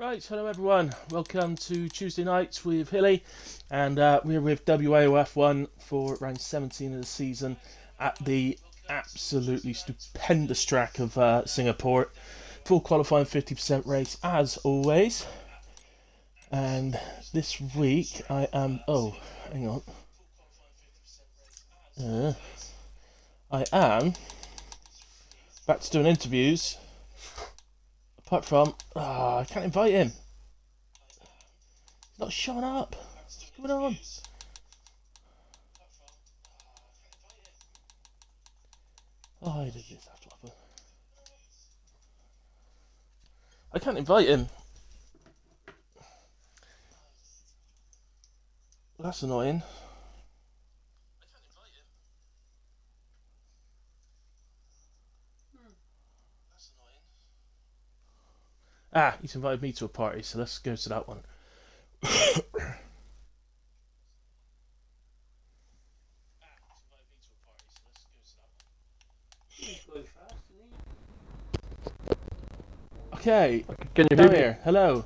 Right, hello everyone. Welcome to Tuesday nights with Hilly, and we're with WAOF1 for round 17 of the season at the absolutely stupendous track of Singapore. Full qualifying 50% race as always. And this week I am. Oh, hang on. I am back to doing interviews. Apart from. I can't invite him. He's not showing up. What's going on? Oh, did this have to happen? I can't invite him. That's annoying. Ah, he's invited me to a party, so let's go to that one. Okay, Can you hear down me? here. Hello.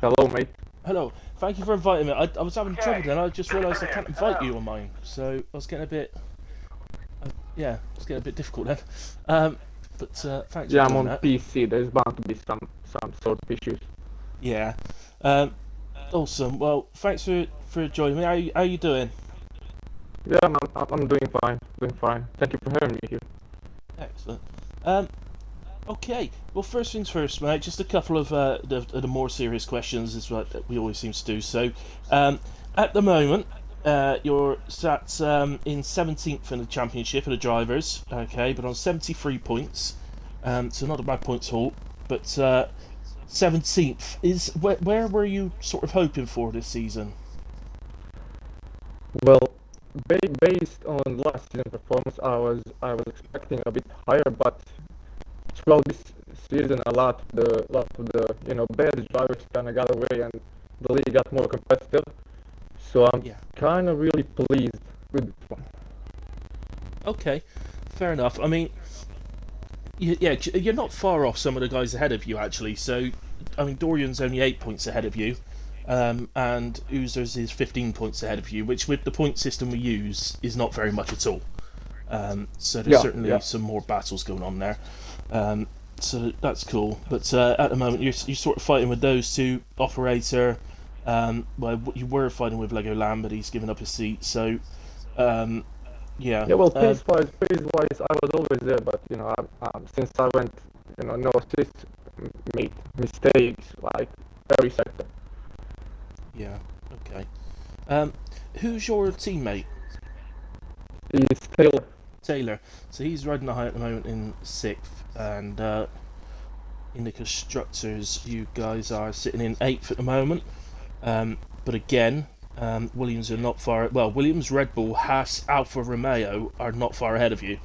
Hello, mate. Hello. Thank you for inviting me. I was having trouble then. I just realised I can't invite you on mine, so I was getting a bit. It's getting a bit difficult then. But thanks for Yeah, I'm doing on that. PC. There's bound to be some sort of issues. Yeah. Awesome. Well, thanks for joining me. How you doing? Yeah, I'm doing fine. Doing fine. Thank you for having me here. Excellent. Okay. Well, first things first, mate. Just a couple of the more serious questions is what we always seem to do. So, at the moment, you're sat in 17th in the championship of the drivers. Okay, but on 73 points. So not a bad points haul. But 17th is where were you sort of hoping for this season? Well, based on last season performance, I was expecting a bit higher, but throughout this season, a lot of the bad drivers kind of got away, and the league got more competitive. So I'm Yeah. kind of really pleased with this one. Okay. Fair enough. I mean, yeah, you're not far off some of the guys ahead of you actually. So, I mean, Dorian's only 8 points ahead of you, and Oozers is 15 points ahead of you, which with the point system we use is not very much at all. So there's Yeah, certainly yeah. some more battles going on there. So that's cool. But at the moment, you're sort of fighting with those two. Operator, well, you were fighting with Lego Lamb, but he's given up his seat. So, yeah. Yeah, well, pace-wise, I was always there, but since I went, no assists, made mistakes like every sector. Yeah. Okay. Um, who's your teammate? He's still, Taylor. So he's riding the high at the moment in 6th, and in the constructors, you guys are sitting in 8th at the moment. But again, Williams are not far. Well, Williams, Red Bull, Haas, Alfa Romeo are not far ahead of you.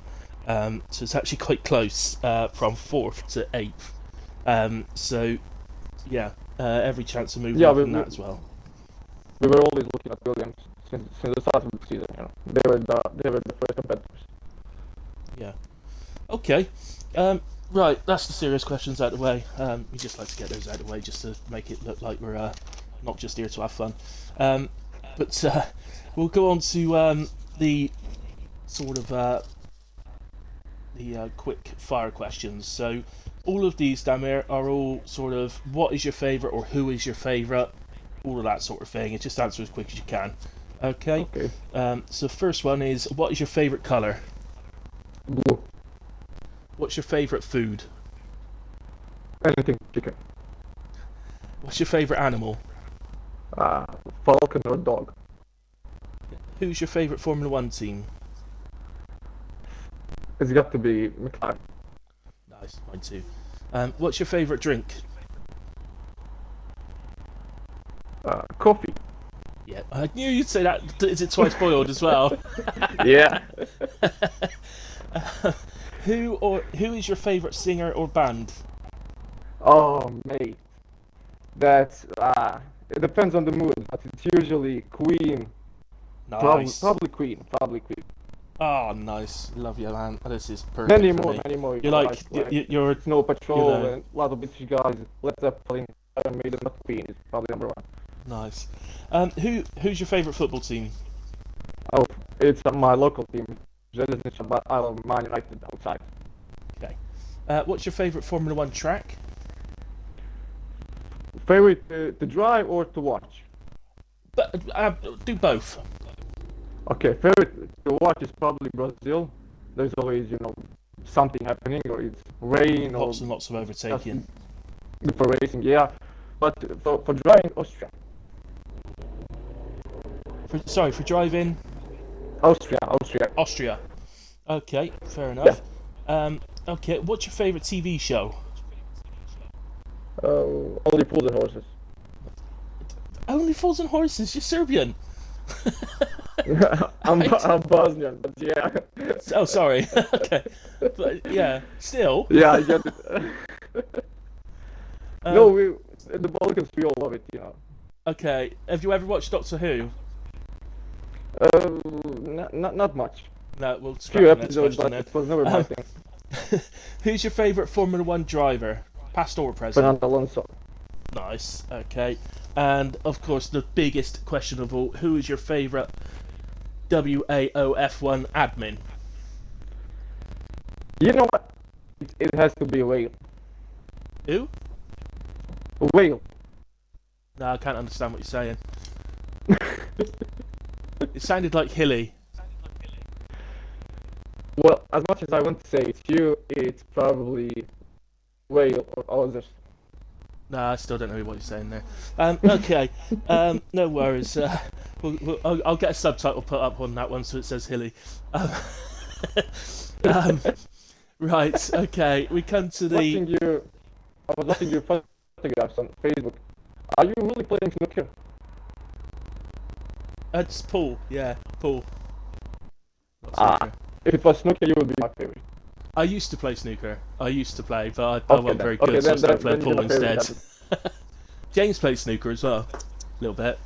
So it's actually quite close from 4th to 8th. So yeah, every chance of moving yeah, up in that as well. we were always looking at Williams since the start of the season. They were the first competitors. Yeah. Okay. Right, that's the serious questions out of the way. We just like to get those out of the way just to make it look like we're not just here to have fun. But we'll go on to the sort of the quick fire questions. So all of these, Damir, are all sort of what is your favourite or who is your favourite, all of that sort of thing. And just answer as quick as you can. Okay. Okay, So first one is what is your favourite colour? blue, What's your favourite food? anything chicken, What's your favourite animal? uh, falcon or dog. Who's your favourite Formula One team? It's got to be McLaren. Nice, mine too. What's your favourite drink? Coffee. Yeah, I knew you'd say that. Is it twice boiled as well? Yeah. Who is your favourite singer or band? Oh, mate. That's it depends on the mood, but it's usually Queen. Nice. Probably Queen. Probably Queen. Oh, nice. Love you, man. This is Many perfect for more, me. many more. You're like, you're, Snow Patrol know, and a lot of British guys. Led Zeppelin, Iron Maiden, not Queen is probably number one. nice. Who's your favourite football team? Oh, it's my local team, Željezničar, but I love Man United outside. Okay. What's your favourite Formula One track? Favorite to drive or to watch? But do both. Okay, favorite to watch is probably Brazil. There's always, something happening, or it's rain, or Lots and lots of overtaking. good for racing, yeah. But for driving, Austria. For driving. Austria. Austria. Okay, fair enough. Okay, what's your favourite TV show? Only Fools and Horses. Only Fools and Horses. You're Serbian. I'm Right. Bosnian, but yeah. Oh, sorry. Okay, but yeah, still. Yeah, I get it. No, we the Balkans, we all love it. Okay, have you ever watched Doctor Who? Not much. No, we'll Few scrap the next episodes, question but then. it was never my thing. Who's your favourite Formula One driver, past or present? Fernando Alonso. Nice. Okay, and of course the biggest question of all: who is your favourite WAOF1 admin? You know what? It has to be a whale. Who? A whale. No, I can't understand what you're saying. It sounded like Hilly. Well, as much as I want to say it's you, it's probably whale or others. No, I still don't know what you're saying there. Okay, no worries. I'll get a subtitle put up on that one so it says Hilly. Um, right, okay, we come to the... I was watching your photographs on Facebook. Are you really playing snooker? It's Paul, yeah, Paul. Not snooker. If it was snooker, you would be my favorite. I used to play snooker. I used to play, but I Okay, wasn't then. very Okay, good, so I then- started then playing you're Paul my favorite, instead. James plays snooker as well, a little bit.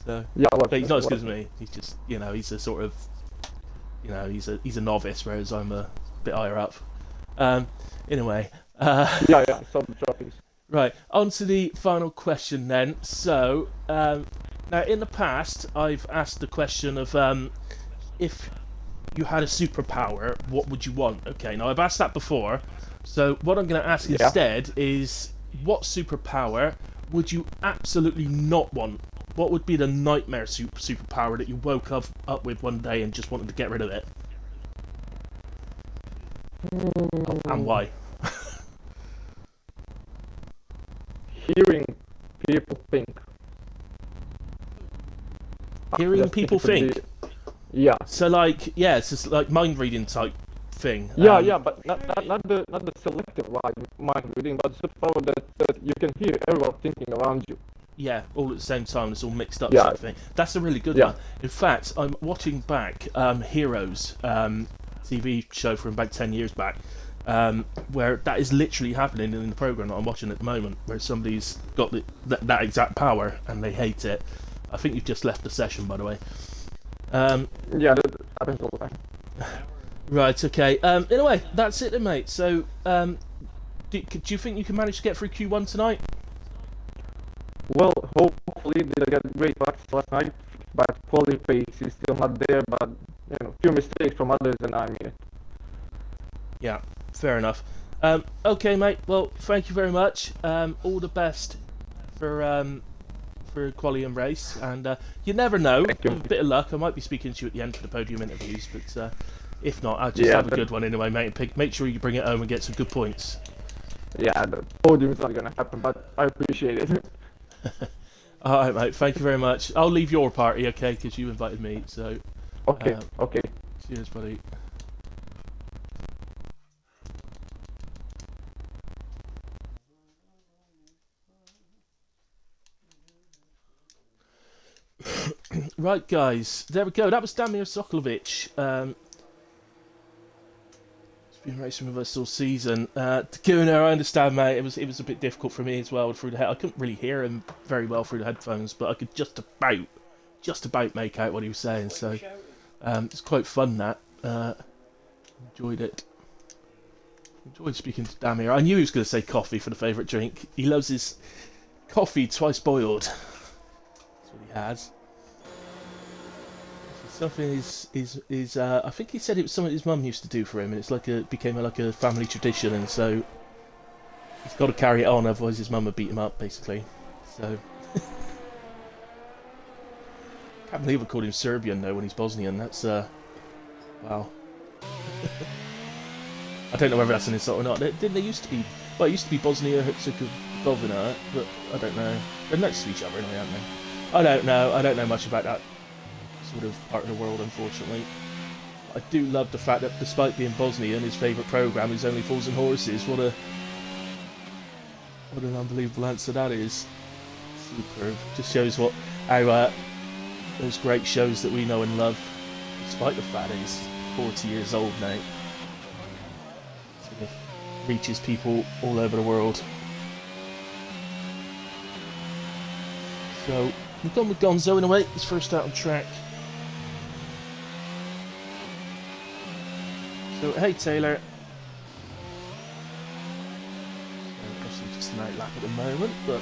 So, Yeah, I love but he's not as snooker, good as me. He's just, he's a sort of, he's a novice, whereas I'm a bit higher up. Anyway. Yeah, some trophies. Right, on to the final question then. So, now in the past, I've asked the question of if you had a superpower, what would you want? Okay, now I've asked that before, so what I'm going to ask instead is, what superpower would you absolutely not want? What would be the nightmare superpower that you woke up with one day and just wanted to get rid of it? And why? Hearing people think. Hearing Just people it would be- think? Yeah. So it's just like mind reading type thing. Yeah, but not the selective mind reading, but the power that you can hear everyone thinking around you. Yeah, all at the same time. It's all mixed up. Yeah. Sort of thing. That's a really good Yeah. one. In fact, I'm watching back Heroes, TV show from about 10 years back, where that is literally happening in the program that I'm watching at the moment, where somebody's got that exact power and they hate it. I think you've just left the session, by the way. Yeah, that happens all the time. Right. Okay. Anyway, that's it then, mate. So, do you think you can manage to get through Q1 tonight? Well, hopefully they get great practice last night, but quality pace is still not there. But few mistakes from others, and I mean it. Yeah, fair enough. Okay, mate. Well, thank you very much. All the best for quali and race. And you never know. Thank you. With a bit of luck, I might be speaking to you at the end for the podium interviews. But if not, I'll just have a good one anyway, mate. Make sure you bring it home and get some good points. Yeah, the podium is not gonna happen, but I appreciate it. All right, mate. Thank you very much. I'll leave your party, okay? Because you invited me. So. Okay. Cheers, buddy. Right, guys, there we go. That was Damir Sokolovic. He's been racing with us all season. Gunnar, I understand, mate. It was a bit difficult for me as well through the head. I couldn't really hear him very well through the headphones, but I could just about make out what he was saying. So it's quite fun that. Enjoyed it. Enjoyed speaking to Damir. I knew he was going to say coffee for the favourite drink. He loves his coffee twice boiled. That's what he has. Something is I think he said it was something his mum used to do for him, and it's like became like a family tradition, and so he's got to carry it on, otherwise his mum would beat him up, basically. So can't believe I called him Serbian though when he's Bosnian. That's wow. I don't know whether that's an insult or not. Didn't they used to be? Well, it used to be Bosnia Herzegovina, but I don't know. They're next to each other, anyway, aren't they? I don't know. I don't know much about that sort of part of the world, unfortunately. I do love the fact that despite being Bosnian, his favourite programme is Only Fools and Horses. What an unbelievable answer that is. Superb. Just shows how those great shows that we know and love, despite the fact that he's 40 years old now, sort of reaches people all over the world. So we've gone with Gonzo in a way. He's first out on track. So, hey Taylor. So, obviously just an out lap at the moment, but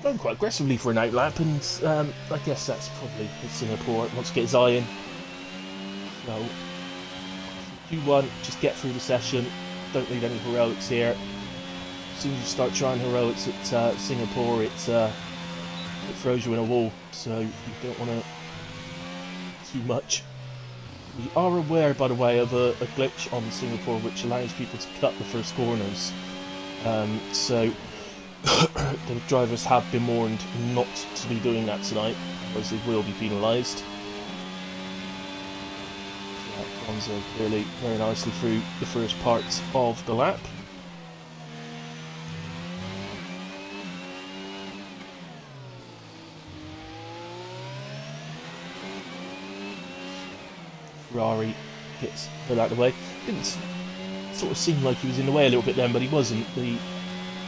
going quite aggressively for an out lap, and I guess that's probably Singapore. Wants to get his eye in. So, Q1, just get through the session. Don't need any heroics here. As soon as you start trying heroics at Singapore, it throws you in a wall, so you don't want to too much. We are aware, by the way, of a glitch on Singapore which allows people to cut the first corners. So the drivers have been warned not to be doing that tonight, otherwise they will be penalised. Gonzo clearly very nicely through the first part of the lap. Ferrari gets put out of the way. Didn't sort of seem like he was in the way a little bit then, but he wasn't. The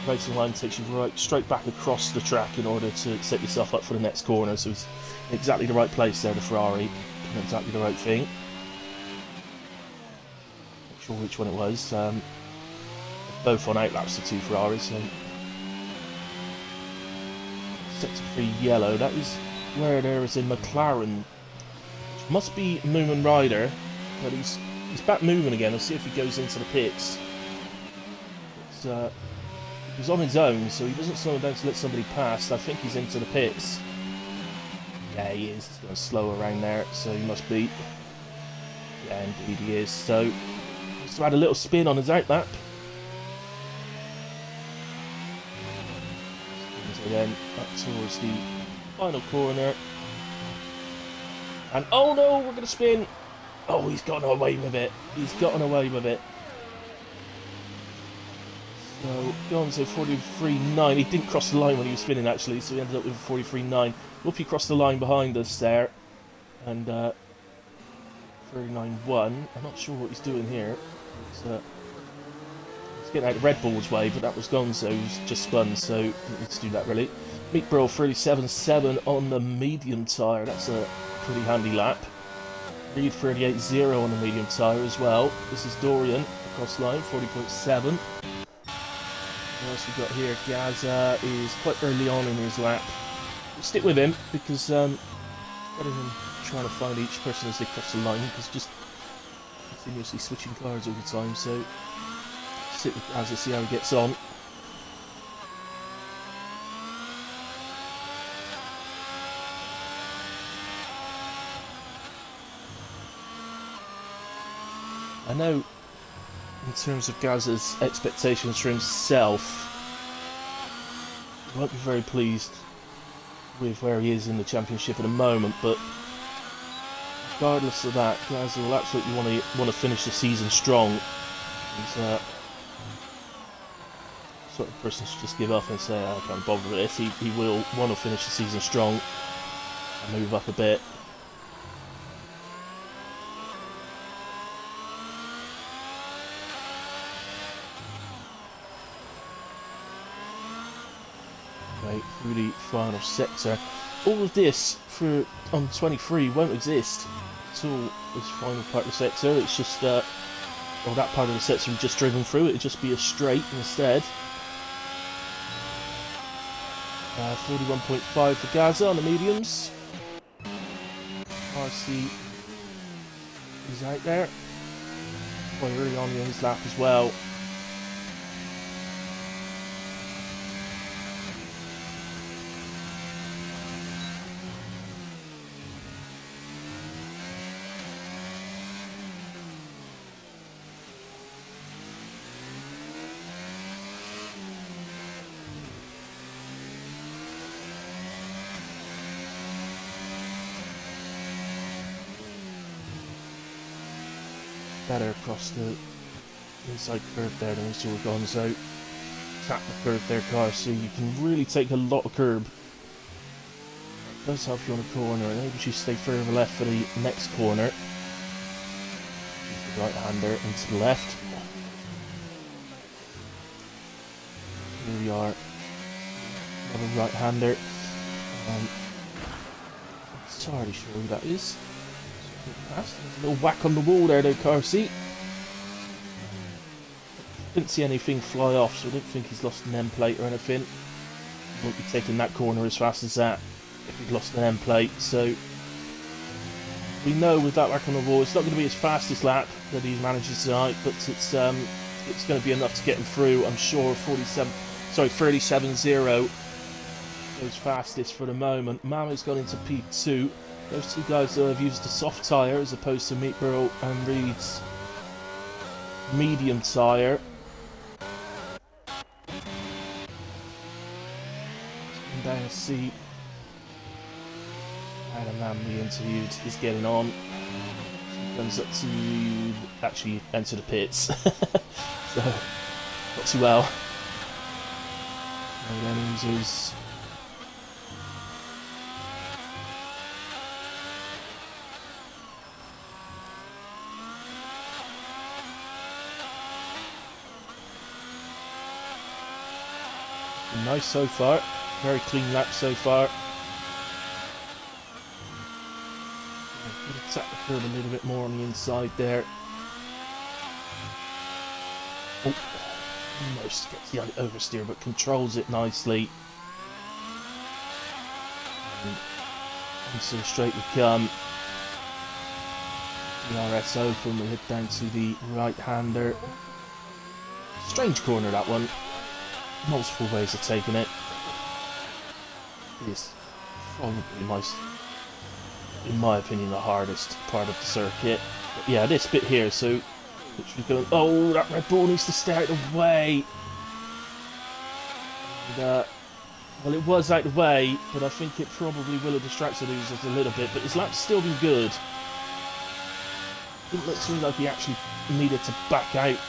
racing line takes you straight back across the track in order to set yourself up for the next corner, so it's exactly the right place there, the Ferrari, doing exactly the right thing. Not sure which one it was. Both on outlaps, the two Ferraris, so sector 3 yellow. That is where there is a McLaren. Must be Moomin Rider, but he's back moving again. I'll see if he goes into the pits. He's on his own, so he doesn't slow down to let somebody pass. I think he's into the pits. Yeah, he is. He's going slow around there, so he must be. Yeah, indeed he is. So he's had a little spin on his out lap. So then up towards the final corner. And oh no, we're going to spin. Oh, he's gotten away with it. He's gotten away with it. So, Gonzo 43.9. He didn't cross the line when he was spinning, actually, so he ended up with 43.9. Whoopi crossed the line behind us there. And 39.1. I'm not sure what he's doing here. He's getting out of Red Bull's way, but that was Gonzo who's just spun, so didn't need to do that, really. Meat Bro 37.7 on the medium tyre. That's a pretty handy lap. Reed 38.0 on the medium tyre as well. This is Dorian across line, 40.7. What else we got here? Gaza is quite early on in his lap. We'll stick with him because better than trying to find each person as they cross the line, because just continuously switching cars all the time. So sit with Gaza, see how he gets on. I know in terms of Gaza's expectations for himself, he won't be very pleased with where he is in the championship at the moment, but regardless of that, Gaza will absolutely want to finish the season strong. He's sort of person to just give up and say, I can't bother with this. He will want to finish the season strong and move up a bit. Through the final sector. All of this on 23 won't exist at all, this final part of the sector. It's just, well, that part of the sector we've just driven through, it'd just be a straight instead. 41.5 for Gaza on the mediums. RC is out there. Quite early on in his lap as well. Better across the inside curve there than we saw Gonzo. Tap the curve there, car, so you can really take a lot of curb. It does help you on a corner, and maybe you stay further left for the next corner. Use the right hander into the left. Here we are. Another right hander. It's hardly sure who that is. There's a little whack on the wall there though, car seat. Didn't see anything fly off, so I don't think he's lost an end plate or anything. He won't be taking that corner as fast as that if he'd lost an end plate, so we know with that whack on the wall it's not going to be his fastest lap that he manages tonight, but it's going to be enough to get him through. I'm sure 37.0 goes fastest for the moment. Mama's gone into P2. Those two guys have used a soft tyre as opposed to Meatborough and Reed's medium tyre. Down to see how the man we interviewed is getting on. He comes up to actually enter the pits. So, not too well. No losers. Nice so far. Very clean lap so far. Could have tapped the curb a little bit more on the inside there. Oh, almost gets the oversteer, but controls it nicely. And into the straight we come. DRS open, we head down to the right-hander. Strange corner, that one. Multiple ways of taking it. It's probably in my opinion, the hardest part of the circuit. But yeah, this bit here, so literally going, oh, that Red Bull needs to stay out of the way. And, well, it was out of the way, but I think it probably will have distracted users a little bit, but his lap's still been good. Didn't look to me like he actually needed to back out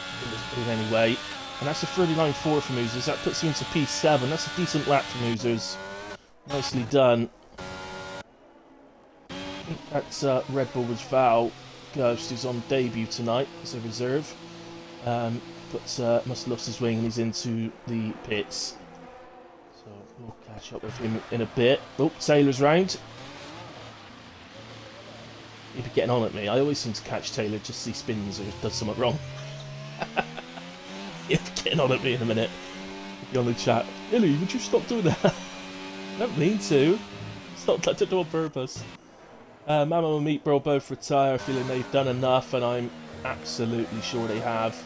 in any way. And that's a 39.4 from Oozers. That puts him into P7. That's a decent lap from Oozers. Nicely done. I think that's Red Bull was Val Ghost, who's on debut tonight as a reserve. But must have lost his wing and he's into the pits. So we'll catch up with him in a bit. Oh, Taylor's round. He'd be getting on at me. I always seem to catch Taylor just as he spins or does something wrong. He'll be getting on at me in a minute. He'll be on the chat. Illy, would you stop doing that? I don't mean to. It's not that to do on purpose. Mamo and Meat Bro both retire, feeling they've done enough, and I'm absolutely sure they have.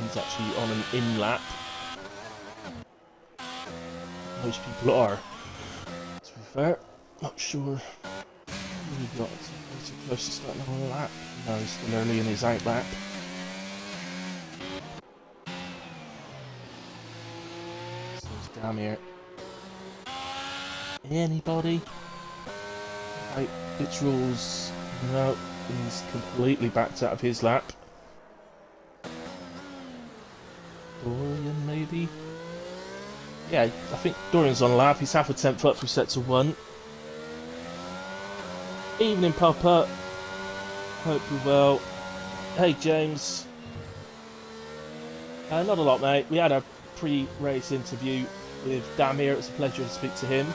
He's actually on an in lap. Most people are. To be fair, not sure. We've got too close to starting on a lap. No, he's still early in his out lap. So it's down here. Anybody? Right, it's rules. No, he's completely backed out of his lap. Dorian, maybe? Yeah, I think Dorian's on lap. He's half a tenth up from set to 1. Evening, Papa. Hope you're well. Hey, James. Not a lot, mate. We had a pre-race interview with Damir. It was a pleasure to speak to him.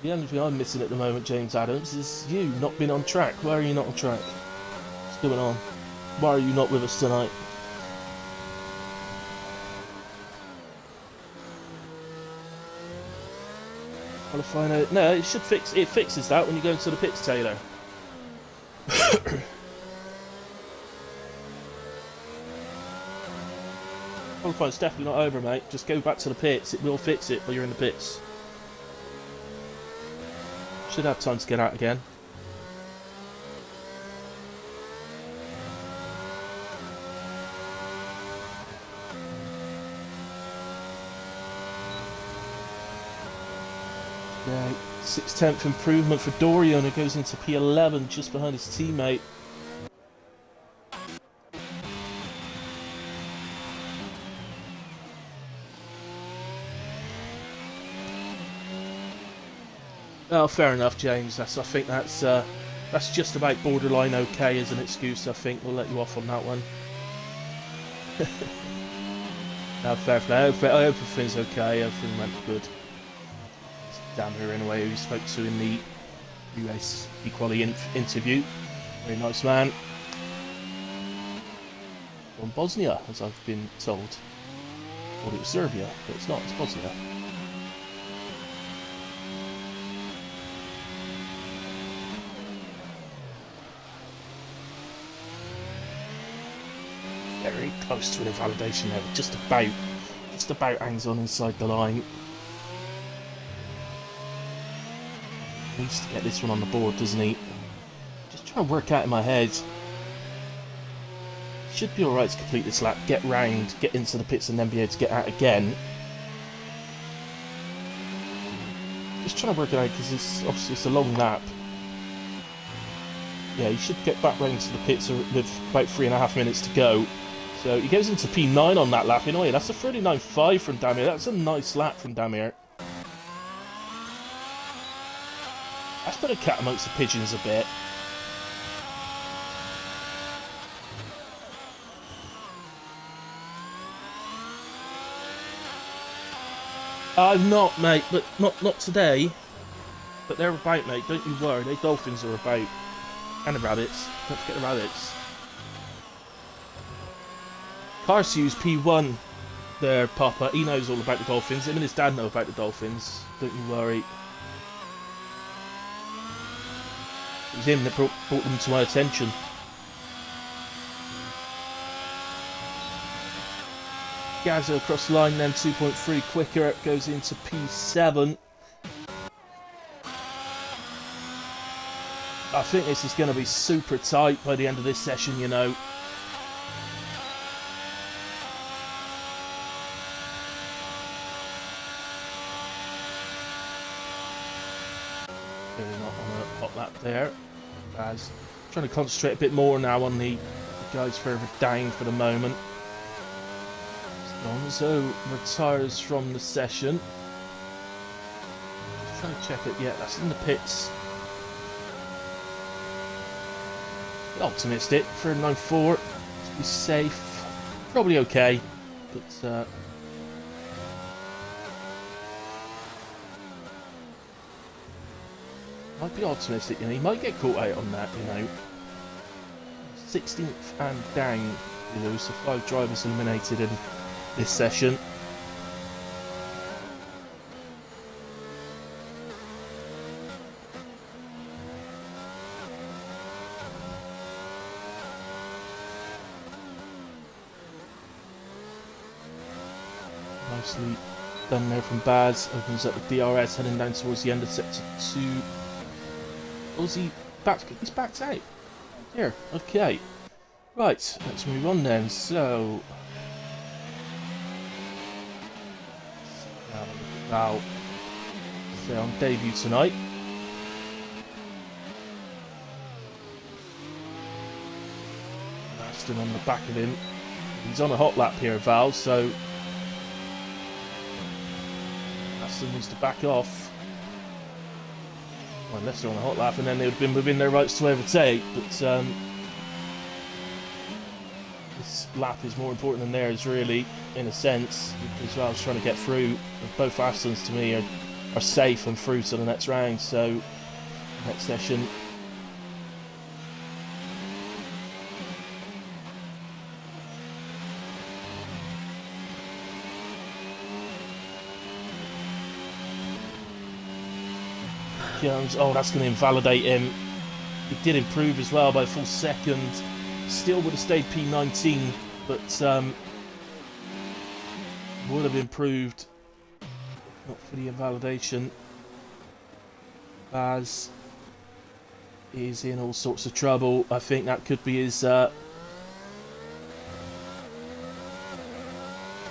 The only thing I'm missing at the moment, James Adams, is you not being on track. Why are you not on track? What's going on? Why are you not with us tonight? Qualifying out. No, it should fix. It fixes that when you go into the pits, Taylor. Qualifying's definitely not over, mate. Just go back to the pits. It will fix it while you're in the pits. Should have time to get out again. Yeah, 6/10 improvement for Dorian, who goes into P11 just behind his teammate. Oh, fair enough, James. I think that's just about borderline okay as an excuse. I think we'll let you off on that one. No, fair play. I hope everything's okay. Everything went good. Damn her anyway, who you spoke to in the US equality interview. Very nice man. From Bosnia, as I've been told. I thought it was Serbia, but it's not. It's Bosnia. Very close to an invalidation there, just about hangs on inside the line. Needs to get this one on the board, doesn't he? Just trying to work out in my head. Should be alright to complete this lap, get round, get into the pits and then be able to get out again. Just trying to work it out because obviously it's a long lap. Yeah, he should get back round to the pits with about 3.5 minutes to go. So he goes into P9 on that lap. Anyway, that's a 39.5 from Damir. That's a nice lap from Damir. That's put a cat amongst the pigeons a bit. I'm not, mate, but not today. But they're about, mate, don't you worry. They dolphins are about. And the rabbits. Don't forget the rabbits. Carsu's P1 there, Papa. He knows all about the dolphins. Him and his dad know about the dolphins. Don't you worry. It was him that brought them to my attention. Gazza across the line then, 2.3 quicker, goes into P7. I think this is going to be super tight by the end of this session, you know. Really not on a hot lap there. As trying to concentrate a bit more now on the guys further down for the moment. Gonzo retires from the session. Just trying to check it. Yeah, that's in the pits. Optimistic for a 9.4 to be safe. Probably okay, but might be optimistic, you know. He might get caught out on that, you know. 16th and down, you know, so 5 drivers eliminated in this session. Nicely done there from Baz. Opens up the DRS, heading down towards the end of sector 2. Aussie he's backed out. Here, okay. Right, let's move on then. So now say on debut tonight. Aston on the back of him. He's on a hot lap here, Val, so Aston needs to back off. Well, unless they're on a hot lap, and then they would have been within their rights to overtake, but this lap is more important than theirs, really, in a sense, because I was trying to get through. Both Astons, to me, are are safe and through to the next round. So next session. Jones, oh, that's going to invalidate him. He did improve as well by a full second. Still would have stayed P19, but would have improved. Not for the invalidation. Baz is in all sorts of trouble. I think that could be his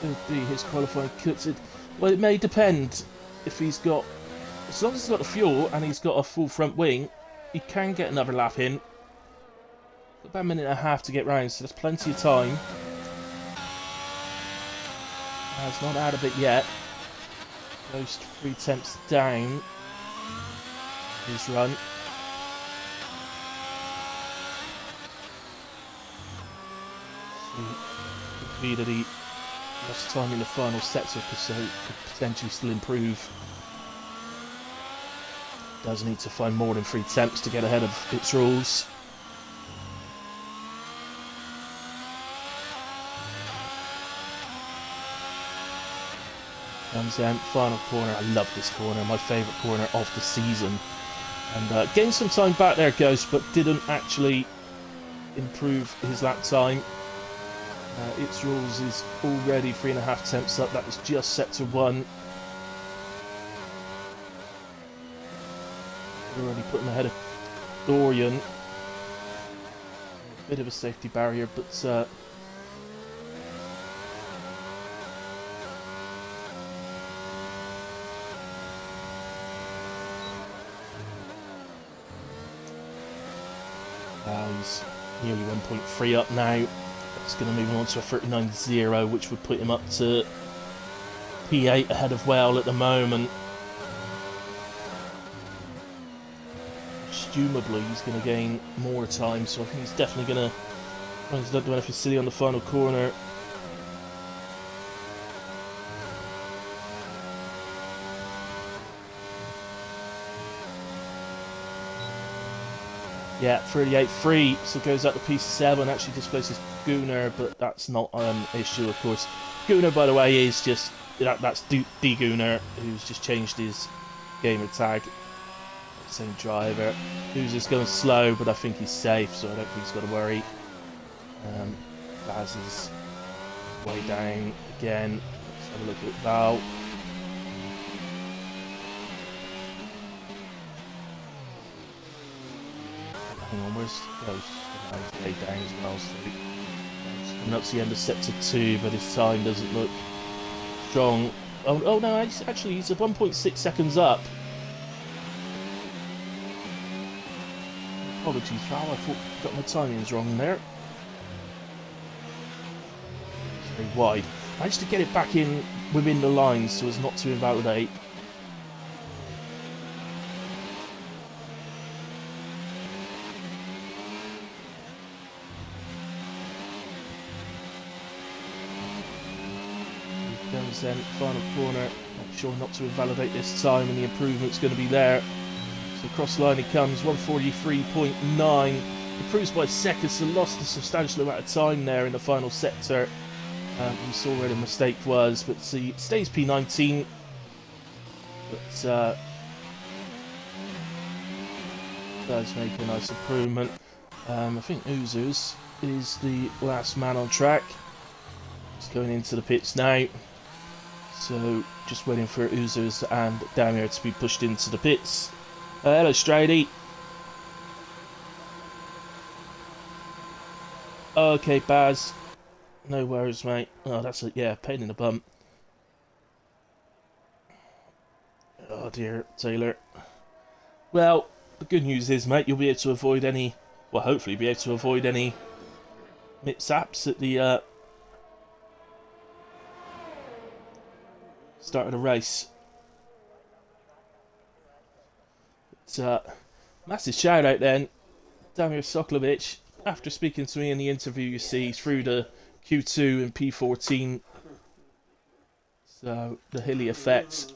qualifying cuts. Well, it may depend if he's got. As long as he's got the fuel and he's got a full front wing, he can get another lap in. About a minute and a half to get round, so there's plenty of time. He's not out of it yet. Goes 3 tenths down his run. So it could be that he lost time in the final sector, so he could potentially still improve. Does need to find more than 3 attempts to get ahead of its rules. Comes down, final corner. I love this corner, my favourite corner of the season. And gained some time back there, Ghost, but didn't actually improve his lap time. Its rules is already 3.5 attempts up. That was just sector 1. Already put him ahead of Dorian. Bit of a safety barrier, but he's nearly 1.3 up now. That's going to move him on to a 39.0, which would put him up to P8 ahead of Whale at the moment. Presumably he's going to gain more time, so I think he's definitely going to. He's not doing anything silly on the final corner. Yeah, 38.3, so goes out to P7, actually displaces Gunnar, but that's not an issue, of course. Gunnar, by the way, is just. That's D Gunnar, who's just changed his gamer tag. Same driver. Who's just going slow, but I think he's safe, so I don't think he's got to worry. Baz is way down again. Let's have a look at Val. Hang on, where's Ghost? He's way down as well, so he's coming up to the end of sector 2, but his time doesn't look strong. Oh no, actually he's at 1.6 seconds up. Apologies, Val, I thought I got my timings wrong there. It's very wide. Managed to get it back in within the lines so as not to invalidate. Here comes then, final corner. Not sure not to invalidate this time, and the improvement's going to be there. So cross line he comes, 143.9. Improves by seconds, so lost a substantial amount of time there in the final sector. We saw where the mistake was, but see, stays P19. But does make a nice improvement. I think Uzers is the last man on track. He's going into the pits now. So just waiting for Uzers and Damir to be pushed into the pits. Hello, Strady. Okay, Baz. No worries, mate. Oh, that's a pain in the bum. Oh dear, Taylor. Well, the good news is, mate, you'll be able to avoid any. Well, hopefully, be able to avoid any mishaps at the start of the race. Massive shout out then, Damir Soklovic. After speaking to me in the interview, you see, through the Q2 and P14. So, the hilly effect.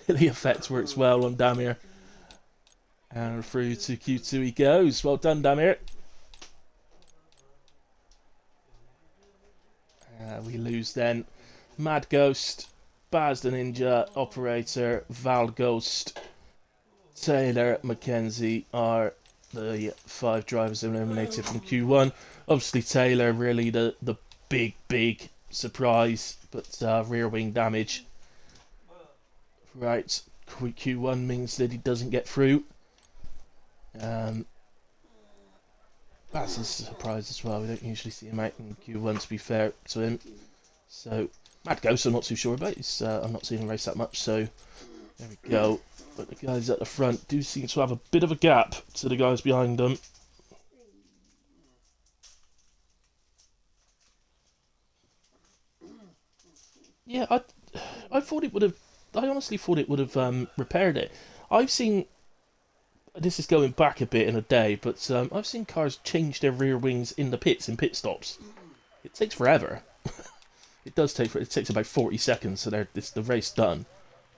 The effect works well on Damir. And through to Q2 he goes. Well done, Damir. We lose then. Mad Ghost, Baz the Ninja, Operator, Val Ghost, Taylor, Mackenzie are the 5 drivers eliminated from Q1. Obviously Taylor really the big surprise, but rear wing damage. Right, Q1 means that he doesn't get through. That's a surprise as well. We don't usually see him out in Q1, to be fair to him. So, Mad Ghost I'm not too sure about. I'm not seeing him race that much, so there we go. But the guys at the front do seem to have a bit of a gap to the guys behind them. Yeah, I thought it would have. I honestly thought it would have repaired it. I've seen. This is going back a bit in a day, but I've seen cars change their rear wings in the pits, in pit stops. It takes forever. It does take. It takes about 40 seconds, so the race done.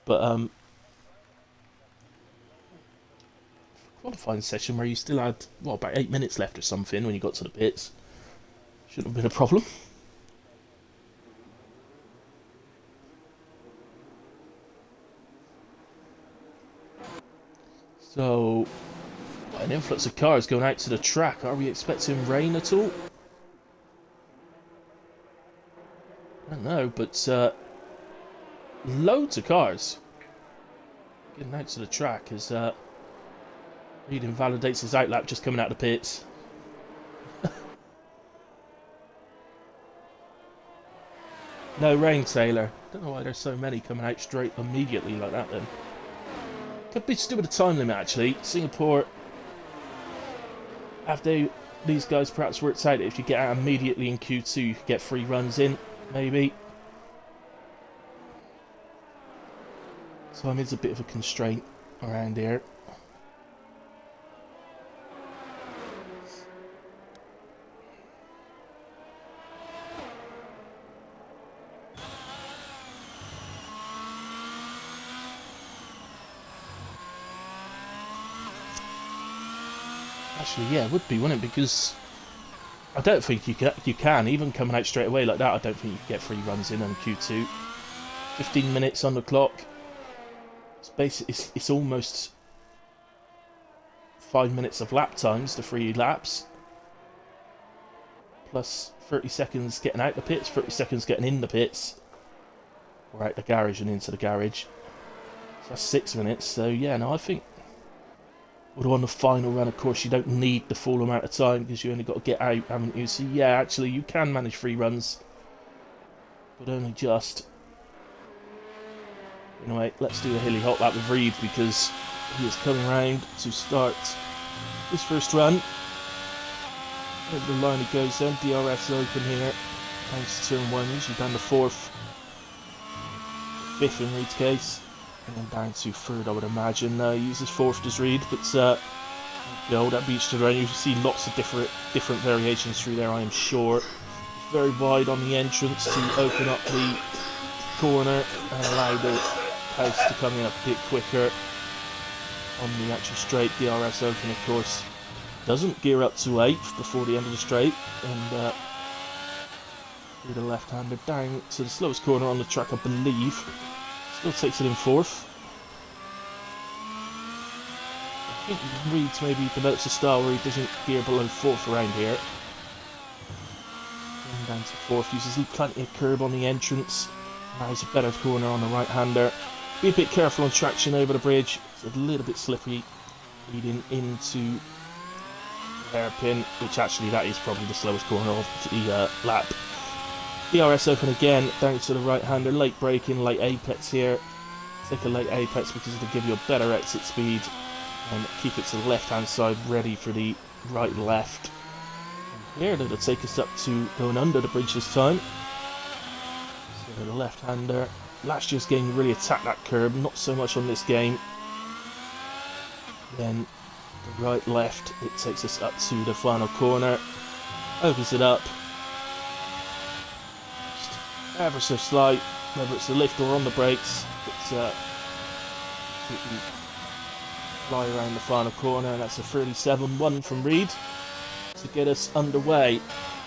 But qualifying session where you still had about 8 minutes left or something when you got to the pits, shouldn't have been a problem. So, an influx of cars going out to the track. Are we expecting rain at all? I don't know, but loads of cars getting out to the track as Reed invalidates his outlap just coming out of the pits. No rain, Taylor. Don't know why there's so many coming out straight immediately like that then. Could be to do with the time limit actually. Singapore, have these guys perhaps worked out that if you get out immediately in Q2 you could get 3 runs in, maybe. Time is a bit of a constraint around here. Actually, yeah, it would be, wouldn't it? Because I don't think you can, even coming out straight away like that, I don't think you can get 3 runs in on Q2. 15 minutes on the clock. It's almost 5 minutes of lap times, the 3 laps. Plus 30 seconds getting out the pits, 30 seconds getting in the pits. Or out the garage and into the garage. So that's 6 minutes, so yeah, no, I think would have won the final run. Of course, you don't need the full amount of time because you only got to get out, haven't you? So yeah, actually, you can manage 3 runs, but only just. Anyway, let's do the hilly hot lap with Reed because he is coming round to start his first run. Over the line he goes then. DRS open here. Thanks to turn 1, usually down to 4th, 5th in Reed's case. And then down to 3rd, I would imagine. He uses 4th as Reed, but that beach to the right. You see lots of different variations through there, I am sure. It's very wide on the entrance to open up the corner and allow the house to come in a bit quicker. On the actual straight, DRS open, of course, doesn't gear up to 8th before the end of the straight, and do the left-hander down to the slowest corner on the track, I believe. Still takes it in 4th. I think Reed's maybe develops a style where he doesn't gear below 4th around here. And down to 4th, uses plenty of curb on the entrance. Now he's a better corner on the right-hander. Be a bit careful on traction over the bridge. It's a little bit slippery leading into the hairpin, which actually that is probably the slowest corner of the lap. DRS open again, down to the right-hander, late braking, late apex here. Take a late apex because it'll give you a better exit speed and keep it to the left-hand side ready for the right-left. And here that'll take us up to going under the bridge this time. So the left-hander. Last year's game really attacked that curb, not so much on this game. Then the right-left, it takes us up to the final corner. Opens it up. Ever so slight, whether it's the lift or on the brakes, but Absolutely fly around the final corner, and that's a 37-1 from Reed to get us underway.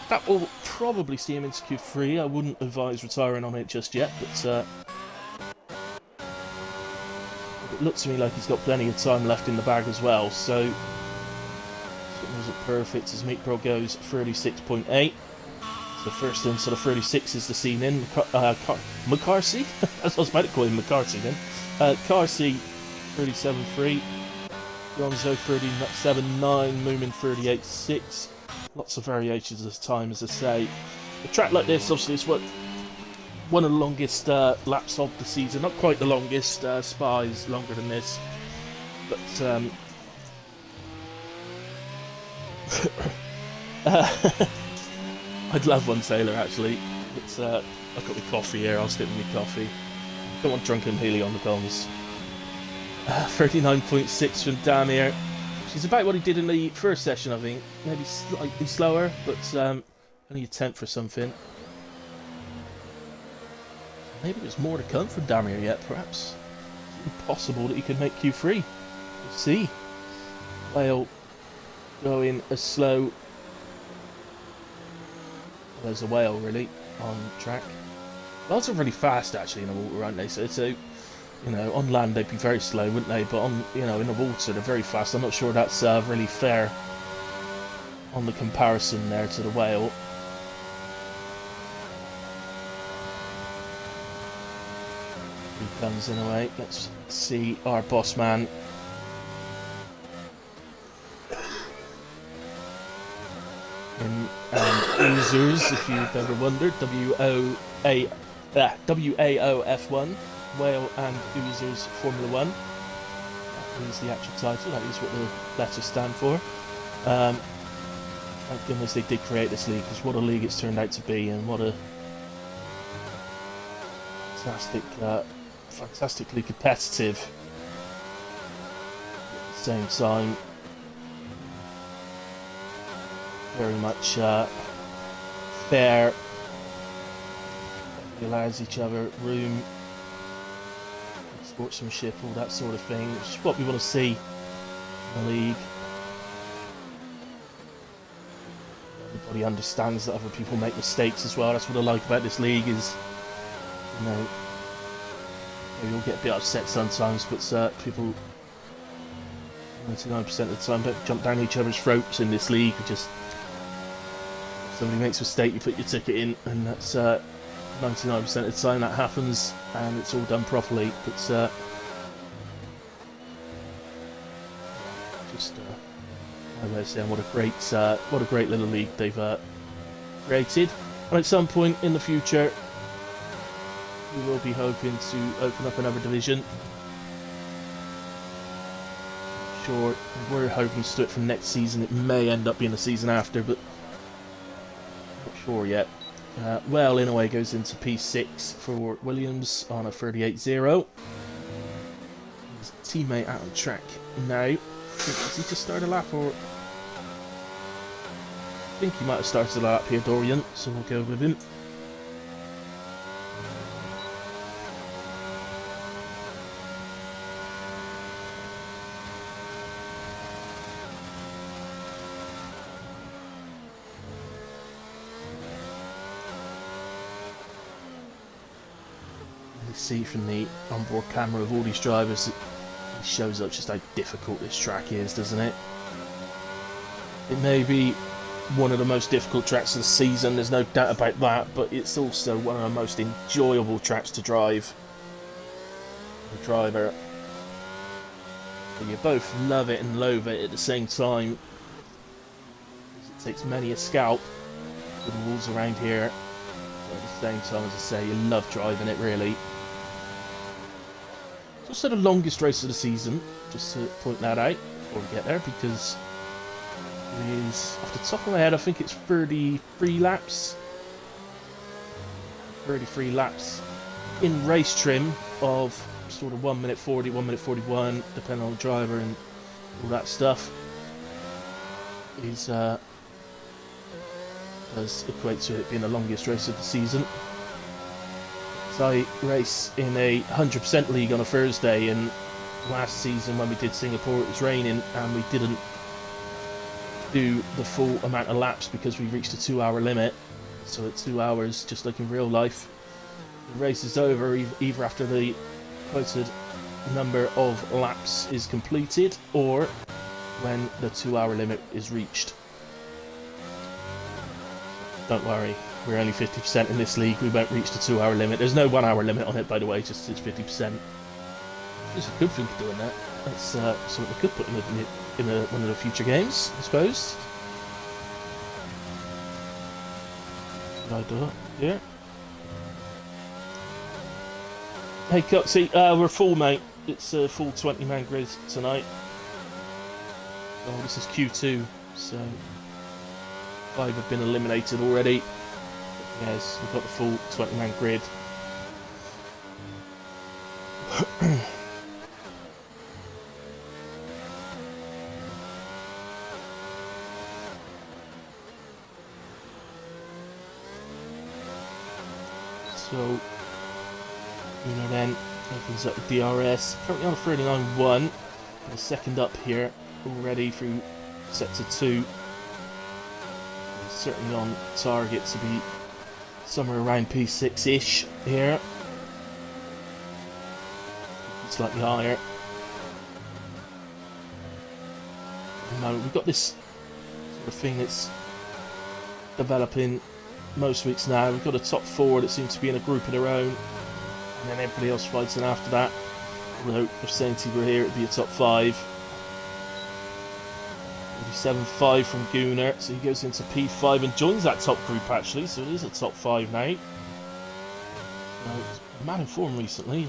That will probably see him into Q3. I wouldn't advise retiring on it just yet, but it looks to me like he's got plenty of time left in the bag as well, so it wasn't perfect as Meat Bro goes 36.8. So first in, sort of 36 is the scene in. McCarthy? I was about to call him McCarthy then. Carcy 37.3. Gonzo 37.9. Moomin 38.6. Lots of variations of time, as I say. A track like this, obviously, is one of the longest laps of the season. Not quite the longest. Spa is longer than this. But I'd love one Taylor, actually. It's I've got my coffee here. I'll stick with my coffee. Don't want drunken Healy on the comms. 39.6 from Damir, which is about what he did in the first session, I think. Maybe slightly slower, but only a tenth or something. Maybe there's more to come from Damir yet, perhaps. It's impossible that he could make Q3. We'll see. Whale going as slow. There's a whale, really, on track. Whales are really fast, actually, in the water, aren't they? So, you know, on land they'd be very slow, wouldn't they? But on, you know, in the water they're very fast. I'm not sure that's really fair on the comparison there to the whale. He comes in a way. Let's see our boss man. In Oozers, if you've ever wondered, WAOF1, Whale and Oozers Formula 1. That is the actual title, that is what the letters stand for. Thank goodness they did create this league, because what a league it's turned out to be, and what a fantastically competitive at the same time. Very much fair. It allows each other room, sportsmanship, all that sort of thing, which is what we want to see in the league. Everybody understands that other people make mistakes as well. That's what I like about this league is, you know, maybe you'll get a bit upset sometimes, but people 99% of the time don't jump down each other's throats in this league. Just somebody makes a mistake, you put your ticket in, and that's 99% of the time that happens, and it's all done properly. But just I was saying, what a great little league they've created. And at some point in the future, we will be hoping to open up another division. Sure, we're hoping to do it from next season. It may end up being the season after, but not sure yet. Well, in a way, goes into P6 for Williams on a 38-0. His teammate out on track now. Has he just started a lap, or I think he might have started a lap here, Dorian, so we'll go with him. See from the onboard camera of all these drivers, it shows up just how difficult this track is, doesn't it? It may be one of the most difficult tracks of the season, there's no doubt about that, but it's also one of the most enjoyable tracks to drive. The driver, but you both love it and loathe it at the same time. It takes many a scalp with the walls around here, but at the same time, as I say, you love driving it, really. It's also the longest race of the season, just to point that out before we get there, because it is, off the top of my head, I think it's 33 laps. 33 laps in race trim of sort of 1 minute 40, 1 minute 41, depending on the driver and all that stuff. Is does equate to it being the longest race of the season. So I race in a 100% league on a Thursday, and last season when we did Singapore, it was raining and we didn't do the full amount of laps because we reached a 2-hour limit. So at 2 hours, just like in real life, the race is over either after the quoted number of laps is completed or when the 2-hour limit is reached. Don't worry, we're only 50% in this league. We won't reach the 2-hour limit. There's no 1-hour limit on it, by the way, just it's 50%. It's a good thing for doing that. That's something we could put in one of the future games, I suppose. What did I do here? Hey, Coxie, we're full, mate. It's a full 20-man grid tonight. Oh, this is Q2, so 5 have been eliminated already. Yes, we've got the full 20-man grid. So, then opens up the DRS. Currently on a 39.1. The second up here already through sector 2. Certainly on target to be somewhere around P6-ish here. Slightly higher. At the moment, we've got this sort of thing that's developing most weeks now. We've got a top 4 that seems to be in a group of their own, and then everybody else fights in after that. Although if Sainty were here, it'd be a top 5. 47.5 from Gunnar, so he goes into P5 and joins that top group actually, so it is a top 5 now. A man in form recently.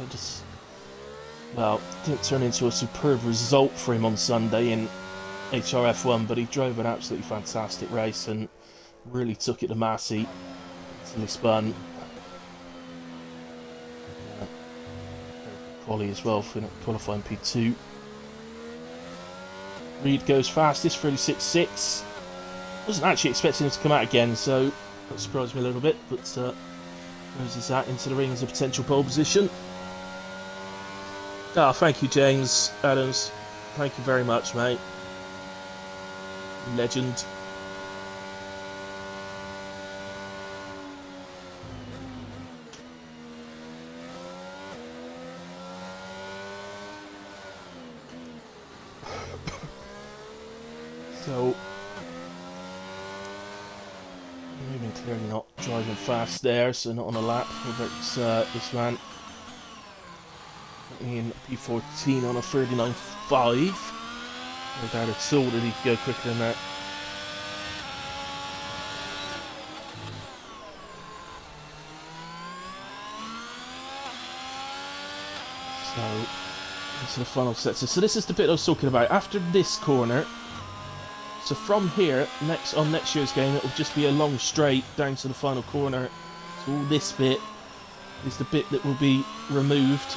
Well, didn't turn into a superb result for him on Sunday in HRF1, but he drove an absolutely fantastic race and really took it to Massey until he spun. Quali as well for qualifying P2. Reed goes fastest, 36.6. Wasn't actually expecting him to come out again, so that surprised me a little bit, but roses that into the ring as a potential pole position. Ah, thank you, James Adams. Thank you very much, mate. Legend. So, moving clearly not driving fast there, so not on a lap. It's this man in P14 on a 39.5. No doubt at all that he could go quicker than that. So, into the final sector. So this is the bit I was talking about. After this corner, so from here, on next year's game, it will just be a long straight down to the final corner. So all this bit is the bit that will be removed.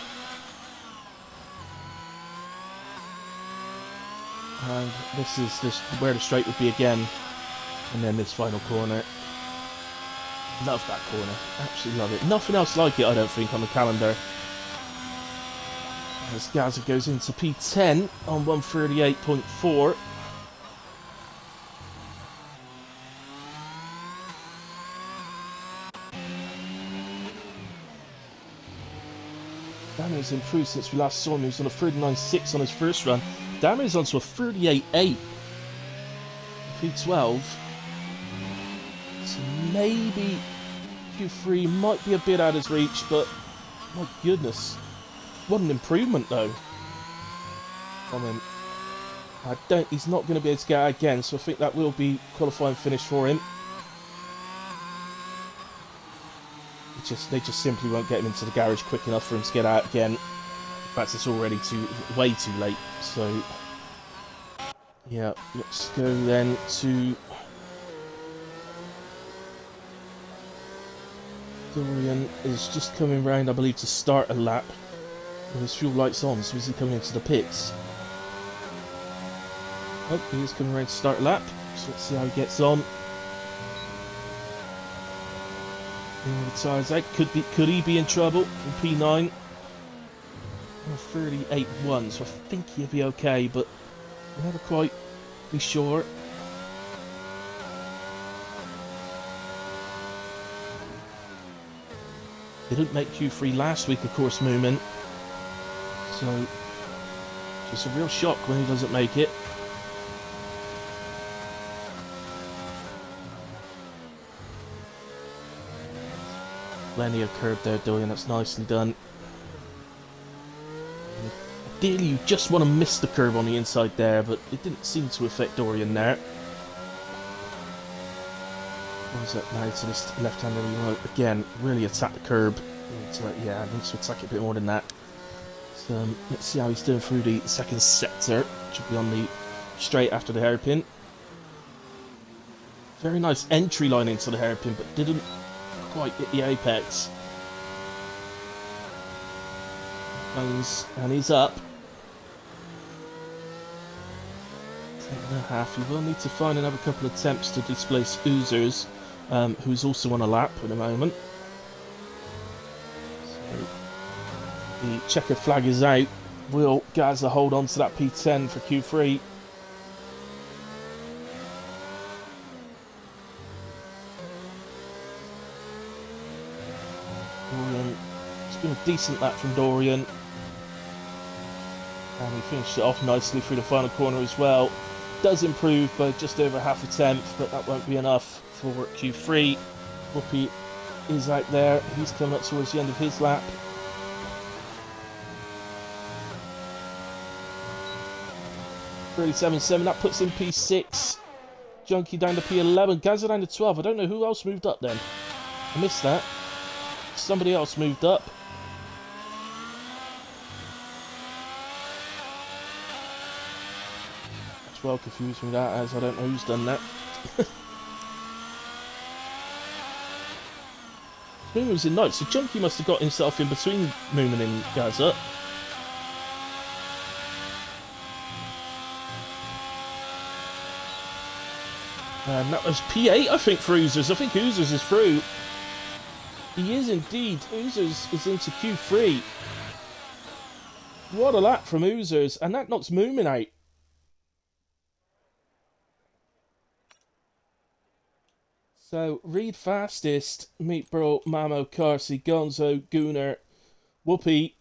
And this is where the straight would be again. And then this final corner. Love that corner. Absolutely love it. Nothing else like it, I don't think, on the calendar. As Gaza goes into P10 on 138.4. Damir's improved since we last saw him. He was on a 39.6 on his first run. Damir's onto a 38.8. P12. So maybe Q3 might be a bit out of his reach, but my goodness. What an improvement though. I mean, he's not going to be able to get out again, so I think that will be qualifying finish for him. They just simply won't get him into the garage quick enough for him to get out again. In fact, it's already way too late. So, yeah, let's go then to Dorian is just coming round, I believe, to start a lap with his fuel lights on. So is he coming into the pits? Oh, he is coming around to start a lap. So let's see how he gets on. The tyres out. Could he be in trouble in P9? 38.1, so I think he'll be okay, but I'm never quite be sure. They didn't make Q3 last week, of course, Moomin. So, just a real shock when he doesn't make it. Plenty of curb there, Dorian. That's nicely done. Ideally, you just want to miss the curve on the inside there, but it didn't seem to affect Dorian there. What was that now to this left-hander remote? Again, really attack the curb. Yeah, I need to attack it a bit more than that. So, let's see how he's doing through the second sector. Should be on the straight after the hairpin. Very nice entry line into the hairpin, but didn't quite hit the apex. And he's up. 10.5. You will need to find another couple of attempts to displace Oozers, who's also on a lap at the moment. So the checkered flag is out. Will Gaza hold on to that P10 for Q3? Dorian. It's been a decent lap from Dorian. And he finished it off nicely through the final corner as well. Does improve by just over half a tenth, but that won't be enough for Q3. Whoopi is out there. He's coming up towards the end of his lap. .37.7, that puts him P6. Junkie down to P11. Gaza down to 12. I don't know who else moved up then. I missed that. Somebody else moved up. That's well confused me that, as I don't know who's done that. Moomin was in ninth, so Junkie must have got himself in between Moomin and Gaza. And that was P8, I think, for Oozers. I think Oozers is through. He is indeed. Oozers is into Q3. What a lap from Oozers. And that knocks Moomin out. So, Reed fastest. Meatbro, Mamo, Carsey, Gonzo, Gooner, Whoopi,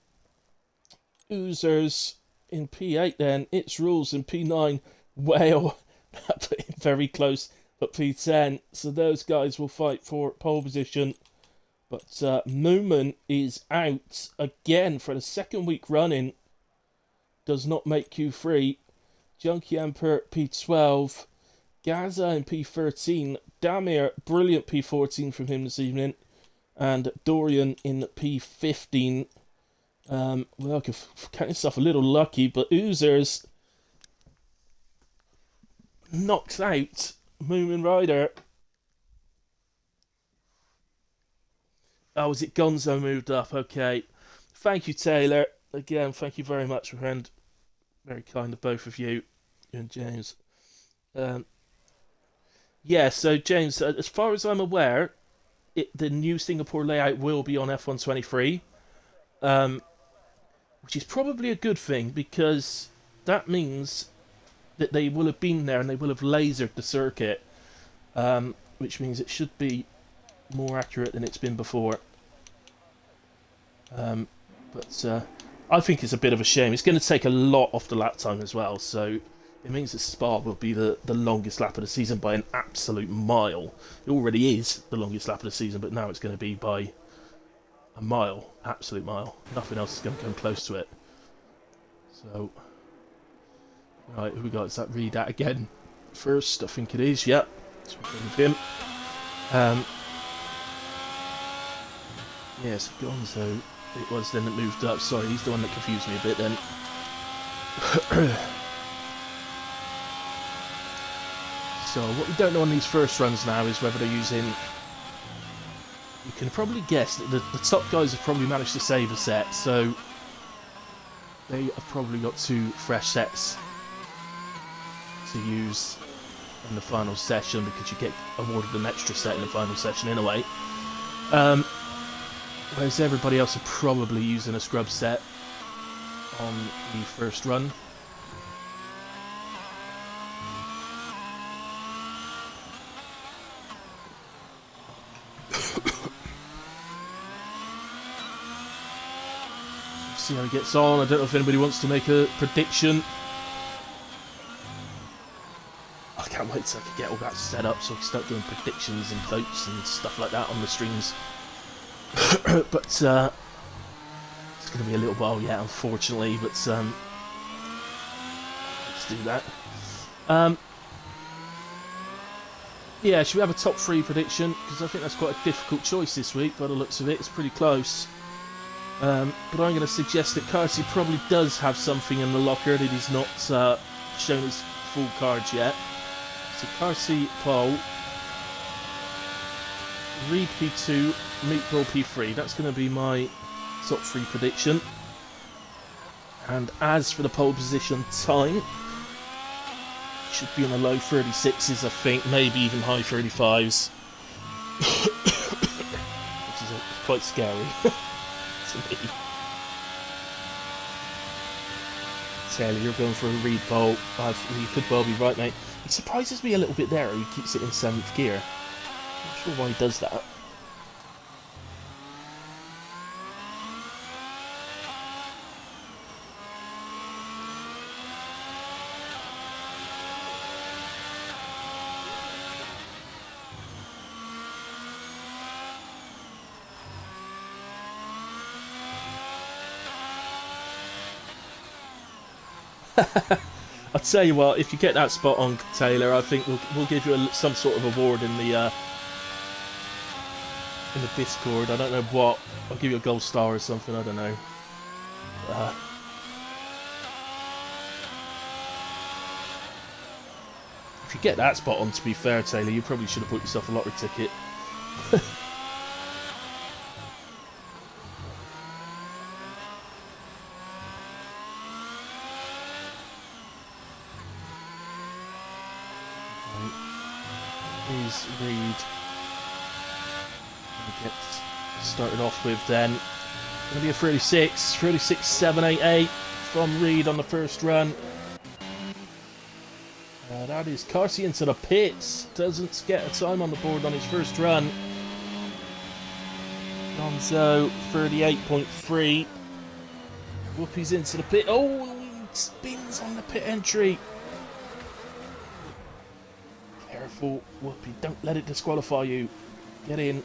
Oozers in P8 then. It's Rules in P9. Whale. That put him very close at P10. So those guys will fight for pole position. But Moomin is out again for the second week running. Does not make Q3. Junkie Emperor P12. Gaza in P13. Damir, brilliant P14 from him this evening. And Dorian in P15. Well, I could count yourself a little lucky, but Oozers knocks out Moomin Rider. Oh, was it Gonzo moved up? Okay. Thank you, Taylor. Again, thank you very much, my friend. Very kind of both of you and James. Yeah, so James, as far as I'm aware, the new Singapore layout will be on F1-23, which is probably a good thing, because that means that they will have been there and they will have lasered the circuit, which means it should be more accurate than it's been before. But I think it's a bit of a shame. It's going to take a lot off the lap time as well, so it means that Spa will be the longest lap of the season by an absolute mile. It already is the longest lap of the season, but now it's going to be by a mile, absolute mile. Nothing else is going to come close to it. So, right, who we got? Is that Reed that again? First, I think it is, yep. So we're going with him. Yes, Gonzo. It was then that moved up. Sorry, he's the one that confused me a bit then. So, what we don't know on these first runs now is whether they're using... You can probably guess that the top guys have probably managed to save a set, so they have probably got 2 fresh sets to use in the final session, because you get awarded an extra set in the final session anyway. Whereas everybody else are probably using a scrub set. on the first run. See how he gets on. I don't know if anybody wants to make a prediction. I can't wait till I can get all that set up so I can start doing predictions and votes and stuff like that on the streams. But it's going to be a little while yet, unfortunately. But let's do that. Yeah, should we have a top 3 prediction? Because I think that's quite a difficult choice this week. By the looks of it, it's pretty close. But I'm going to suggest that Carsey probably does have something in the locker that he's not shown his full cards yet. So Carsey pole, Reed P2, Meatball P3. That's going to be my top 3 prediction. And as for the pole position time, should be in the low 36s, I think, maybe even high 35s. Which is quite scary. Taylor, you're going for a Reed pole. You could well be right, mate. It surprises me a little bit there. He keeps it in 7th gear. Not sure why he does that. I'll tell you what, if you get that spot on, Taylor, I think we'll give you some sort of award in the Discord. I don't know what. I'll give you a gold star or something. I don't know. If you get that spot on, to be fair, Taylor, you probably should have bought yourself a lottery ticket. Is Reed gets started off with then. Going to be a 36.788 from Reed on the first run. That is Carsey into the pits. Doesn't get a time on the board on his first run. Gonzo 38.3. Whoopi's into the pit. Oh, he spins on the pit entry. Careful, Whoopi, don't let it disqualify you. Get in.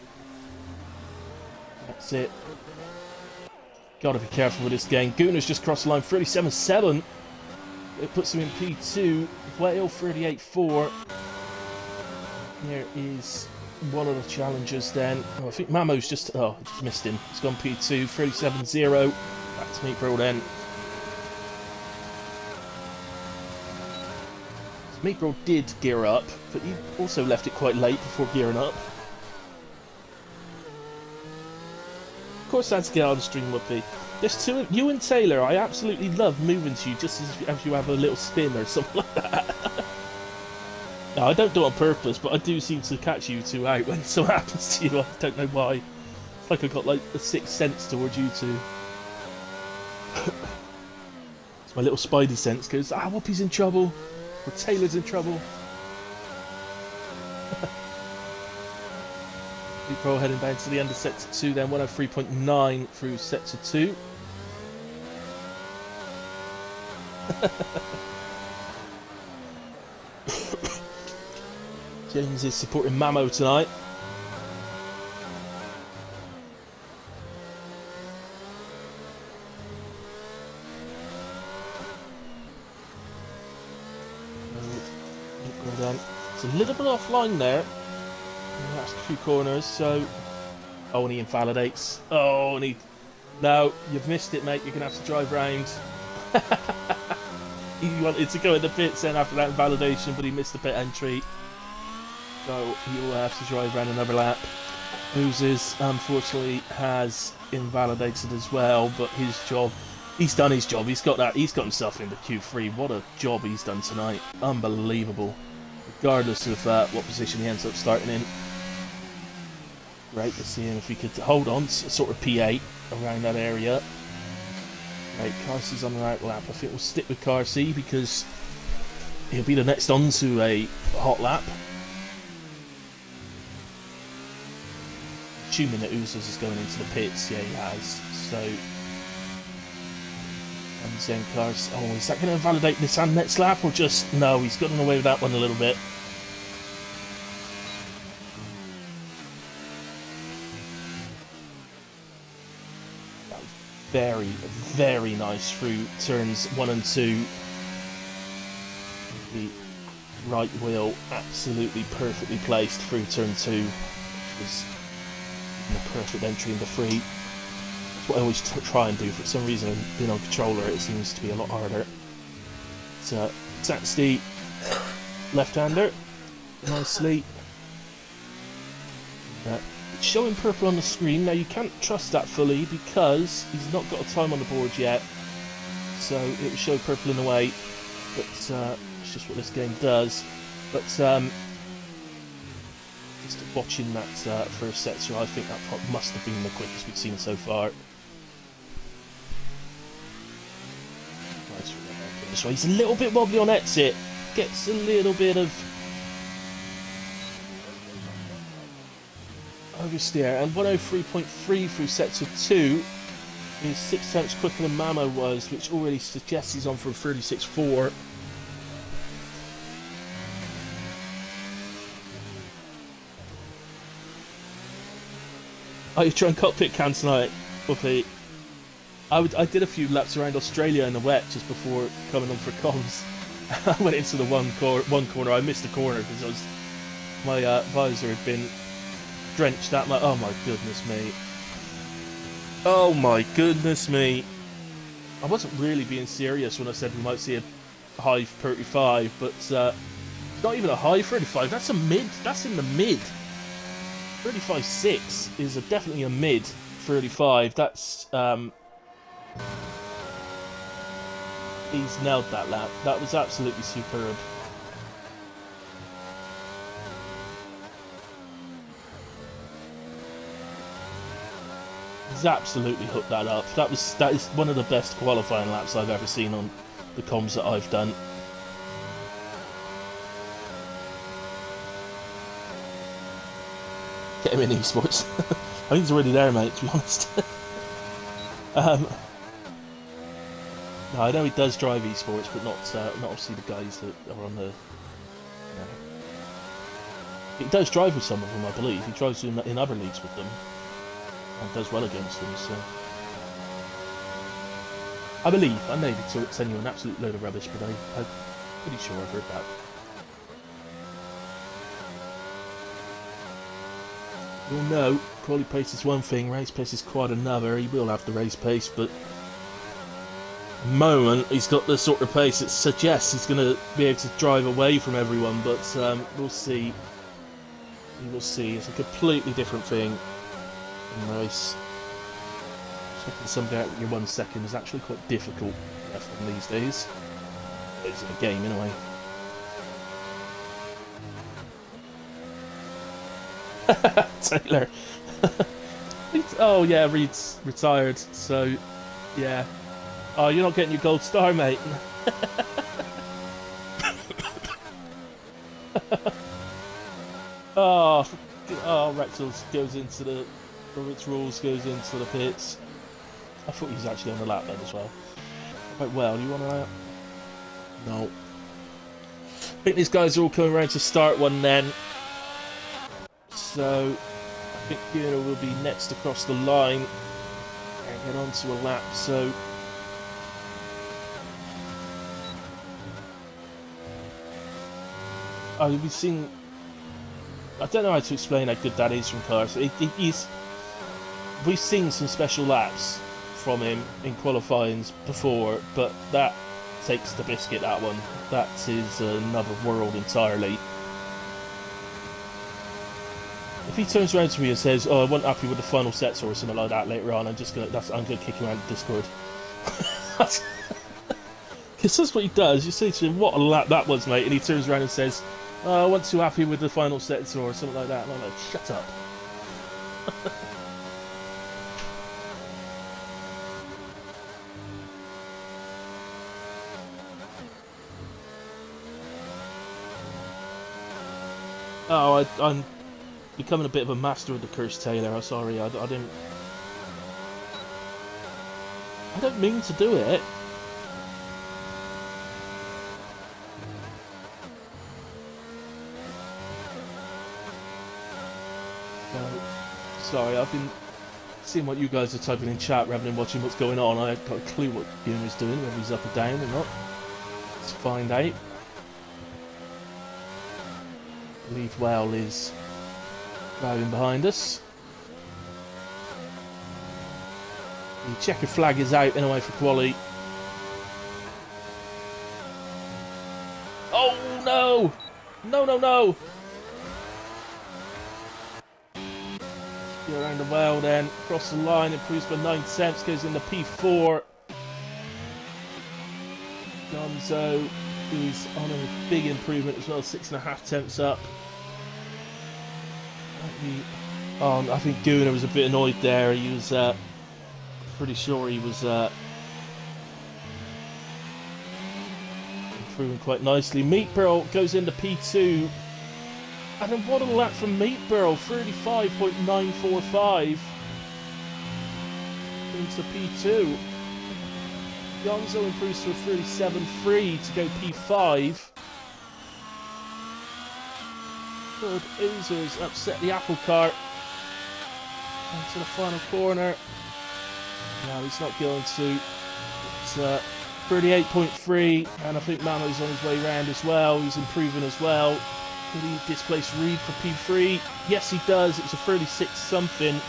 That's it. Gotta be careful with this game. Gooner's just crossed the line, 37.7. It puts him in P2. Whale 38.4. There is one of the challengers then. Oh, I think Mamo's just missed him. He's gone P2, 37.0. Back to Meatball then. Meatball did gear up, but he also left it quite late before gearing up. Of course, that's get on the stream would be. There's two of you and Taylor. I absolutely love moving to you just as you have a little spin or something like that. No, I don't do it on purpose, but I do seem to catch you two out when something happens to you. I don't know why. It's like I've got like a sixth sense towards you two. It's my little spidey sense goes, Whoopi's in trouble. Or Taylor's in trouble. Pro heading down to the end of set to 2 then, 103.9 through set to 2. James is supporting Mamo tonight. It's a little bit offline there. That's a few corners, so... Oh, and he invalidates. Oh, and he... No, you've missed it, mate. You're going to have to drive round. He wanted to go in the pits then after that invalidation, but he missed the pit entry. So he will have to drive around another lap. Oozes, unfortunately, has invalidated as well, but his job... He's done his job. He's got himself into Q3. What a job he's done tonight. Unbelievable. Regardless of what position he ends up starting in. Great to see him if he could hold on to sort of P8 around that area. Right, Carsey's on the right lap. I think we'll stick with Carsey because he'll be the next on to a hot lap. Assuming that Uzas is going into the pits, yeah, he has. So, and then Cars. Oh, is that going to invalidate Nissan next lap, or just no? He's gotten away with that one a little bit. Very, very nice through turns 1 and 2. The right wheel absolutely perfectly placed through turn 2, which was a perfect entry into 3. That's what I always try and do. For some reason, being on controller, it seems to be a lot harder. So that's the left-hander, nicely. It's showing purple on the screen. Now you can't trust that fully because he's not got a time on the board yet, so it will show purple in the way. But it's just what this game does. But just watching that first set, so I think that must have been the quickest we've seen so far. Nice. So he's a little bit wobbly on exit. Gets a little bit of oversteer, and 103.3 through sets of 2 is 6 tenths quicker than Mamo was, which already suggests he's on for 36.4. Oh, you're trying cockpit cam tonight? Okay. I did a few laps around Australia in the wet just before coming on for comms. I went into the one corner. I missed the corner because my visor had been drenched out. Oh my goodness me. Oh my goodness me. I wasn't really being serious when I said we might see a high 35, but not even a high 35. That's a mid. That's in the mid. 35.6 is definitely a mid 35. That's he's nailed that lap. That was absolutely superb. He's absolutely hooked that up. That is one of the best qualifying laps I've ever seen on the comms that I've done. Get him in esports. I think he's already there, mate, to be honest. No, I know he does drive esports, but not obviously the guys that are on the. He does drive with some of them, I believe. He drives in other leagues with them and does well against them. So I believe. I may be sending you an absolute load of rubbish, but I'm pretty sure I've heard that. You'll know, quality pace is one thing, race pace is quite another. He will have the race pace, but at the moment he's got the sort of pace that suggests he's going to be able to drive away from everyone, but we'll see. We will see. It's a completely different thing in race. Checking something out in your 1 second is actually quite difficult from these days. It's a game anyway. Taylor. Oh yeah, Reed's retired, so yeah. Oh, you're not getting your gold star, mate. Oh, Rexels goes into the Roberts rules goes into the pits. I thought he was actually on the lap then as well. Quite well. Do you want to? No. I think these guys are all coming around to start one then. So I think Gunnar will be next across the line and get onto a lap. So we've seen. I don't know how to explain how good that is from cars. We've seen some special laps from him in qualifyings before, but that takes the biscuit. That one, that is another world entirely. If he turns around to me and says, "Oh, I wasn't happy with the final sets" or something like that later on, I'm gonna kick him out of Discord. Because that's what he does. You say to him, "What a lap that was, mate," and he turns around and says, "Oh, I wasn't too happy with the final sets" or something like that. And I'm like, "Shut up." Oh, I'm becoming a bit of a master of the curse, Taylor. I'm sorry, I didn't. I don't mean to do it. So, sorry, I've been seeing what you guys are typing in chat rather than watching what's going on. I haven't got a clue what Gunner's doing, whether he's up or down or not. Let's find out. I believe Whale is driving behind us. The checker flag is out anyway for quali. Oh no! No, no, no! Go around the Whale then, across the line, improves by 9 cents, goes into P4. Gonzo, who's on a big improvement as well, 6.5 tenths up. I think Gunner was a bit annoyed there. He was pretty sure he was improving quite nicely. Meatburl goes into P2. And then what a lap from Meatburl, 35.945 into P2. Gonzo improves to a 37.3 to go P5. Good Oozers upset the apple cart into the final corner. No, he's not going to. It's 38.3, and I think Mano's on his way round as well. He's improving as well. Could he displace Reed for P3? Yes, he does. It's a 36 something.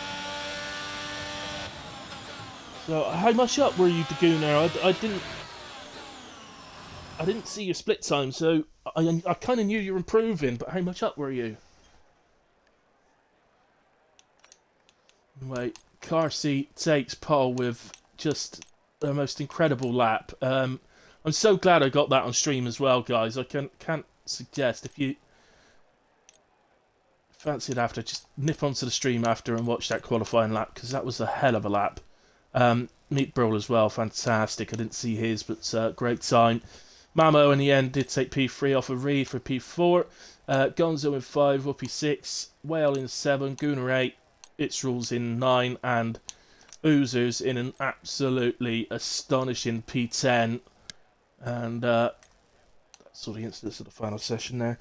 So, how much up were you, Daguna? I didn't see your split time, so I kind of knew you were improving, but how much up were you? Anyway, car seat takes pole with just the most incredible lap. I'm so glad I got that on stream as well, guys. I can't suggest if you fancy it after, just nip onto the stream after and watch that qualifying lap because that was a hell of a lap. Meat Brawl as well, fantastic. I didn't see his, but great time. Mamo in the end did take P3 off of Reed for P4. Gonzo in 5, Whoopi 6, Whale in 7, Gunner 8, It's Rules in 9, and Oozers in an absolutely astonishing P10. And that's all the incidents of the final session there.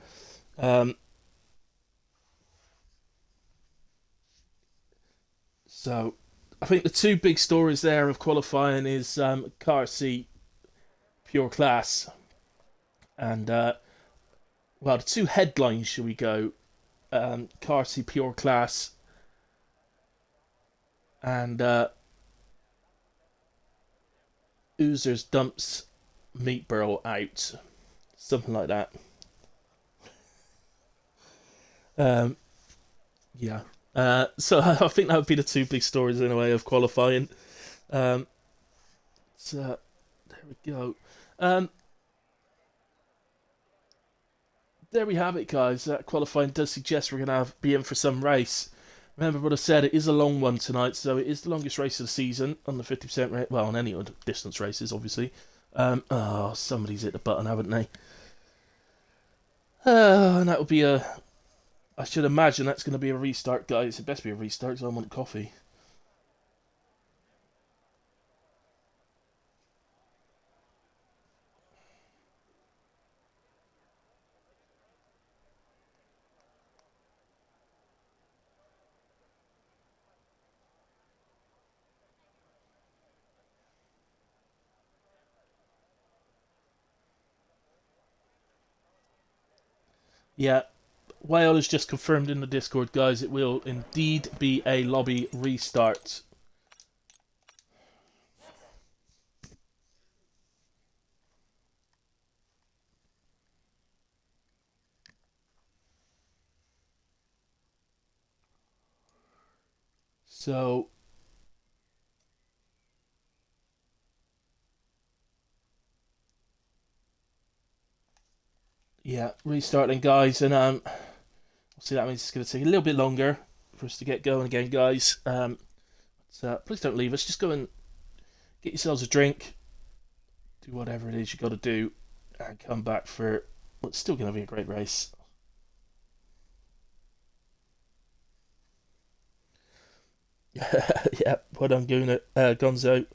So, I think the two big stories there of qualifying is car seat pure class and well, the two headlines, shall we go? Car seat pure class and Oozers dumps Meat Burrow out, something like that. Yeah. So I think that would be the two big stories in a way of qualifying. So there we go. There we have it, guys. Qualifying does suggest we're going to be in for some race. Remember what I said, it is a long one tonight, so it is the longest race of the season on the 50% rate. Well, on any other distance races, obviously. Oh, somebody's hit the button, haven't they? And that will be a... I should imagine that's going to be a restart, guys. It best be a restart, because I want coffee. Yeah, Whale has just confirmed in the Discord, guys. It will indeed be a lobby restart. So, yeah, restarting, guys, and see that means it's going to take a little bit longer for us to get going again, guys. So please don't leave us. Just go and get yourselves a drink, do whatever it is you got to do, and come back for what's still going to be a great race. Yeah, well done, Gonzo.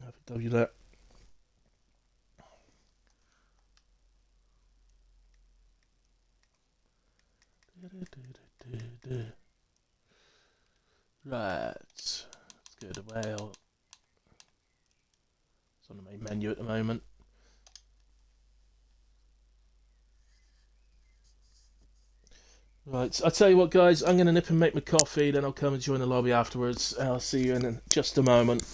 Happy W that. Right, let's go to whale. It's on the main menu at the moment. Right, I'll tell you what, guys. I'm going to nip and make my coffee, then I'll come and join the lobby afterwards. I'll see you in just a moment.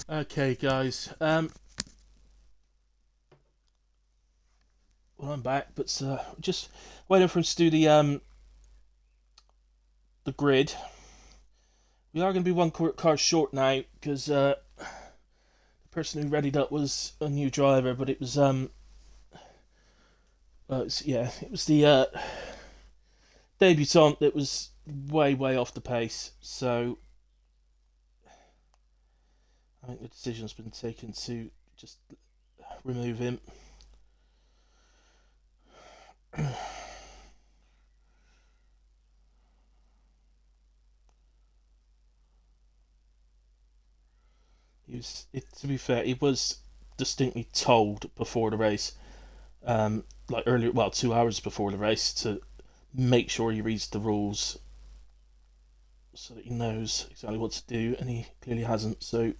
Okay, guys. Well, I'm back, but just waiting for him to do the grid. We are going to be one car short now because the person who readied up was a new driver, but it was it was the debutant that was way off the pace. So I think the decision's been taken to just remove him. To be fair, he was distinctly told before the race, like earlier, well, 2 hours before the race, to make sure he reads the rules. so that he knows exactly what to do, and he clearly hasn't. So.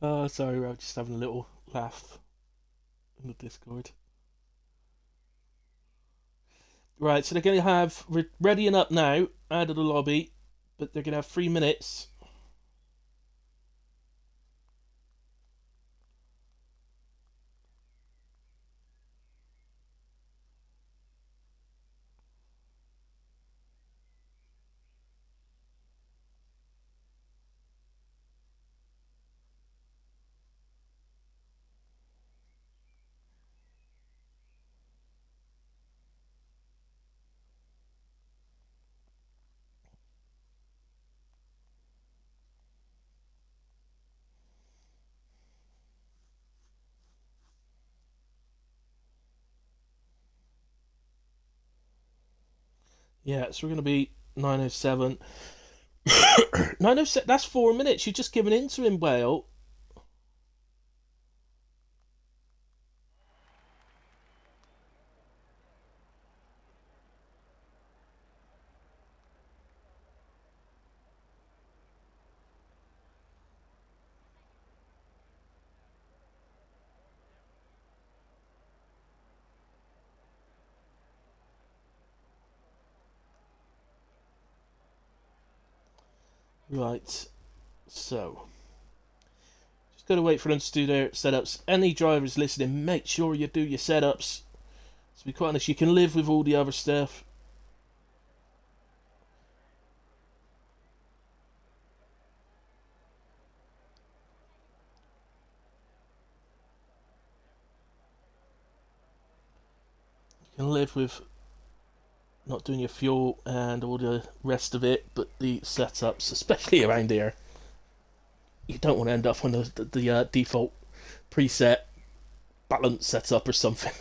Oh, sorry, Rob, just having a little laugh in the Discord. Right, so they're going to have readying up now out of the lobby, but they're going to have 3 minutes. Yeah, so we're going to be 9:07. 9:07, that's 4 minutes. You've just given in to him, Whale. Right, so just got to wait for them to do their setups. Any drivers listening, make sure you do your setups. To be quite honest, you can live with all the other stuff. You can live with not doing your fuel and all the rest of it, but the setups, especially around here, you don't want to end up on the default preset balance setup or something.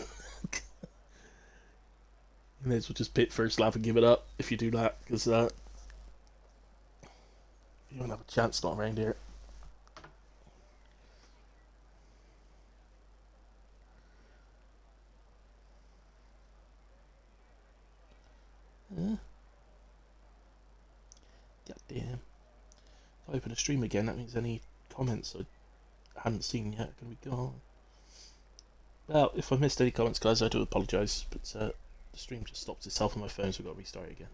You may as well just pit first lap and give it up if you do that, because you don't have a chance not around here. God damn. If I open a stream again, that means any comments I hadn't seen yet are going to be gone. Well, if I missed any comments, guys, I do apologise, but the stream just stopped itself on my phone, so I've got to restart it again.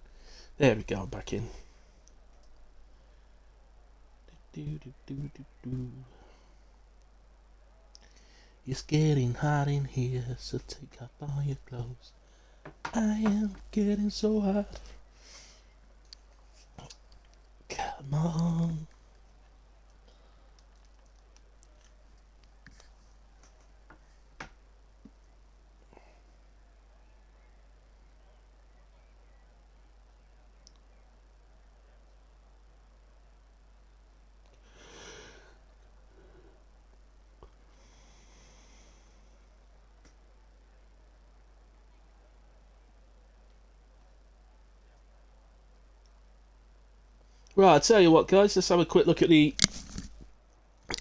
There we go, I'm back in. It's getting hot in here, so take off all your clothes. I am getting so hot. Come on. Right, I'll tell you what, guys, let's have a quick look at the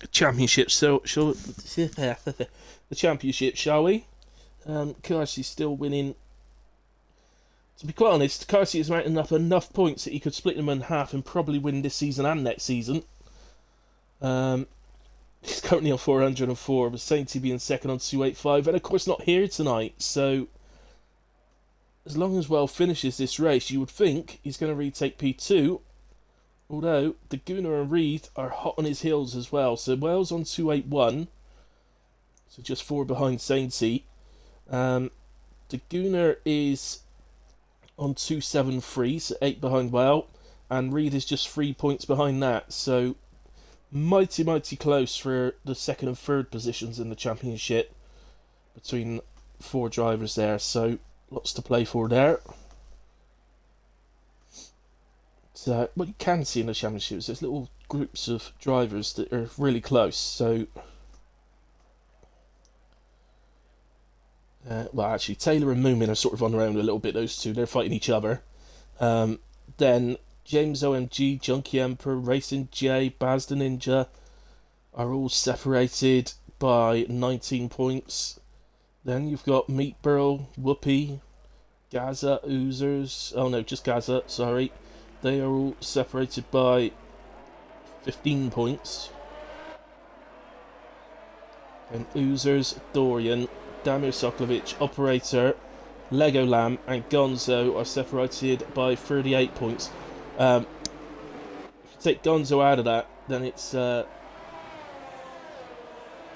championship. So, the championship, shall we? Carsey's still winning. To be quite honest, Carsey is mounting up enough points that he could split them in half and probably win this season and next season. He's currently on 404, with Sainty being second on 285, and of course not here tonight. So as long as Well finishes this race, you would think he's going to retake P2. Although the Gunnar and Reed are hot on his heels as well. So Wales on 281, so just 4 behind Sainty. The Gunnar is on 273, so 8 behind Well, and Reed is just 3 points behind that. So mighty close for the second and third positions in the championship between 4 drivers there. So lots to play for there. So what you can see in the championship is there's little groups of drivers that are really close. So well, actually, Taylor and Moomin are sort of on their own a little bit. Those two, they're fighting each other. Then James OMG, Junkie Emperor, Racing J, Baz the Ninja are all separated by 19 points. Then you've got Meat Burl, Whoopi, Gaza, Oozers. Oh no, just Gaza, sorry. They are all separated by 15 points. And Oozers, Dorian, Damir Soklovic, Operator, Lego Lamb, and Gonzo are separated by 38 points. If you take Gonzo out of that, then it's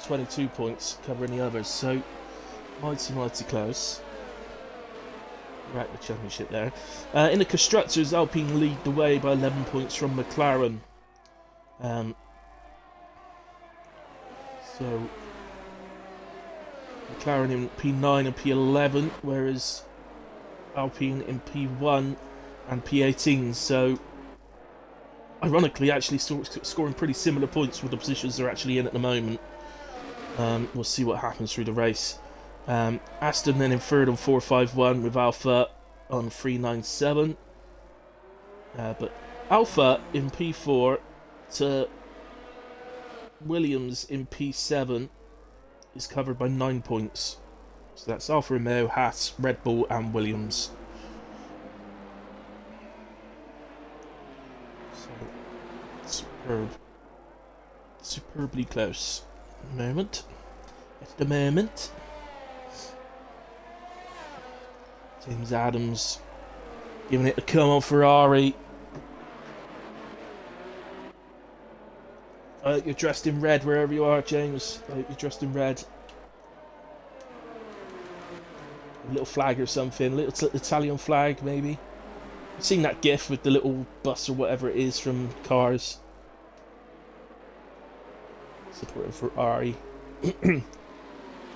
22 points covering the others. So mighty close. We're at the championship there. In the constructors, Alpine lead the way by 11 points from McLaren. So McLaren in P9 and P11, whereas Alpine in P1 and P18. So ironically, actually scoring pretty similar points with the positions they're actually in at the moment. We'll see what happens through the race. Aston then in third on 451 with Alpha on 397. But Alpha in P4 to Williams in P7 is covered by 9 points. So that's Alfa Romeo, Haas, Red Bull and Williams. So superbly close moment. At the moment. James Adams giving it a come on Ferrari. I hope you're dressed in red wherever you are, James. I hope you're dressed in red. A little flag or something, little Italian flag maybe. I've seen that gif with the little bus or whatever it is from Cars. Supporting Ferrari.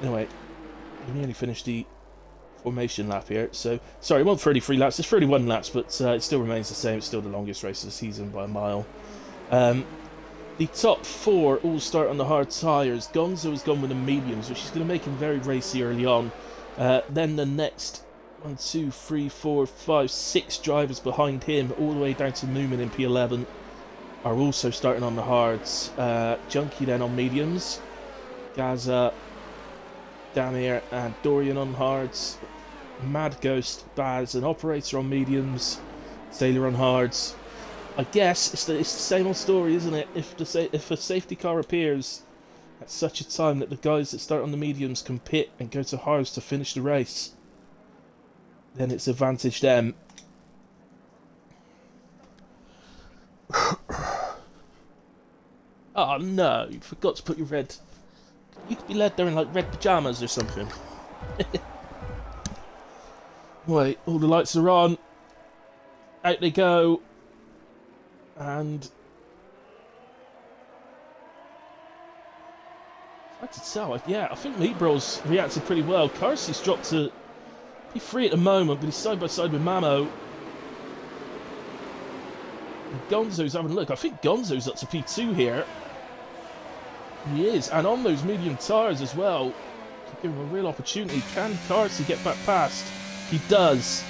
Anyway, we nearly finished the formation lap here. So, sorry, it wasn't 33 laps, it's 31 laps, but it still remains the same. It's still the longest race of the season by a mile. The top 4 all start on the hard tyres. Gonzo has gone with the mediums, which is going to make him very racy early on. Then the next 1, 2, 3, 4, 5, 6 drivers behind him, all the way down to Moomin in P11, are also starting on the hards. Junkie then on mediums. Gaza, Damir and Dorian on hards. Mad Ghost, Baz and Operator on mediums. Taylor on hards. I guess it's the same old story, isn't it? If a safety car appears at such a time that the guys that start on the mediums can pit and go to hards to finish the race, then it's advantage them. Oh no, you forgot to put your red... You could be led there in like red pyjamas or something. Wait, all the lights are on. Out they go. And... hard to tell. Yeah, I think Meatbro's reacted pretty well. Carsey's dropped to P3 at the moment, but he's side by side with Mamo. And Gonzo's having a look. I think Gonzo's up to P2 here. He is, and on those medium tyres as well. To give him a real opportunity. Can Carsey get back past? He does.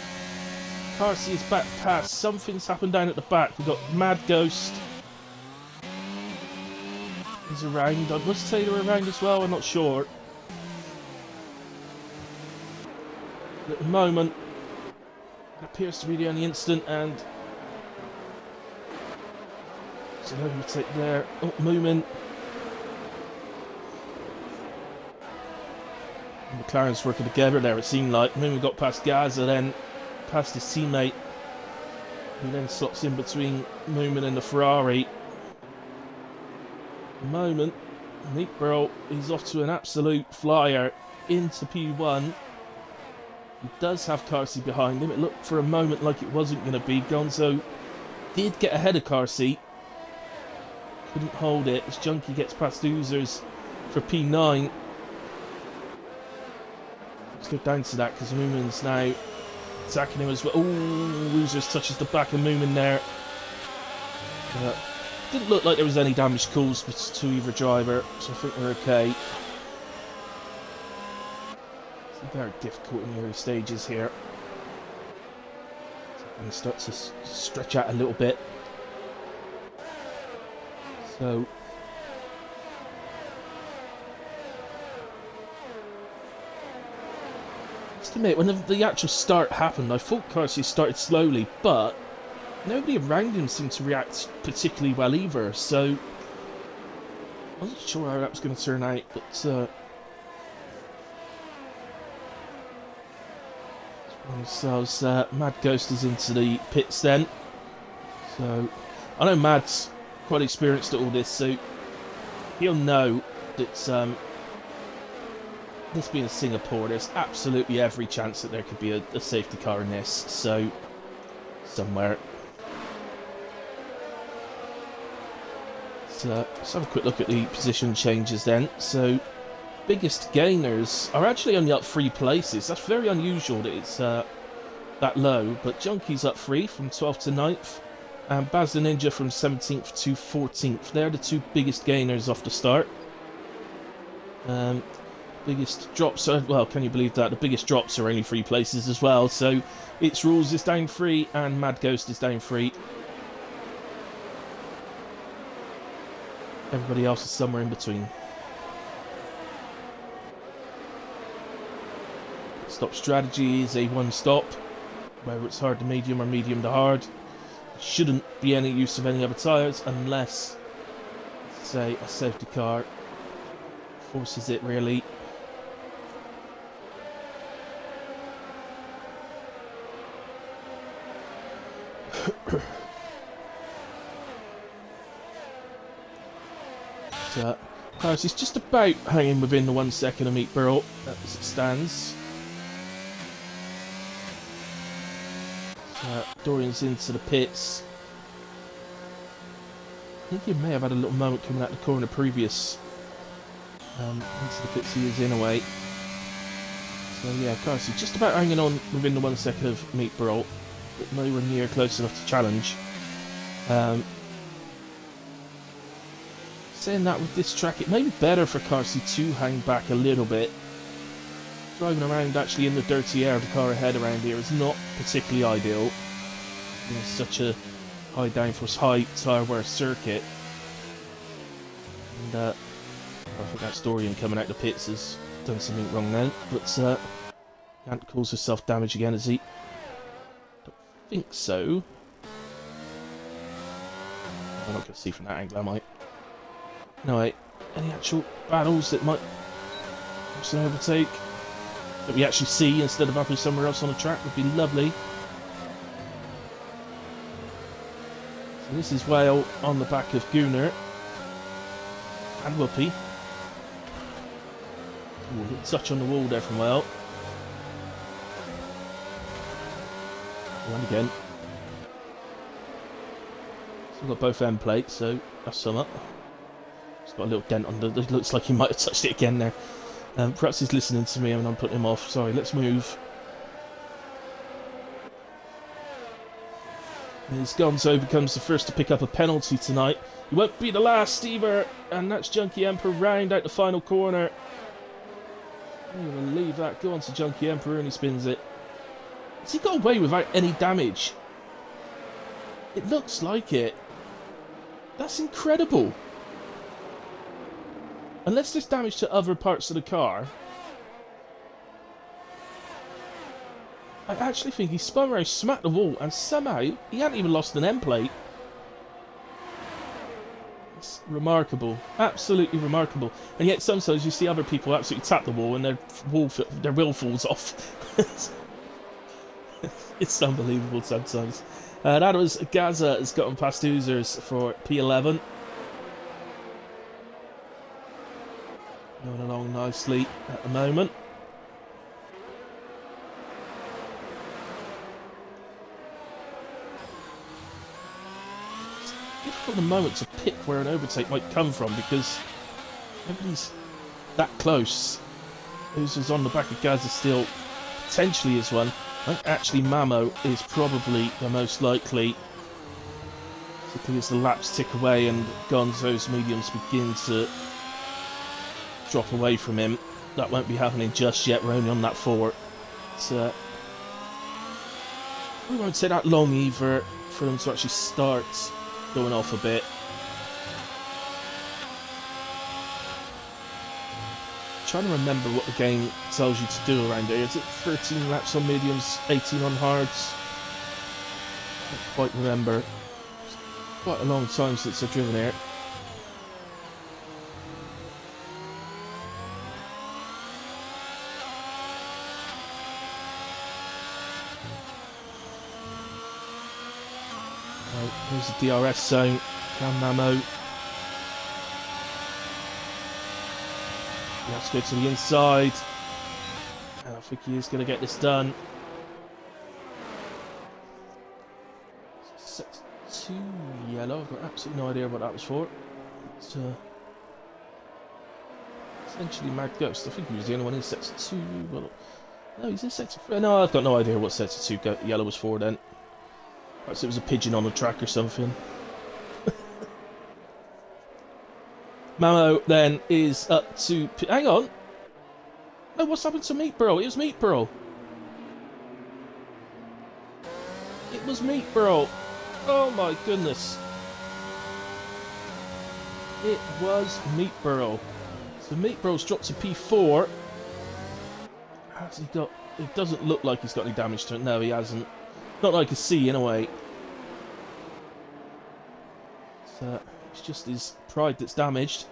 Carsey is back past. Something's happened down at the back. We've got Mad Ghost. He's around. Was Taylor around as well? I'm not sure. At the moment, it appears to be the only incident, and so no overtake there. Oh, Moomin. McLaren's working together there, it seemed like. Moomin got past Gaza, then past his teammate, who then slots in between Moomin and the Ferrari. At the moment, Nick Burrell is off to an absolute flyer into P1. He does have Carsey behind him. It looked for a moment like it wasn't going to be. Gonzo did get ahead of Carsey. Couldn't hold it as Junkie gets past Oozers for P9. Let's go down to that because Moomin's now attacking him as well. Oh, Oozers touches the back of Moomin there. Didn't look like there was any damage caused to either driver, so I think we're okay. It's very difficult in the early stages here. And it starts to stretch out a little bit. So just admit, when the actual start happened, I thought Carsey started slowly, but nobody around him seemed to react particularly well either, so I wasn't sure how that was going to turn out, but themselves, Mad Ghost is into the pits then. So I know Mad's quite experienced at all this, so he'll know that this being Singapore, there's absolutely every chance that there could be a safety car in this, so somewhere. So let's have a quick look at the position changes then. So biggest gainers are actually only up 3 places. That's very unusual that it's that low, but Junkie's up 3 from 12th to 9th, and Baz the Ninja from 17th to 14th. They're the 2 biggest gainers off the start. Biggest drops are, well, can you believe that? The biggest drops are only 3 places as well, so It's Rules is down 3 and Mad Ghost is down 3. Everybody else is somewhere in between. Stop strategy is a 1 stop, whether it's hard to medium or medium to hard. Shouldn't be any use of any other tyres unless, say, a safety car forces it really. So, Harris is just about hanging within the 1 second of Meat Burrow as it stands. Dorian's into the pits. I think he may have had a little moment coming out the corner previous. Into the pits he is in a way. So yeah, Carsey just about hanging on within the 1 second of Meat Burrow, but nowhere near close enough to challenge. Saying that, with this track, it may be better for Carsey to hang back a little bit. Driving around actually in the dirty air of the car ahead around here is not particularly ideal. It's such a high downforce, high tyre wear circuit. And I think that Dorian coming out the pits has done something wrong now, but can't cause herself damage again, has he? Don't think so. I'm not going to see from that angle, am I? No, wait. Any actual battles that might also overtake that we actually see instead of happening somewhere else on the track would be lovely. So this is Whale on the back of Gooner and Whoopi. Ooh, a little touch on the wall there from Whale. And again. Still got both end plates, so that's something. It's got a little dent on the. It looks like he might have touched it again there. Perhaps he's listening to me and I'm putting him off. Sorry, let's move. As Gonzo becomes the first to pick up a penalty tonight. He won't be the last either, and that's Junkie Emperor round out the final corner. I'm going to leave that, go on to Junkie Emperor, and he spins it. Has he got away without any damage? It looks like it. That's incredible. Unless there's damage to other parts of the car, I actually think he spun around, smacked the wall, and somehow he hadn't even lost an end plate. It's Remarkable, absolutely remarkable. And yet sometimes you see other people absolutely tap the wall and their wheel falls off. It's unbelievable sometimes. That was Gaza has gotten past Oozers for P11. Going along nicely at the moment. It's difficult at the moment to pick where an overtake might come from because everybody's that close. Oozers on the back of Gaza still potentially is one. I think actually Mamo is probably the most likely, particularly as the laps tick away and Gonzo's mediums begin to drop away from him. That won't be happening just yet, we're only on that 4. We won't take that long either for them to actually start going off a bit. Trying to remember what the game tells you to do around here. Is it 13 laps on mediums, 18 on hards? I don't quite remember. It's quite a long time since I've driven here. Right, here's the DRS zone. Cam Mamo. He has to go to the inside. And I think he is going to get this done. Set 2 yellow. I've got absolutely no idea what that was for. It's essentially Mad Ghost. I think he was the only one in set 2. Well, no, he's in sector 3. No, I've got no idea what set 2 yellow was for then. Perhaps it was a pigeon on the track or something. Mamo then is up to... Hang on. No, what's happened to Meatbro? It was Meatbro. It was Meatbro. Oh my goodness. It was Meatbro. So Meatbro's dropped to P4. Has he got... It doesn't look like he's got any damage to it. No, he hasn't. Not that I can see, in a way. It's just his pride that's damaged.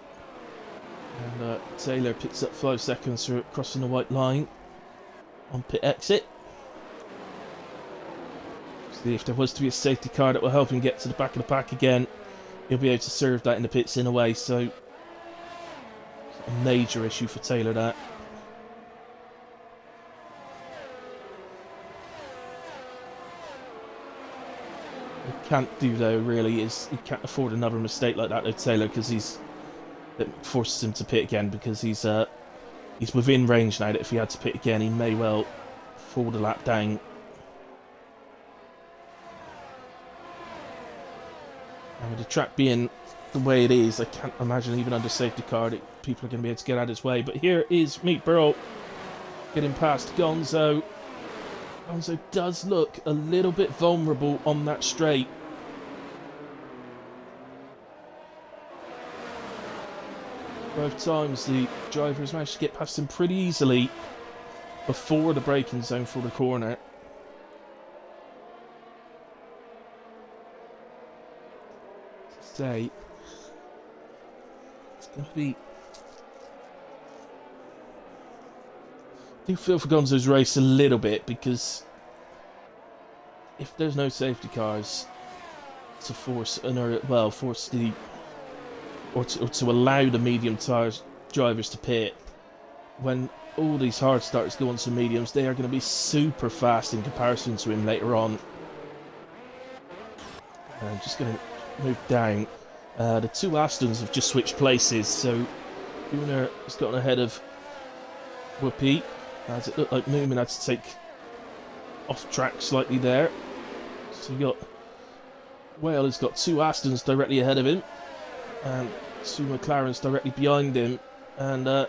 And Taylor picks up 5 seconds for crossing the white line on pit exit. So if there was to be a safety car that will help him get to the back of the pack again, he'll be able to serve that in the pits in a way. So it's a major issue for Taylor, that. Can't do though really is he can't afford another mistake like that though, Taylor, because it forces him to pit again, because he's within range now that if he had to pit again he may well fall the lap down. And with the track being the way it is, I can't imagine even under safety car that people are going to be able to get out of his way. But here is Meatbro getting past Gonzo. Gonzo does look a little bit vulnerable on that straight. Both times the driver has managed to get past him pretty easily before the braking zone for the corner. To say, it's going to be... I do feel for Gonzo's race a little bit, because if there's no safety cars to force the or to allow the medium tires drivers to pit, when all these hard starters go on to mediums, they are going to be super fast in comparison to him later on. I'm just going to move down. The two Astons have just switched places, so Gunnar has gotten ahead of Whoopi, as it looked like Newman had to take off track slightly there. So you got Whale has got two Astons directly ahead of him, and two McLarens directly behind him. And no,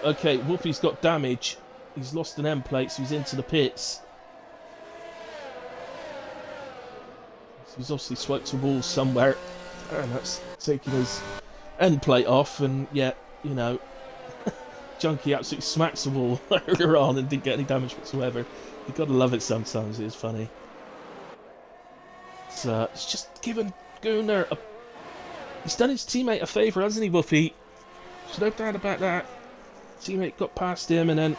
okay, Whoopi's got damage. He's lost an end plate, so he's into the pits. So he's obviously swiped a wall somewhere, and that's taking his end plate off. And yet, you know, Junkie absolutely smacks the wall earlier on and didn't get any damage whatsoever. You've got to love it sometimes, it is funny. It's just given Gunnar He's done his teammate a favour, hasn't he, Wuffy? There's no doubt about that. Teammate got past him, and then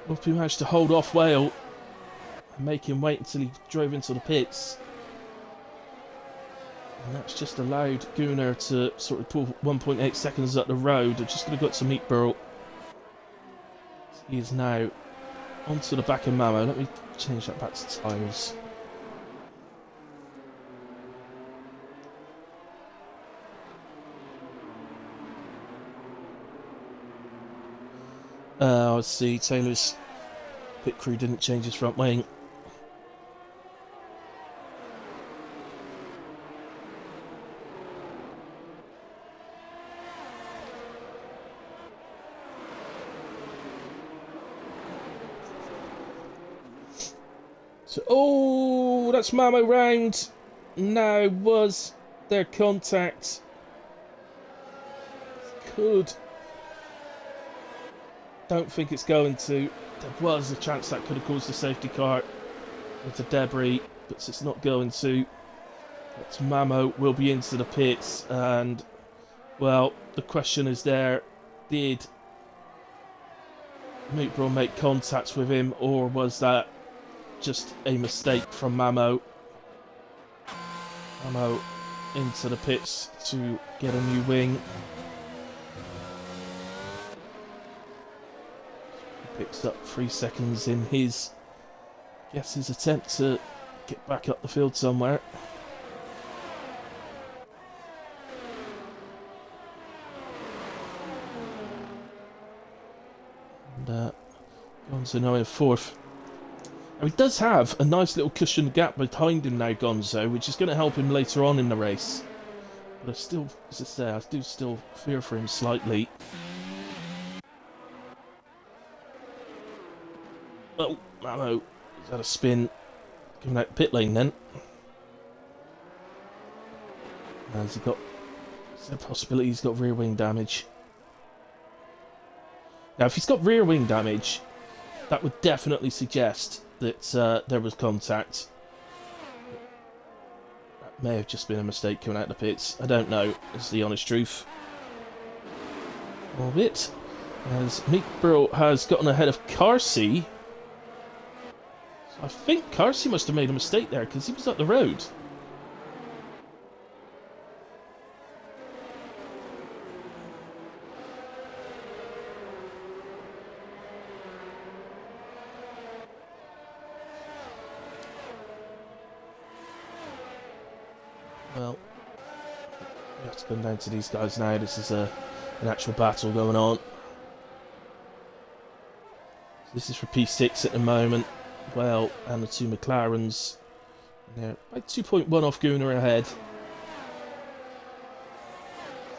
Wuffy managed to hold off Whale and make him wait until he drove into the pits. And that's just allowed Gunnar to sort of pull 1.8 seconds up the road. They're just going to go to meet Burl. He is now onto the back of Mamo. Let me change that back to tyres. I see. Taylor's pit crew didn't change his front wing. So, oh, that's Mamo round. Now, was there contact? Could. Don't think it's going to. There was a chance that could have caused a safety car with the debris, but it's not going to. But Mamo will be into the pits, and, well, the question is there, did Meatball make contact with him, or was that just a mistake from Mamo? Mamo into the pits to get a new wing. Picks up 3 seconds in his attempt to get back up the field somewhere. And Gonzo now in fourth. Now he does have a nice little cushion gap behind him now, Gonzo, which is going to help him later on in the race. But I still, as I say, I do still fear for him slightly. Oh, Mamo, he's had a spin coming out the pit lane then. Has he got, is there a possibility he's got rear wing damage? Now, if he's got rear wing damage, that would definitely suggest that there was contact. That may have just been a mistake coming out of the pits. I don't know, is the honest truth of it. As Meek Burrow has gotten ahead of Carsey. I think Carsey must have made a mistake there because he was up the road. Well, we have to come down to these guys now. This is an actual battle going on. This is for P6 at the moment. Well, and the two McLarens. They're about 2.1 off Gunnar ahead.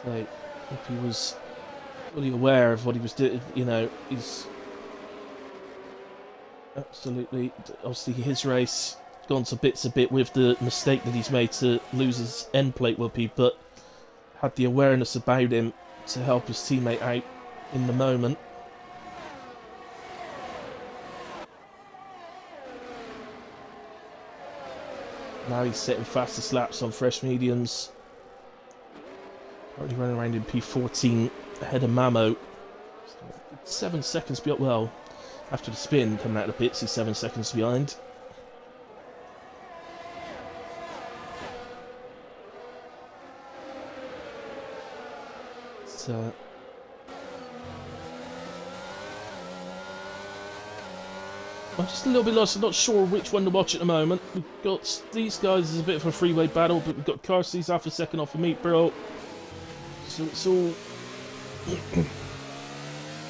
So, if he was fully aware of what he was doing, you know, he's absolutely, obviously his race gone to bits a bit with the mistake that he's made to lose his end plate whoopee, but had the awareness about him to help his teammate out in the moment. Now he's setting fastest laps on fresh mediums. Currently running around in P14 ahead of Mamo. 7 seconds behind. Well, after the spin coming out of the pits, he's 7 seconds behind. So, I'm just a little bit lost. I'm not sure which one to watch at the moment. We've got these guys as a bit of a freeway battle, but we've got Carsey's half a second off of Meat Bro. So it's all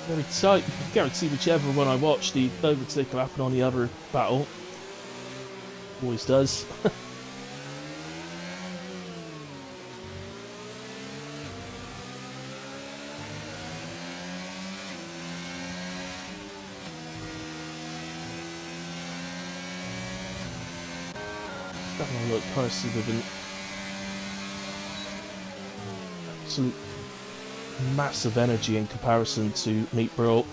very tight. You can guarantee whichever one I watch, the overtake will happen on the other battle. Always does. Having a look, Carsey with an absolute massive energy in comparison to Meat Bro.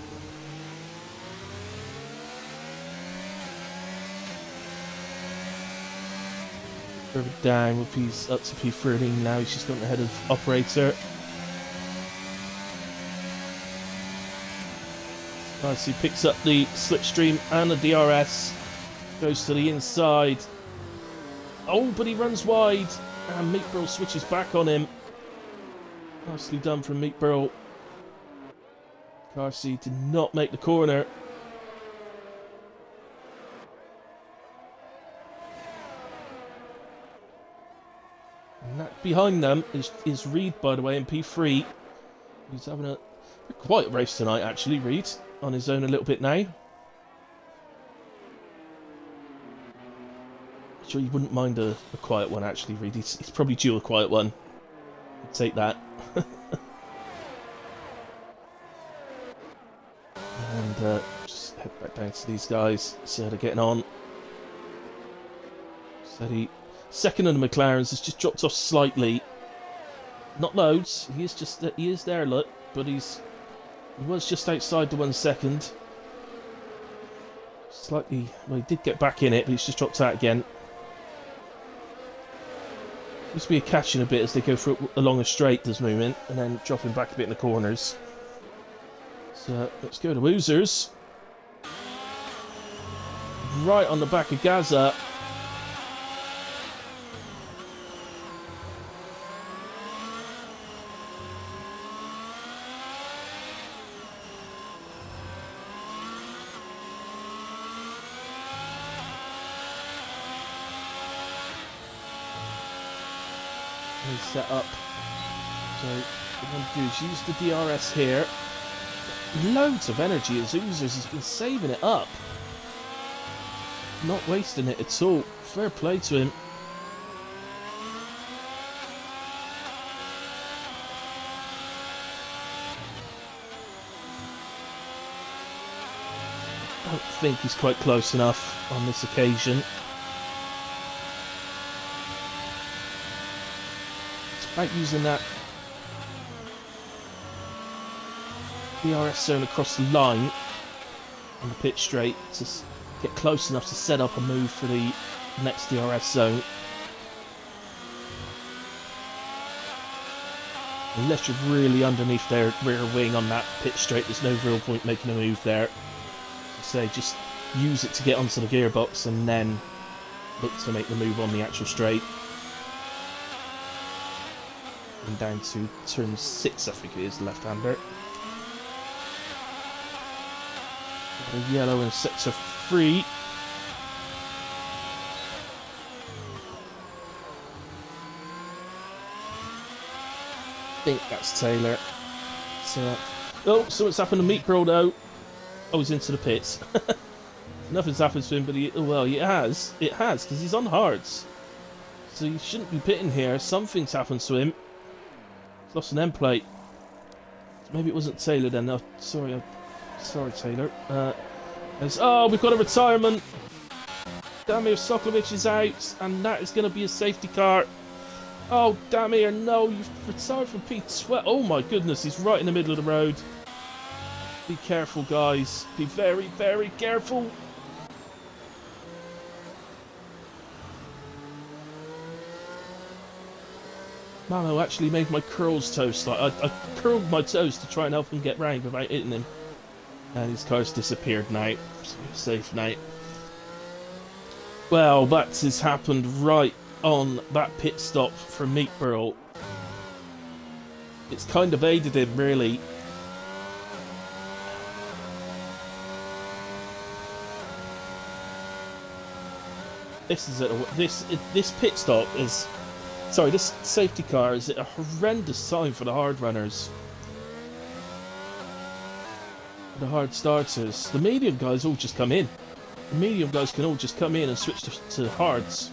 further down with he's up to P13 now. He's just gotten ahead of Operator. Nice, he picks up the slipstream and the DRS. Goes to the inside. Oh, but he runs wide. And Meatball switches back on him. Nicely done from Meatball. Carsey did not make the corner. And that behind them is Reed, by the way, in P3. He's having a quiet race tonight, actually, Reed. On his own a little bit now. Sure you wouldn't mind a quiet one, actually, Reed. He's probably due a quiet one. I'd take that. And just head back down to these guys, see how they're getting on. Steady. Second of the McLarens has just dropped off slightly. Not loads. He is there, look, but he was just outside the 1 second. Slightly, well, he did get back in it, but he's just dropped out again. Seems to be a catching a bit as they go through along a straight this moment, and then dropping back a bit in the corners. So let's go to Woozers. Right on the back of Gaza. Set up. So what I'm going to do is use the DRS here. Loads of energy as Oozers has been saving it up. Not wasting it at all. Fair play to him. I don't think he's quite close enough on this occasion. About using that DRS zone across the line on the pit straight to get close enough to set up a move for the next DRS zone. Unless you're really underneath their rear wing on that pit straight, there's no real point making a move there. So just use it to get onto the gearbox and then look to make the move on the actual straight. And down to turn 6, I think it is, the left-hander. Got a yellow in sector 3. I think that's Taylor. So, oh, something's happened to Meatball though. Oh, he's into the pits. Nothing's happened to him, but well, it has. It has, because he's on hards. So he shouldn't be pitting here. Something's happened to him. Lost an end plate. Maybe it wasn't Taylor then. No, sorry, Taylor. Oh, we've got a retirement. Damir Sokolovic is out, and that is going to be a safety car. Oh, Damir, no, you've retired from P12. Oh my goodness, he's right in the middle of the road. Be careful, guys. Be very, very careful. Mano actually made my curls toast. I curled my toes to try and help him get round without hitting him. And his car's disappeared now. So safe now. Well, that has happened right on that pit stop for Meatball. It's kind of aided him, really. This pit stop is... Sorry, this safety car is a horrendous sign for the hard runners. The hard starters. The medium guys all just come in. The medium guys can all just come in and switch to hards.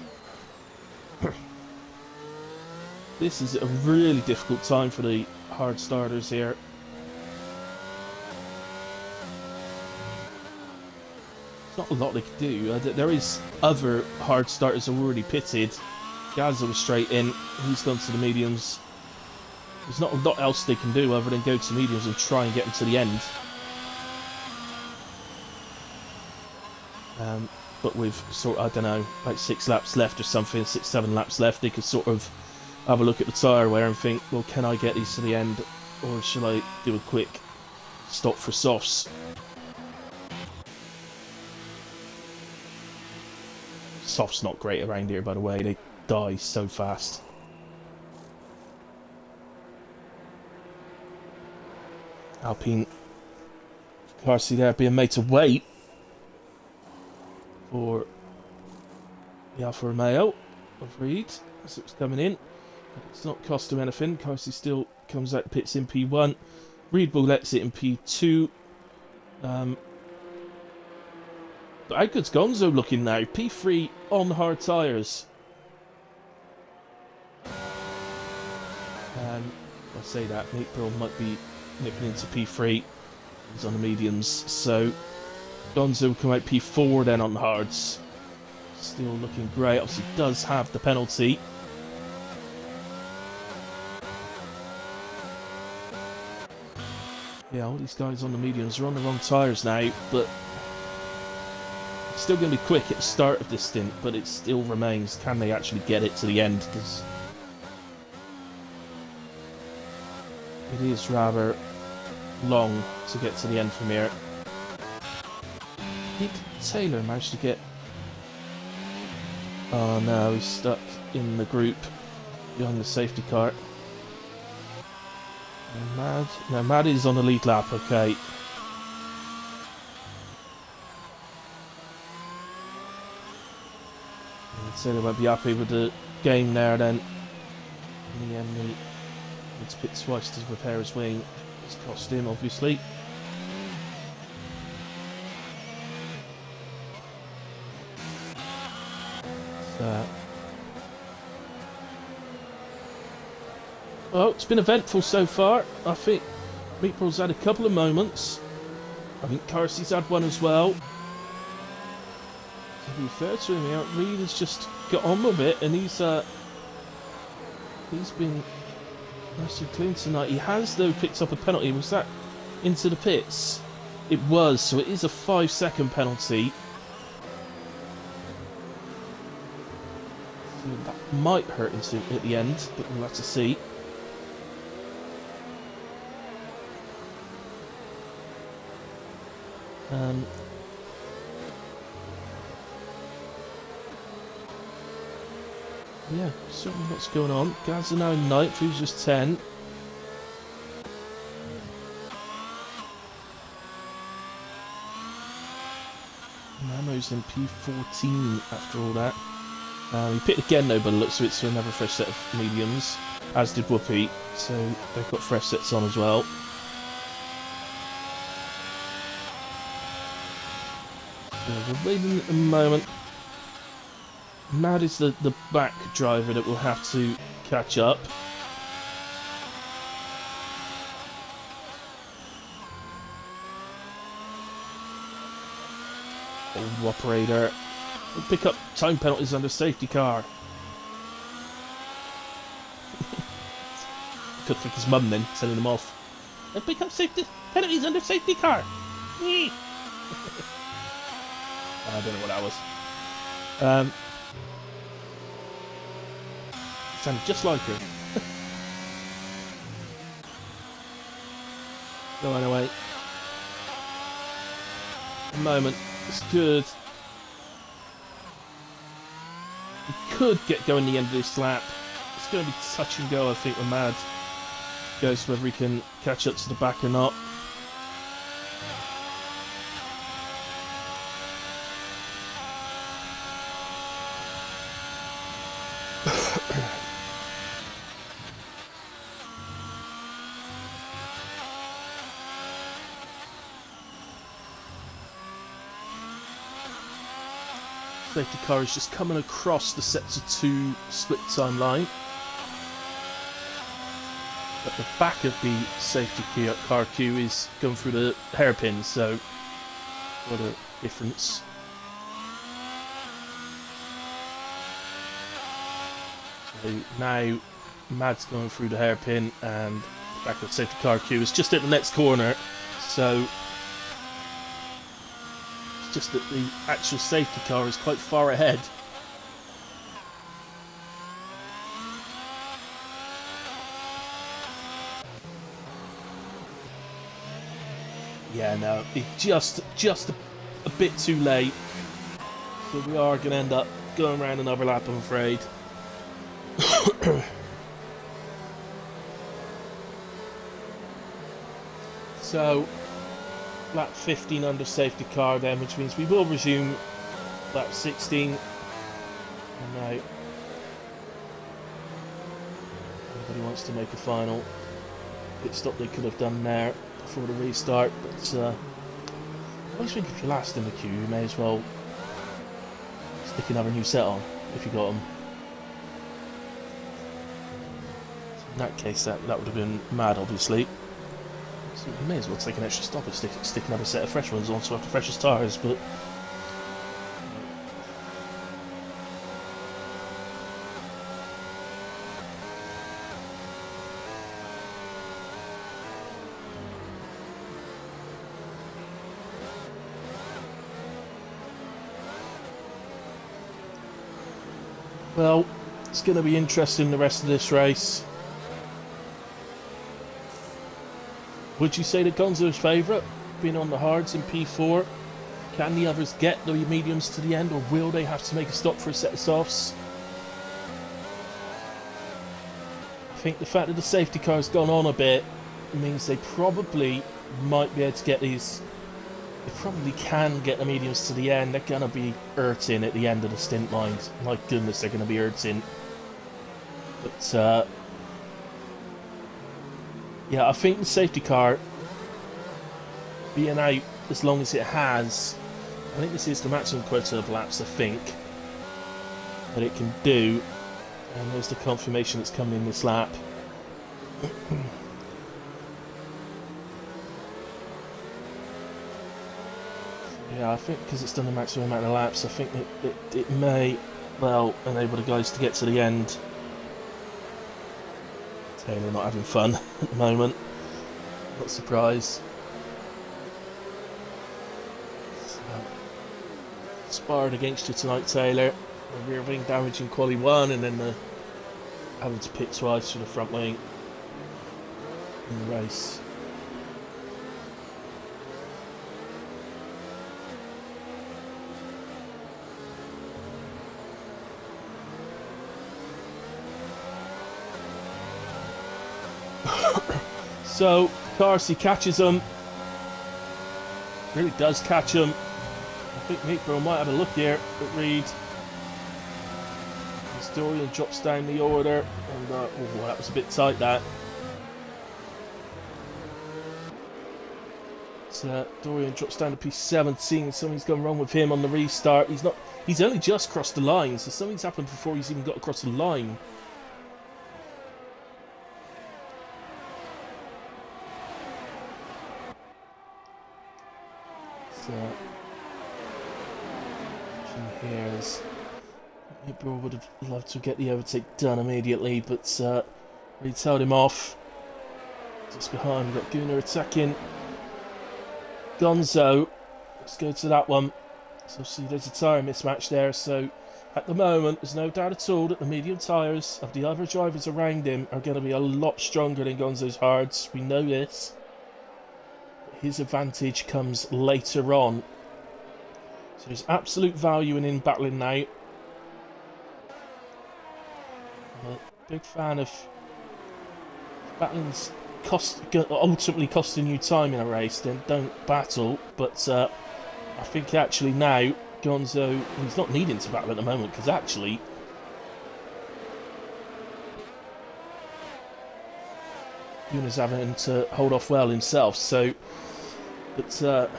This is a really difficult time for the hard starters here. There's not a lot they can do. There is other hard starters already pitted. Gaza was straight in, he's gone to the mediums. There's not a lot else they can do other than go to mediums and try and get them to the end. but with sort of, I don't know, like 6 laps left or something, 6-7 laps left, they could sort of have a look at the tyre wear and think, well, can I get these to the end, or shall I do a quick stop for softs? Softs not great around here, by the way, they die so fast. Alpine car seat there being made to wait for the Alfa Romeo of Reed as it was coming in. But it's not cost him anything. Carsey still comes out pits in P1. Reed will exit in P2. But how good's Gonzo looking now? P3 on hard tyres. I say that, Nate Pearl might be nipping into P3. He's on the mediums, so Gonzo will come out P4 then on the hards. Still looking great. Obviously does have the penalty. Yeah, all these guys on the mediums are on the wrong tyres now, but it's still going to be quick at the start of this stint, but it still remains, can they actually get it to the end? Because it is rather long to get to the end from here. Did Taylor manage to get... Oh no, he's stuck in the group behind the safety car. And Mad... No, Mad is on the lead lap, okay. And Taylor won't be happy with the game there then. In the end, he needs to pit twice to repair his wing. It's cost him, obviously. Well, it's been eventful so far. I think Meatball's had a couple of moments. I think Carsey's had one as well. To be fair to him, Reed has just got on with it, and he's been nicely clean tonight. He has, though, picked up a penalty. Was that into the pits? It was, so it is a 5-second penalty. So that might hurt him at the end, but we'll have to see. Yeah, certainly what's going on. Gaz are now in 9th, who's just 10. Mamo's in P14 after all that. He picked again though, by the looks of it, so another fresh set of mediums, as did Whoopi, so they've got fresh sets on as well. So we're waiting at the moment. Mad is the back driver that will have to catch up. Old operator will pick up time penalties under safety car. Could click his mum then, telling him off. They'll pick up safety penalties under safety car. I don't know what that was. Sounded just like her. Going away. A moment. It's good. We could get going the end of this lap. It's going to be touch and go, I think, with Mad. Goes whether he can catch up to the back or not. Safety car is just coming across the sets of 2 split time line. But the back of the safety car queue is going through the hairpin, so what a difference. So now Mad's going through the hairpin and the back of the safety car queue is just at the next corner, so just that the actual safety car is quite far ahead. Yeah, no, it's just a bit too late. So we are going to end up going around another lap, I'm afraid. So, lap 15 under safety car then, which means we will resume lap 16. And now, anybody wants to make a final pit stop they could have done there before the restart, but I always think if you're last in the queue, you may as well stick another new set on if you got them. So in that case, that would have been mad, obviously. So you may as well take an extra stop and stick another set of fresh ones on so have the freshest tyres, but well, it's going to be interesting the rest of this race. Would you say that Gonzo's favourite, being on the hards in P4? Can the others get the mediums to the end, or will they have to make a stop for a set of softs? I think the fact that the safety car has gone on a bit means they probably might be able to get these. They probably can get the mediums to the end. They're going to be hurting at the end of the stint lines. My goodness, they're going to be hurting. But, yeah, I think the safety car being out as long as it has, I think this is the maximum quota of laps, I think, that it can do. And there's the confirmation that's coming in this lap. Yeah, I think because it's done the maximum amount of laps, I think that it may, well, enable the guys to get to the end. Taylor not having fun at the moment. Not surprised. So, sparred against you tonight, Taylor. The rear wing damage in quali 1 and then having to pit twice for the front wing in the race. So, Carsey catches him. Really does catch him. I think Meatbro might have a look here at Reed. Dorian drops down the order, and oh, that was a bit tight, that. Dorian drops down to P17. Something's gone wrong with him on the restart. He's only just crossed the line, so something's happened before he's even got across the line. Here is April would have loved to get the overtake done immediately, but Reed's held him off. Just behind, we've got Gunnar attacking Gonzo. Let's go to that one. So see, there's a tyre mismatch there. So at the moment, there's no doubt at all that the medium tyres of the other drivers around him are going to be a lot stronger than Gonzo's hards. We know this. His advantage comes later on. So there's absolute value in battling now. I'm a big fan of battling's ultimately costing you time in a race, then don't battle. But I think actually now Gonzo, he's not needing to battle at the moment, because actually Yuna's having to hold off well himself. So, but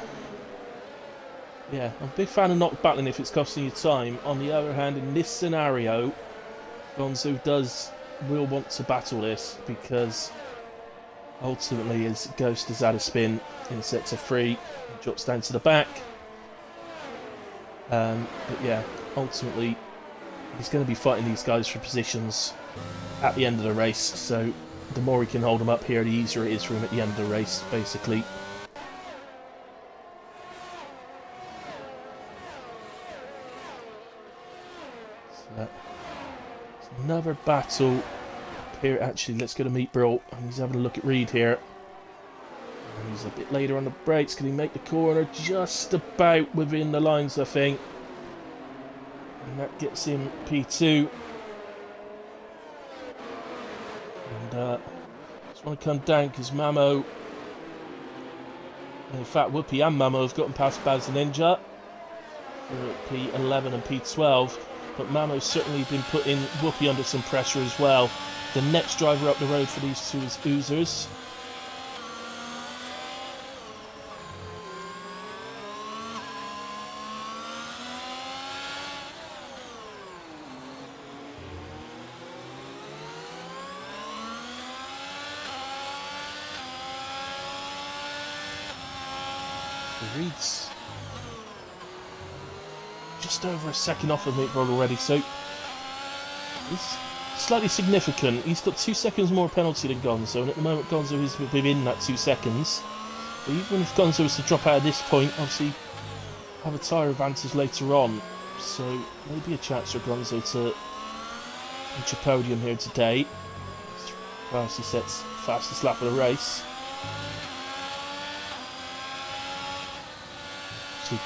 yeah, I'm a big fan of not battling if it's costing you time. On the other hand, in this scenario, Gonzo will want to battle this, because ultimately his Ghost has had a spin in sector 3, he drops down to the back. But yeah, ultimately he's going to be fighting these guys for positions at the end of the race, so the more he can hold them up here, the easier it is for him at the end of the race, basically. Another battle here. Actually, let's go to Meat Bro. He's having a look at Reed here. And he's a bit later on the brakes. Can he make the corner? Just about within the lines, I think. And that gets him P2. And just want to come down because Mamo, in fact Whoopi and Mamo have gotten past Baz and Ninja for P11 and P12, but Mamo's certainly been putting Whoopi under some pressure as well. The next driver up the road for these two is Oozers. Reed's just over a second off of Meatball already, so it's slightly significant. He's got 2 seconds more penalty than Gonzo, and at the moment Gonzo is within that 2 seconds. But even if Gonzo was to drop out at this point, obviously have a tyre advantage later on, so maybe a chance for Gonzo to reach a podium here today. Darcy sets fastest lap of the race.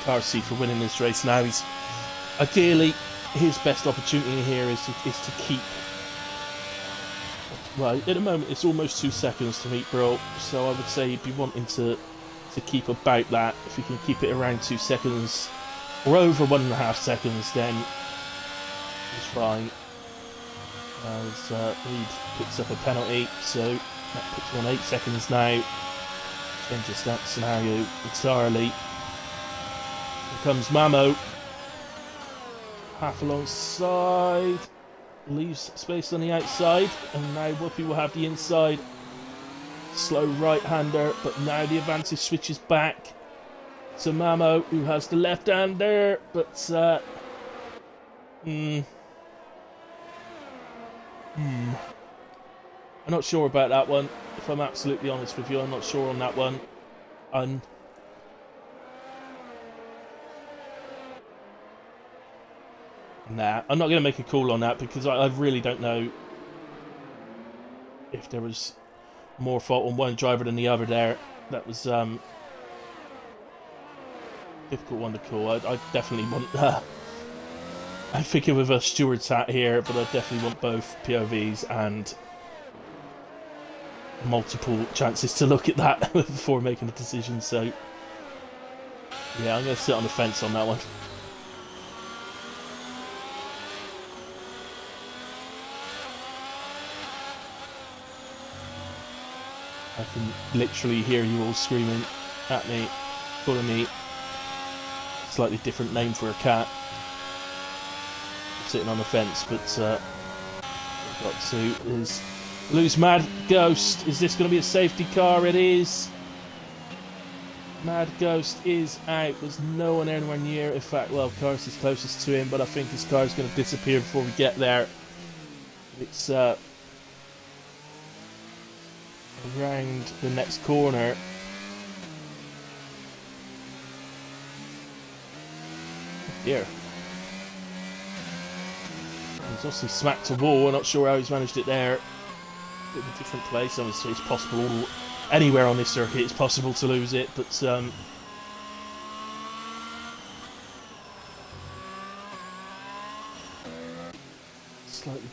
Car seat for winning this race now. He's ideally his best opportunity here is to keep. Well, at the moment it's almost 2 seconds to meet Bro, so I would say he'd be wanting to keep about that. If he can keep it around 2 seconds or over 1.5 seconds, then he's fine. As Reed picks up a penalty, so that puts him on 8 seconds now. Changes that scenario entirely. Here comes Mamo, half alongside, leaves space on the outside, and now Whoopi will have the inside. Slow right-hander, but now the advantage switches back to Mamo, who has the left-hander, but I'm not sure about that one. If I'm absolutely honest with you, I'm not sure on that one. Nah, I'm not going to make a call on that because I really don't know if there was more fault on one driver than the other there. That was difficult one to call. I definitely want... I'm thinking with a steward's hat here, but I definitely want both POVs and multiple chances to look at that before making a decision. So, yeah, I'm going to sit on the fence on that one. I can literally hear you all screaming at me, calling me a slightly different name for a cat. I'm sitting on the fence, but what I've got to is lose Mad Ghost. Is this going to be a safety car? It is. Mad Ghost is out. There's no one anywhere near. In fact, well, Cars is closest to him, but I think his car is going to disappear before we get there. It's around the next corner. Here. He's obviously smacked a wall. I'm not sure how he's managed it there. Bit of a different place. Obviously, it's possible anywhere on this circuit. It's possible to lose it, but slightly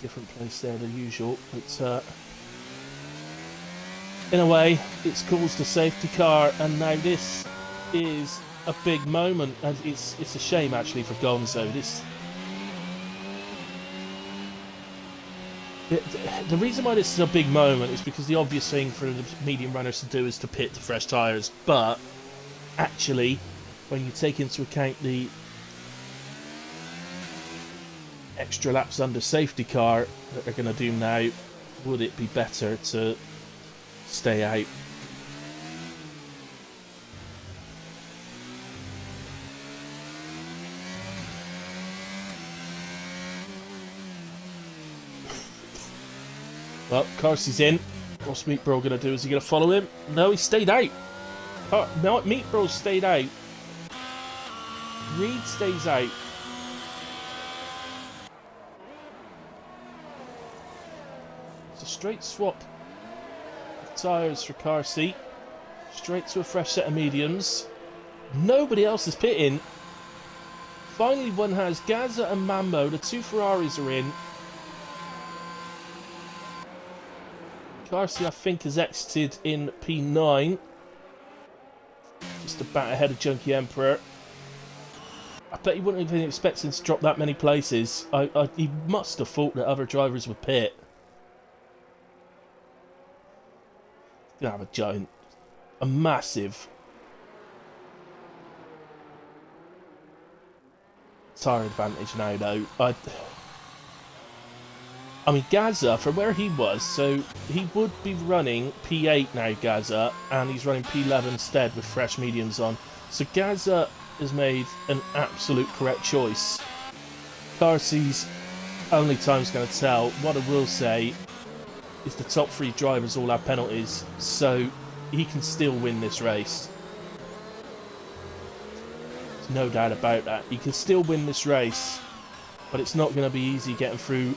different place there than usual. But in a way, it's caused a safety car, and now this is a big moment, and it's a shame actually for Gonzo. The reason why this is a big moment is because the obvious thing for the medium runners to do is to pit to fresh tyres, but actually, when you take into account the extra laps under safety car that they're going to do now, would it be better to stay out? Well, Carsey's in. What's Meat Bro going to do? Is he going to follow him? No, he stayed out. No, Meat Bro stayed out. Reed stays out. straight swap of tyres for car seat. Straight to a fresh set of mediums. Nobody else is pitting. Finally, one has Gaza and Mambo. The two Ferraris are in. Garcia, I think, has exited in P9. Just about ahead of Junkie Emperor. I bet he wouldn't have been expecting to drop that many places. He must have thought that other drivers would pit. He's going to have a massive tyre advantage now, though. I mean, Gaza, from where he was, so he would be running P8 now, Gaza, and he's running P11 instead with fresh mediums on. So Gaza has made an absolute correct choice. Carsey's only time's going to tell. What I will say is the top three drivers all have penalties, so he can still win this race. There's no doubt about that. He can still win this race, but it's not going to be easy getting through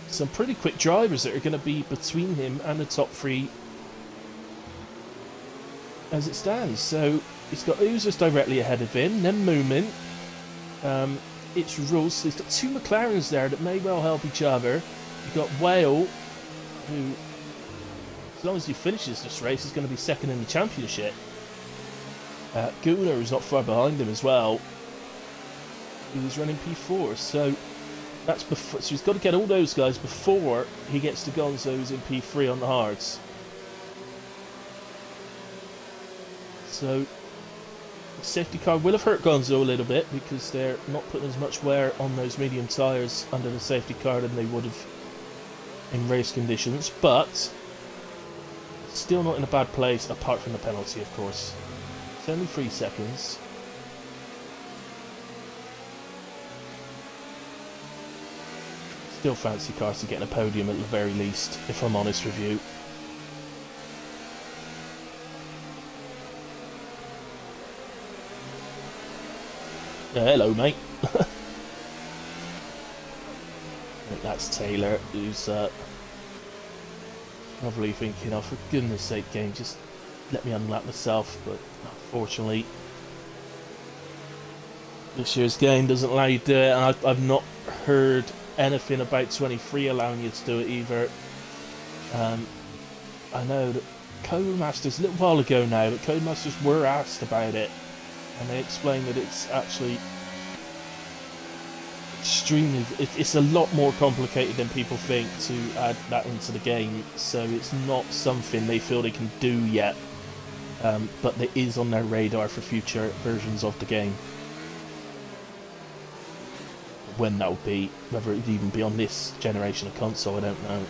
some pretty quick drivers that are going to be between him and the top three as it stands. So he's got Oozers directly ahead of him, then Moomin. It's Rules. So he's got two McLarens there that may well help each other. You've got Whale, who, as long as he finishes this race, is going to be second in the championship. Gunnar is not far behind him as well. He's running P4, so that's before. So he's got to get all those guys before he gets to Gonzo, who's in P3 on the hards. So the safety car will have hurt Gonzo a little bit because they're not putting as much wear on those medium tyres under the safety car than they would have in race conditions, but still not in a bad place apart from the penalty, of course. It's only 3 seconds. Still fancy Carson getting a podium at the very least, if I'm honest with you. Yeah, hello, mate. I think that's Taylor, who's probably thinking, oh, for goodness sake, game, just let me unlap myself, but unfortunately this year's game doesn't allow you to do it, and I've not heard anything about 23 allowing you to do it either. I know that Codemasters, a little while ago now, but Codemasters were asked about it, and they explained that it's actually extremely, it's a lot more complicated than people think to add that into the game, so it's not something they feel they can do yet, but it is on their radar for future versions of the game. When that will be, whether it would even be on this generation of console, I don't know.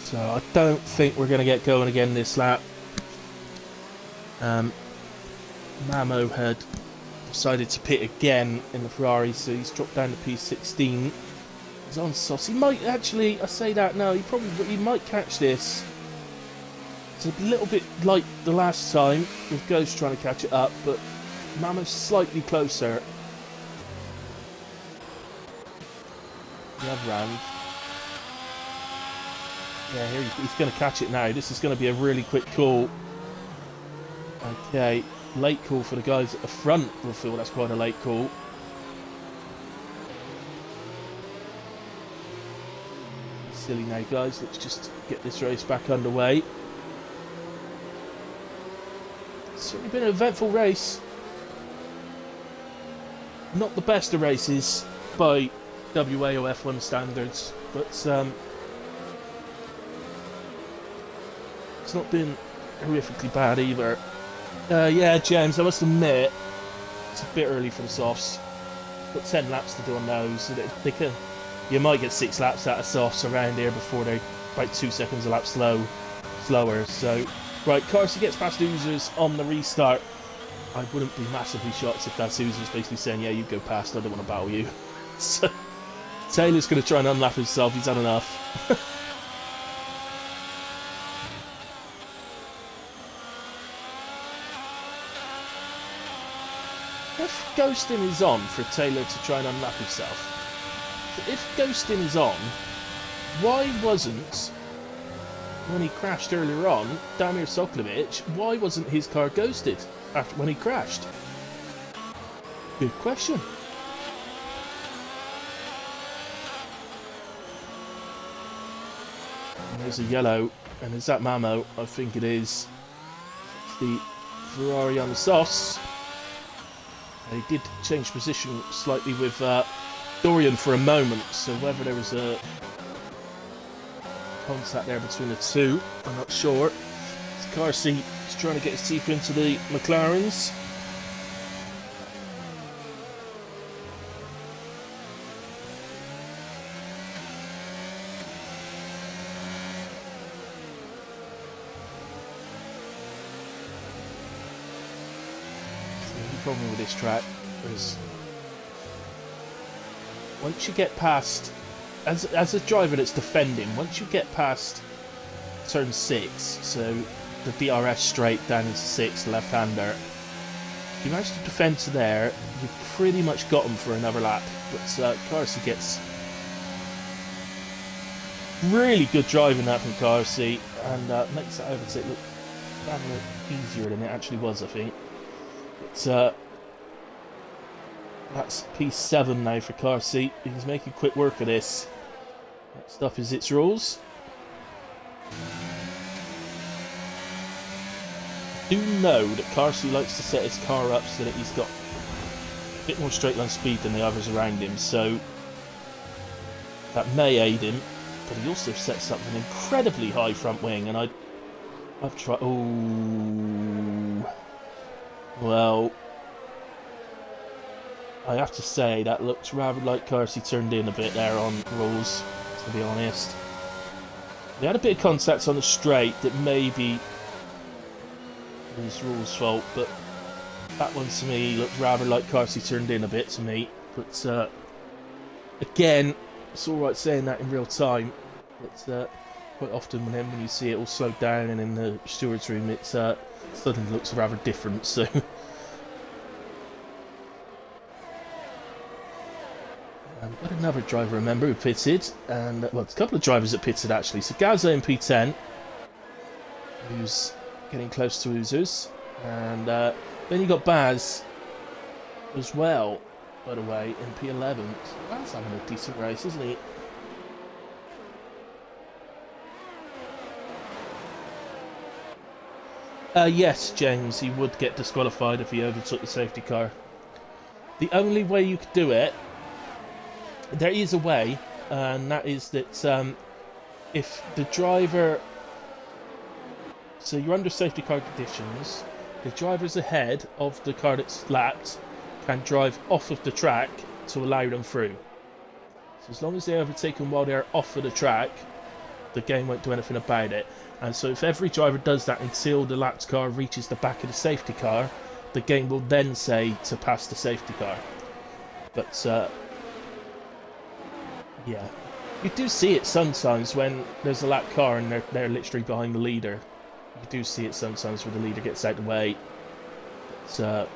So I don't think we're going to get going again this lap. Mamo had decided to pit again in the Ferrari, so he's dropped down to P16. He's on softs. He might actually, I say that now, he might catch this. It's a little bit like the last time with Ghost trying to catch it up, but Mamo's slightly closer. The other round. Yeah, here he's going to catch it now. This is going to be a really quick call. Okay, late call for the guys at the front. We'll feel that's quite a late call. Silly now, guys. Let's just get this race back underway. It's certainly been an eventful race. Not the best of races by WAOF1 standards, but it's not been horrifically bad either. Yeah, James, I must admit, it's a bit early for the softs. Got 10 laps to do on those. So they can, you might get 6 laps out of softs around here before they're about 2 seconds a lap slower. So, right, Carson gets past Oozers on the restart. I wouldn't be massively shocked if that's who's basically saying, yeah, you go past, I don't want to battle you. So Taylor's going to try and unlap himself, he's had enough. If ghosting is on for Taylor to try and unlap himself, if ghosting is on, why wasn't, when he crashed earlier on, Damir Soklovic, why wasn't his car ghosted after when he crashed? Good question. And there's a yellow, and is that Mamo? I think it is. It's the Ferrari on the sauce. He did change position slightly with Dorian for a moment, so whether there was a contact there between the two, I'm not sure. Carsey is trying to get his teeth into the McLarens. The problem with this track is once you get past, as a driver that's defending, once you get past turn 6, so the DRS straight down into 6, the left-hander, if you manage to defend to there, you've pretty much got him for another lap. But Carsey gets really good driving that from Carsey, and makes that overtake look rather easier than it actually was, I think. But that's P7 now for Carsey. He's making quick work of this. Next up is its rules. I do know that Carsey likes to set his car up so that he's got a bit more straight line speed than the others around him, so that may aid him. But he also sets up an incredibly high front wing, and I've tried. Oh, well, I have to say that looks rather like Carsey turned in a bit there on rules, to be honest. They had a bit of contact on the straight that may be his rules fault, but that one to me looked rather like Carsey turned in a bit to me. But again, it's alright saying that in real time, but quite often when you see it all slowed down and in the steward's room, it suddenly looks rather different. So we've got another driver, remember, who pitted, and well, it's a couple of drivers that pitted actually. So Gazza in P10, who's getting close to Oozers, and then you got Baz as well, by the way, in P11. So Baz having a decent race, isn't he? Yes, James, he would get disqualified if he overtook the safety car. The only way you could do it, there is a way, and that is that if the driver, so you're under safety car conditions, the drivers ahead of the car that's lapped can drive off of the track to allow them through. So as long as they overtake them while they're off of the track, the game won't do anything about it. And so if every driver does that until the lapped car reaches the back of the safety car, the game will then say to pass the safety car. But yeah, you do see it sometimes when there's a lapped car and they're literally behind the leader. You do see it sometimes where the leader gets out of the way. But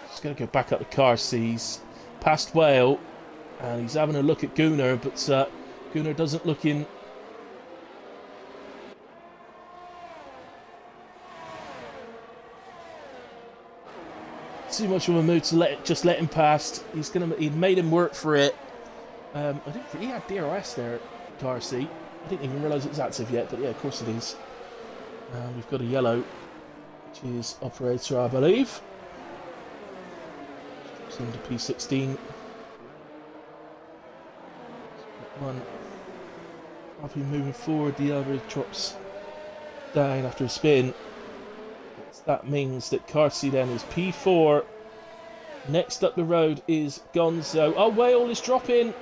just going to go back up the car, sees past Whale, and he's having a look at Gunnar, but Gunnar doesn't look in. Too much of a mood to just let him past. He made him work for it. I didn't really have DRS there, Carsey. I didn't even realise it was active yet, but yeah, of course it is. We've got a yellow, which is operator, I believe. Into P16. One. I'll be moving forward. The other drops down after a spin. That means that Carsey then is P4. Next up the road is Gonzo. Oh, Whale is dropping.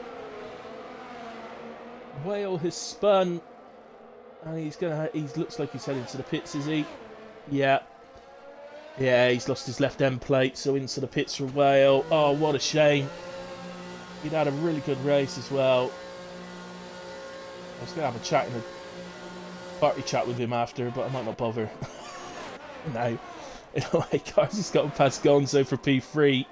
Whale has spun, and he looks like he's heading to the pits, is he? Yeah. Yeah, he's lost his left end plate, so into the pits for Whale. Oh, what a shame. He'd had a really good race as well. I was going to have a party chat with him after, but I might not bother. No. Anyway, Carsey's got past Gonzo for P3,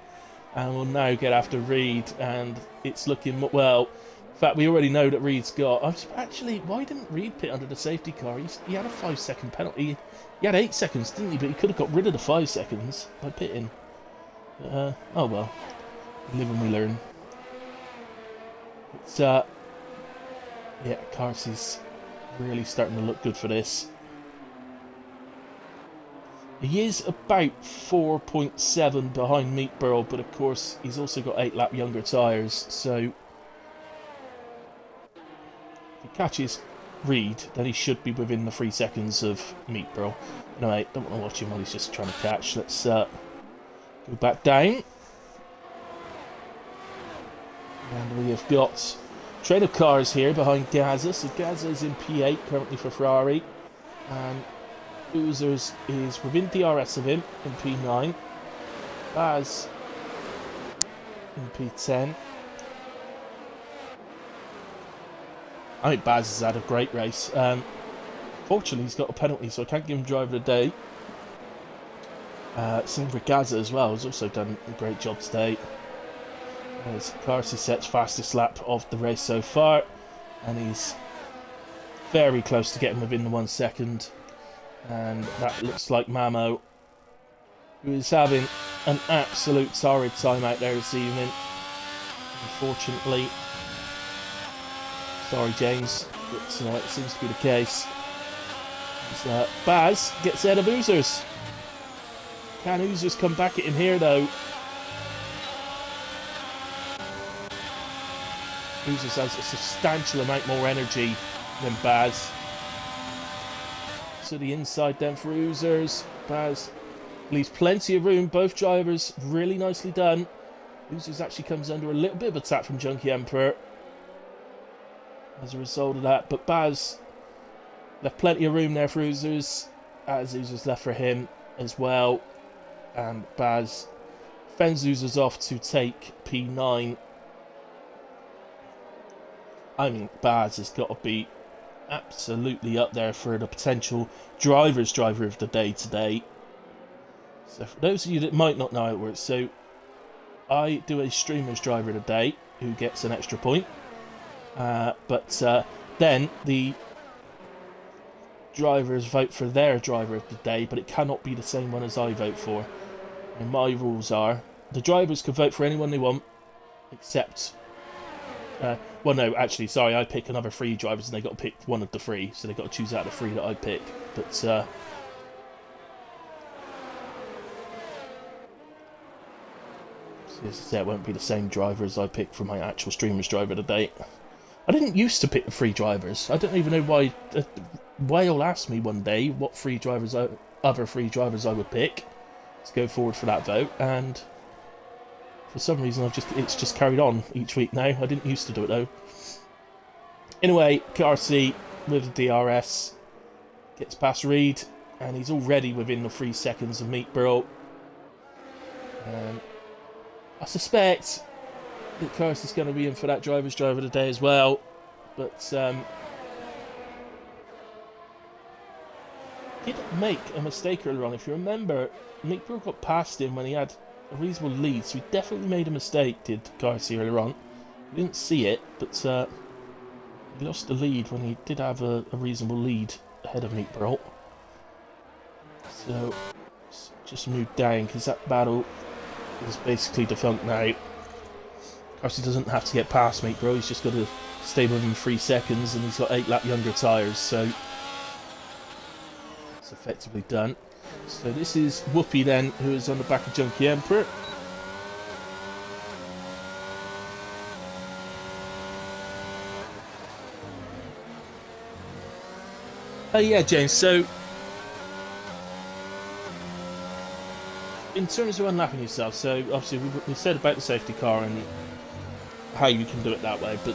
and we'll now get after Reed, and it's looking, well, in fact, we already know that Reed's got... Actually, why didn't Reed pit under the safety car? He had a 5-second penalty. He had 8 seconds, didn't he? But he could have got rid of the 5 seconds by pitting. Oh well. We live and we learn. It's, yeah, Carsey's really starting to look good for this. He is about 4.7 behind Meatburl, but of course he's also got 8 lap younger tyres, so if he catches Reed, then he should be within the 3 seconds of Meatburl. Anyway, don't want to watch him while he's just trying to catch. Let's go back down. And we have got train of cars here behind Gaza. So Gaza is in P8 currently for Ferrari. And Oozers is within DRS of him in P9. Baz in P10. I think Baz has had a great race. Fortunately, he's got a penalty, so I can't give him driver of the day. Same for Gaza as well. He's also done a great job today. As Carsey sets fastest lap of the race so far, and he's very close to getting within the 1 second. And that looks like Mamo, who is having an absolute torrid time out there this evening. Unfortunately. Sorry, James, but it seems to be the case. Baz gets ahead of Oozers. Can Oozers come back at him here, though? Oozers has a substantial amount more energy than Baz. To the inside then for Oozers. Baz leaves plenty of room. Both drivers really nicely done. Oozers actually comes under a little bit of attack from Junkie Emperor as a result of that, but Baz left plenty of room there for Oozers, as Oozers left for him as well, and Baz fends Oozers off to take P9. I mean, Baz has got to be absolutely up there for the potential driver's driver of the day today. So for those of you that might not know how it works, so I do a streamer's driver of the day who gets an extra point. But then the drivers vote for their driver of the day, but it cannot be the same one as I vote for. And my rules are, the drivers can vote for anyone they want, except... well, no, actually, sorry, I pick another 3 drivers and they got to pick one of the 3, so they got to choose out of the 3 that I pick. But, so as I say, it won't be the same driver as I pick for my actual streamer's driver of the day. I didn't used to pick the 3 drivers. I don't even know why. Whale asked me one day what other 3 drivers I would pick to go forward for that vote, and for some reason it's just carried on each week now. I didn't used to do it though. Anyway, Carsey with the DRS gets past Reed, and he's already within the 3 seconds of Meatburl. I suspect that Carsey's going to be in for that driver's driver today as well, but did make a mistake earlier on. If you remember, Meatburl got past him when he had a reasonable lead, so he definitely made a mistake, did Carsey earlier on. We didn't see it, but he lost the lead when he did have a reasonable lead ahead of Meatburl. So just move down, because that battle is basically defunct now. Carsey doesn't have to get past Meatburl, he's just got to stay within 3 seconds, and he's got 8 lap younger tyres, so it's effectively done. So this is Whoopi then, who is on the back of Junkie Emperor. Yeah, James, so in terms of unlapping yourself, so obviously we said about the safety car and how you can do it that way, but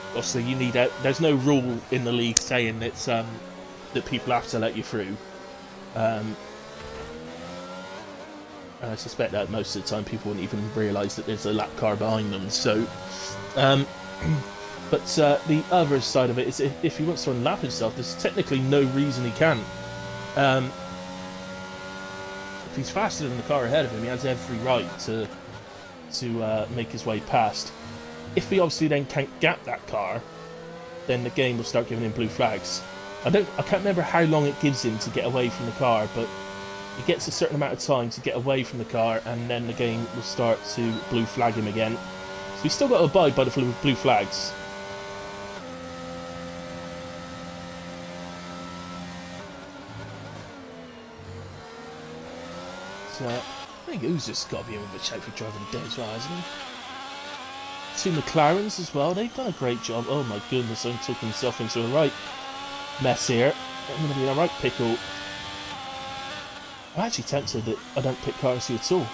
obviously you need out. There's no rule in the league saying that people have to let you through. And I suspect that most of the time people wouldn't even realise that there's a lap car behind them. So, but the other side of it is if he wants to unlap himself, there's technically no reason he can't. If he's faster than the car ahead of him, he has every right to make his way past. If he obviously then can't gap that car, then the game will start giving him blue flags. I can't remember how long it gives him to get away from the car, but he gets a certain amount of time to get away from the car, and then the game will start to blue flag him again. So he's still got to abide by the blue flags. So I think Uzo's got to be in with a shout for driving the day as well, hasn't he? Two McLarens as well, they've done a great job. Oh my goodness, I'm talking myself into a right mess here. I'm going to be in a right pickle. I'm actually tempted that I don't pick Carson at all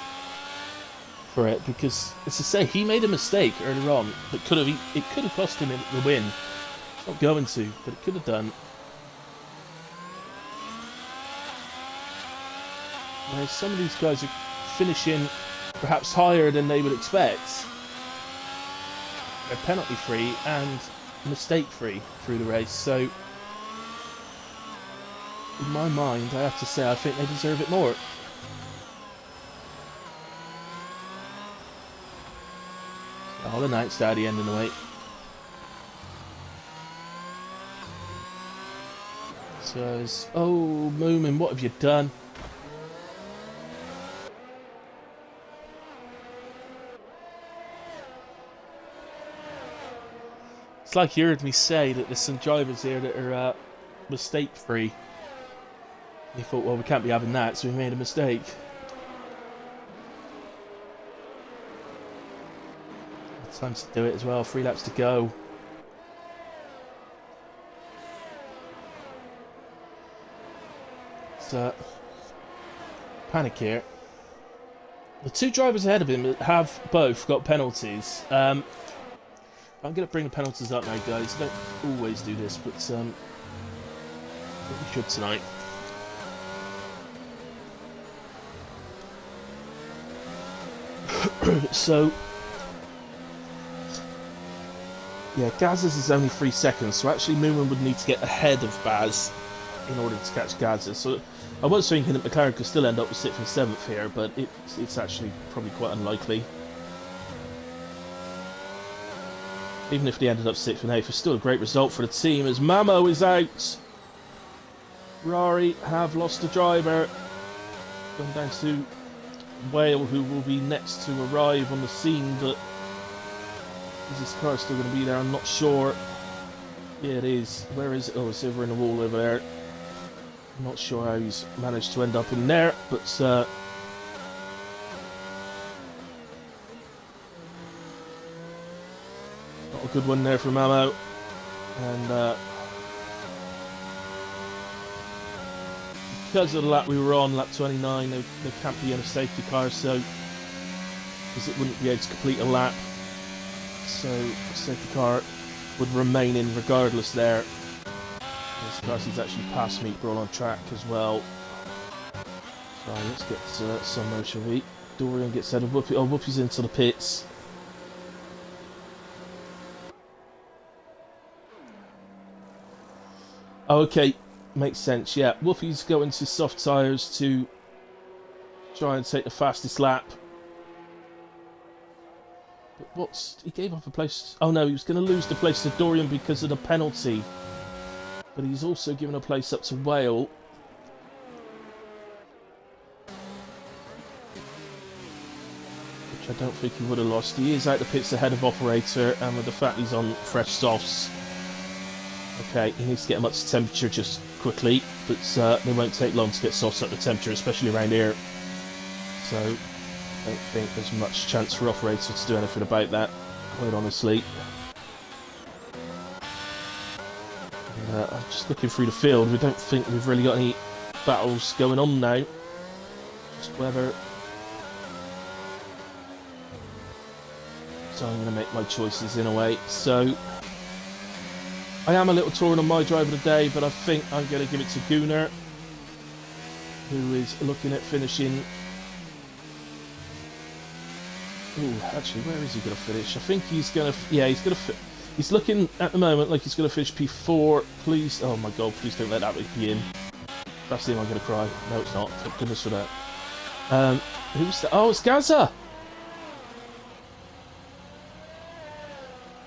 for it, because, as I say, he made a mistake earlier on that it could have cost him the win. It's not going to, but it could have done. Whereas some of these guys are finishing perhaps higher than they would expect. They're penalty free and mistake free through the race, so in my mind I have to say I think they deserve it more. I'll announce that at the end of the wait. Says, oh Moomin, what have you done? It's like you heard me say that there's some drivers here that are mistake free. He thought, well, we can't be having that, so we made a mistake. Time to do it as well. 3 laps to go. It's panic here. The two drivers ahead of him have both got penalties. I'm going to bring the penalties up now, guys. I don't always do this, but I think we should tonight. So, yeah, Gaz's is only 3 seconds, so actually Moomin would need to get ahead of Baz in order to catch Gaz's. So I was thinking that McLaren could still end up with 6th and 7th here, but it's actually probably quite unlikely. Even if they ended up 6th and 8th, it's still a great result for the team as Mamo is out. Ferrari have lost a driver. Going down to Whale, who will be next to arrive on the scene, but is this car still going to be there? I'm not sure. Yeah, it is. Where is it? Oh, it's over in the wall over there. I'm not sure how he's managed to end up in there, but not a good one there for Mamo. And because of the lap we were on, lap 29, there can't be any safety car, so because it wouldn't be able to complete a lap. So the safety car would remain in regardless there. This car's actually passed me, we're all on track as well. So let's get some more, shall we? Dorian gets out of Whoopi. Oh, Whoopi's into the pits. Oh, okay, makes sense, yeah. Whoopi's going to soft tyres to try and take the fastest lap. But he gave up a place. Oh no, he was going to lose the place to Dorian because of the penalty. But he's also given a place up to Whale. Which I don't think he would have lost. He is out the pits ahead of Operator, and with the fact he's on fresh softs. Okay, he needs to get them up to temperature just quickly, but they won't take long to get softs up to temperature, especially around here. So I don't think there's much chance for Operator to do anything about that, quite honestly. I'm just looking through the field. We don't think we've really got any battles going on now. Just whether. So I'm going to make my choices in a way. So I am a little torn on my driver today, but I think I'm going to give it to Gunnar, who is looking at finishing. Ooh, actually, where is he going to finish? I think he's going to. Yeah, he's going to. He's looking at the moment like he's going to finish P4. Please, oh my god, please don't let that be in. That's the thing I'm going to cry. No, it's not. Thank goodness for that. Who's that? Oh, it's Gaza!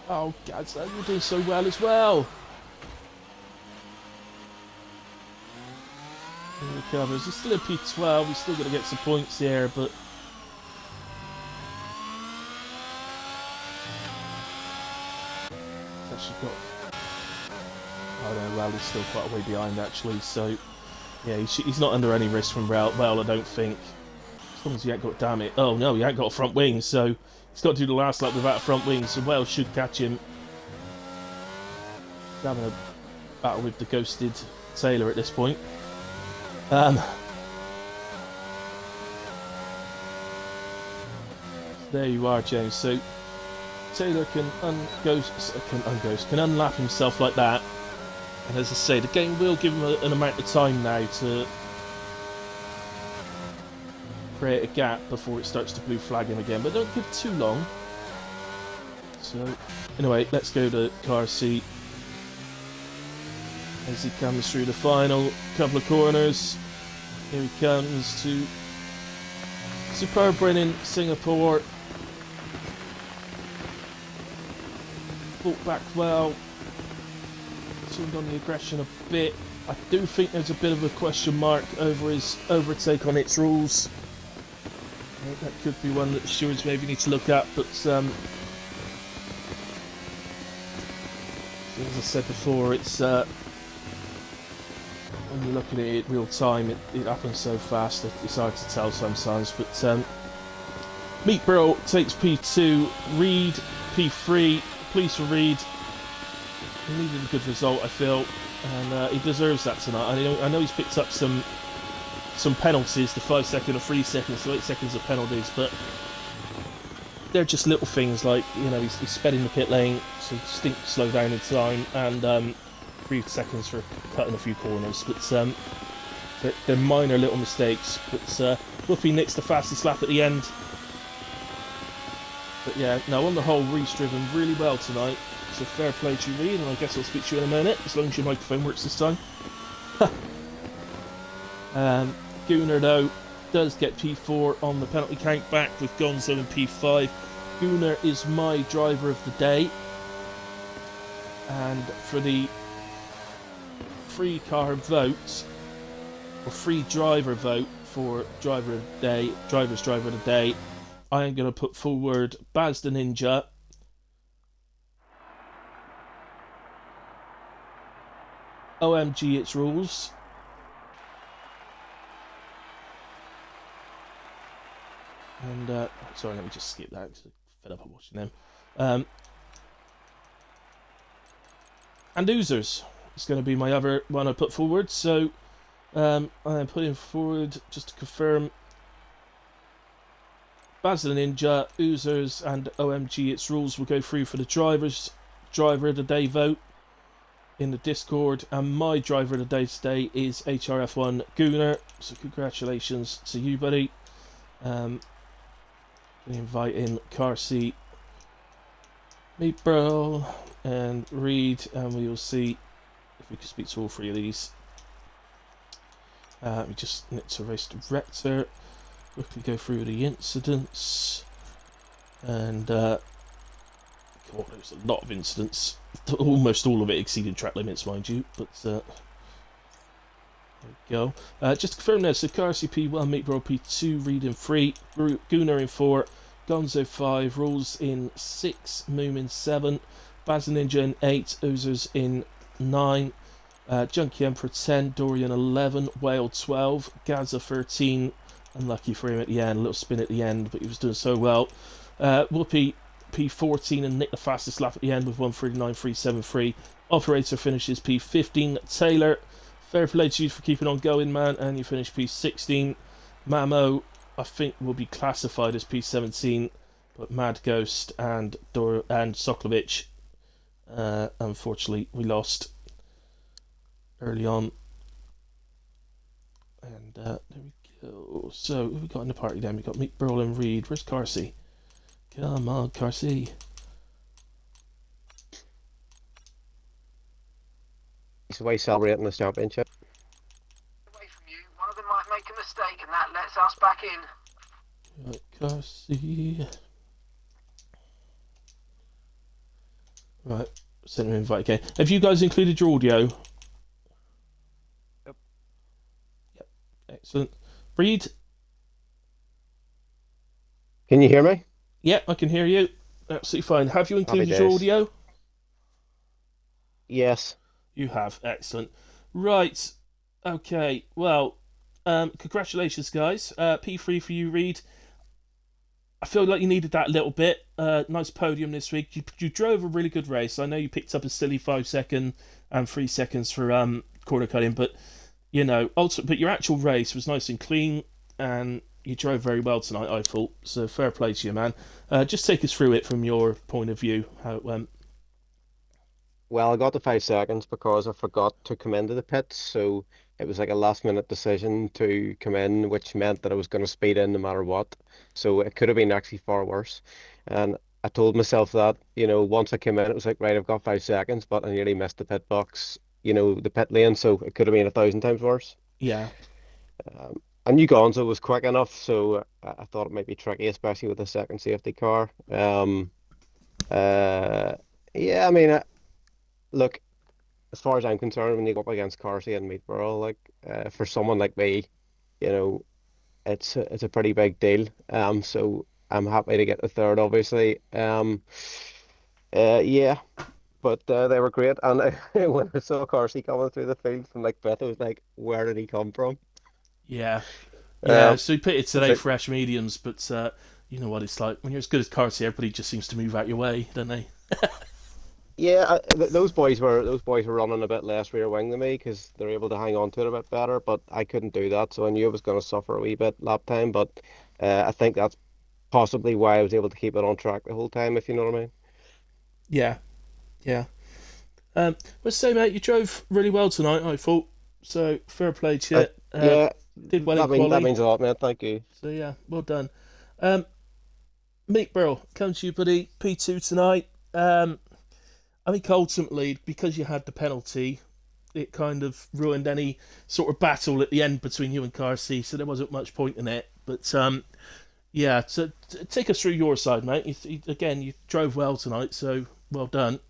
Oh, Gaza, you're doing so well as well. He recovers. He's still in P12. He's still going to get some points here, but... He's actually got... Oh no, well, he's still quite a way behind, actually, so... Yeah, he's not under any risk from Well, I don't think. As long as he ain't got, damn it. Oh no, he ain't got a front wing, so he's got to do the last lap without a front wing, so Wells should catch him. He's having a battle with the ghosted Taylor at this point. There you are, James. So Taylor can unlap himself like that. And as I say, the game will give him an amount of time now to create a gap before it starts to blue flag him again, but don't give too long. So, anyway, let's go to car seat as he comes through the final couple of corners. Here he comes to superb win in Singapore. Fought back well. Tuned on the aggression a bit. I do think there's a bit of a question mark over his overtake on its rules. I think that could be one that the stewards maybe need to look at, but as I said before, it's when you look at it real time, it happens so fast that it's hard to tell sometimes. But Meat Bro takes P2, Reed P3. Pleased for Reed. He needed a good result, I feel, and he deserves that tonight. I know he's picked up some penalties, the 5 second or 3 seconds, so 8 seconds of penalties, but they're just little things like, you know, he's sped in the pit lane, so distinct slow down in time, and 3 seconds for cutting a few corners. But they're minor little mistakes. But Whoopi nicks the fastest lap at the end. But yeah, no, on the whole, Reed's driven really well tonight. So fair play to you, Reed, and I guess I'll speak to you in a minute, as long as your microphone works this time. Gunnar, though, does get P4 on the penalty count back with Gonzo in P5. Gunnar is my driver of the day. And for the free car vote, or free driver vote for driver of the day, driver's driver of the day, I am going to put forward Baz the Ninja, OMG It's Rules, and sorry, let me just skip that because I'm fed up of watching them. And Oozers is going to be my other one I put forward. So I am putting forward, just to confirm, Baz the Ninja, Oozers, and OMG It's Rules will go through for the driver of the day vote in the Discord, and my driver of the day today is HRF1 Gunnar. So congratulations to you, buddy. We invite in car seat, Meat Bro, and Reed, and we will see if we can speak to all three of these. We just need to race director. Quickly go through the incidents, and God, there's a lot of incidents. Almost all of it exceeding track limits, mind you. But there we go. Just to confirm there, so car P1, Meat Bro P2, Reed in 3, Gunnar in 4, Gonzo 5, Rules in 6, Moom in 7, Baz Ninja in 8, Oozers in 9, Junkie Emperor 10, Dorian 11, Whale 12, Gaza 13, unlucky for him at the end, a little spin at the end, but he was doing so well. Whoopi P14 and Nick the fastest lap at the end with 1:39.373. Operator finishes P15. Taylor, fair play to you for keeping on going, man, and you finish P16. Mamo, I think, will be classified as P17, but Mad Ghost and Soklovich Unfortunately, we lost early on, and there we go. So who we got in the party then? We got Meat Burl and Reed. Where's Carsey? Come on, Carsey. He's away celebrating this championship. Away from you, one of them might make a mistake, and that lets us back in. Right, Carsey. Right, send an invite again. Have you guys included your audio? Yep. Yep. Excellent. Reed? Can you hear me? Yeah, I can hear you. Absolutely fine. Have you Happy included your days. audio? Yes. You have. Excellent. Right. Okay. Well, congratulations, guys. P3 for you, Reed. I feel like you needed that a little bit. Nice podium this week. You drove a really good race. I know you picked up a silly 5 second and 3 seconds for quarter cutting, but you know, also, but your actual race was nice and clean, and you drove very well tonight. I thought so. Fair play to you, man. Just take us through it from your point of view, how it went. Well, I got the 5 seconds because I forgot to come into the pits, so it was like a last minute decision to come in, which meant that I was going to speed in no matter what. So it could have been actually far worse. And I told myself that, once I came in, it was like, right, I've got 5 seconds, but I nearly missed the pit box, the pit lane, so it could have been 1,000 times worse. Yeah. I knew Gonzo was quick enough, so I thought it might be tricky, especially with the second safety car. Uh, yeah, I mean, look, as far as I'm concerned, when you go up against Carsey and Meatborough, like for someone like me, you know, it's a pretty big deal. So I'm happy to get the third, obviously. Yeah, but they were great, and when I saw Carsey coming through the field from like Beth, I was like, where did he come from? Yeah. Yeah. Um, So you pitted it's today like, fresh mediums, but you know what it's like when you're as good as Carty. Everybody just seems to move out your way, don't they? yeah, those boys were running a bit less rear wing than me because they're able to hang on to it a bit better, but I couldn't do that, so I knew I was going to suffer a wee bit lap time, but I think that's possibly why I was able to keep it on track the whole time, if you know what I mean. Yeah. Yeah. Let's say, mate, you drove really well tonight. I thought so. Fair play to Uh, you. yeah, Did well in that quali. means a lot, man. Thank you. So yeah, well done. Um, Meat Burl, come to you, buddy. P2 tonight. I think ultimately because you had the penalty, it kind of ruined any sort of battle at the end between you and Carsey. So there wasn't much point in it. But yeah. So take us through your side, mate. Again, you drove well tonight, so well done.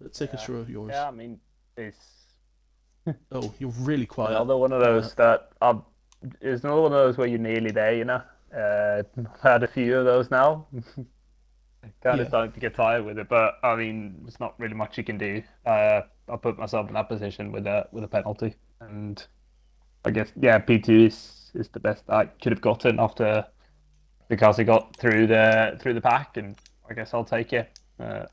But take us Yeah, through yours. yeah. I mean, it's Oh, you're really quiet. another one of those that it's another one of those where you're nearly there. I've had a few of those now. Kind of Yeah, starting to get tired with it, but I mean, there's not really much you can do. I put myself in that position with a penalty, and I guess yeah, P2 is the best I could have gotten after because he got through the pack, and I guess I'll take it. Uh,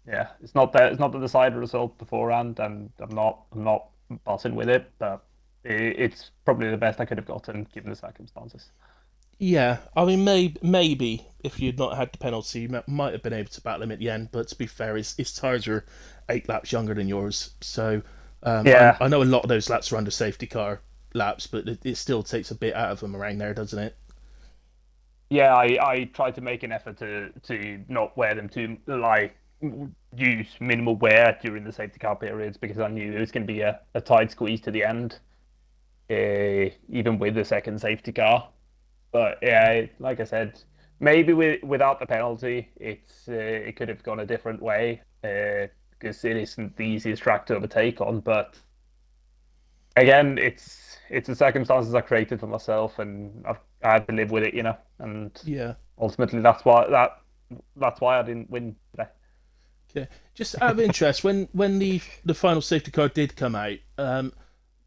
yeah, it's not the desired result beforehand, and I'm not bossing with it, but it's probably the best I could have gotten given the circumstances. yeah. I mean, maybe if you'd not had the penalty, you might have been able to battle him at the end. But to be fair, his tyres were 8 laps younger than yours, so Yeah, I know a lot of those laps are under safety car laps, but it still takes a bit out of them around there, doesn't it? yeah, I tried to make an effort to not wear them too like use minimal wear during the safety car periods because I knew it was going to be a tight squeeze to the end, even with the second safety car. But yeah, like I said, maybe without the penalty, it could have gone a different way because it isn't the easiest track to overtake on. But again, it's the circumstances I created for myself, and I had to live with it. And Yeah. ultimately, that's why I didn't win today. Okay. Just out of interest, when the final safety car did come out,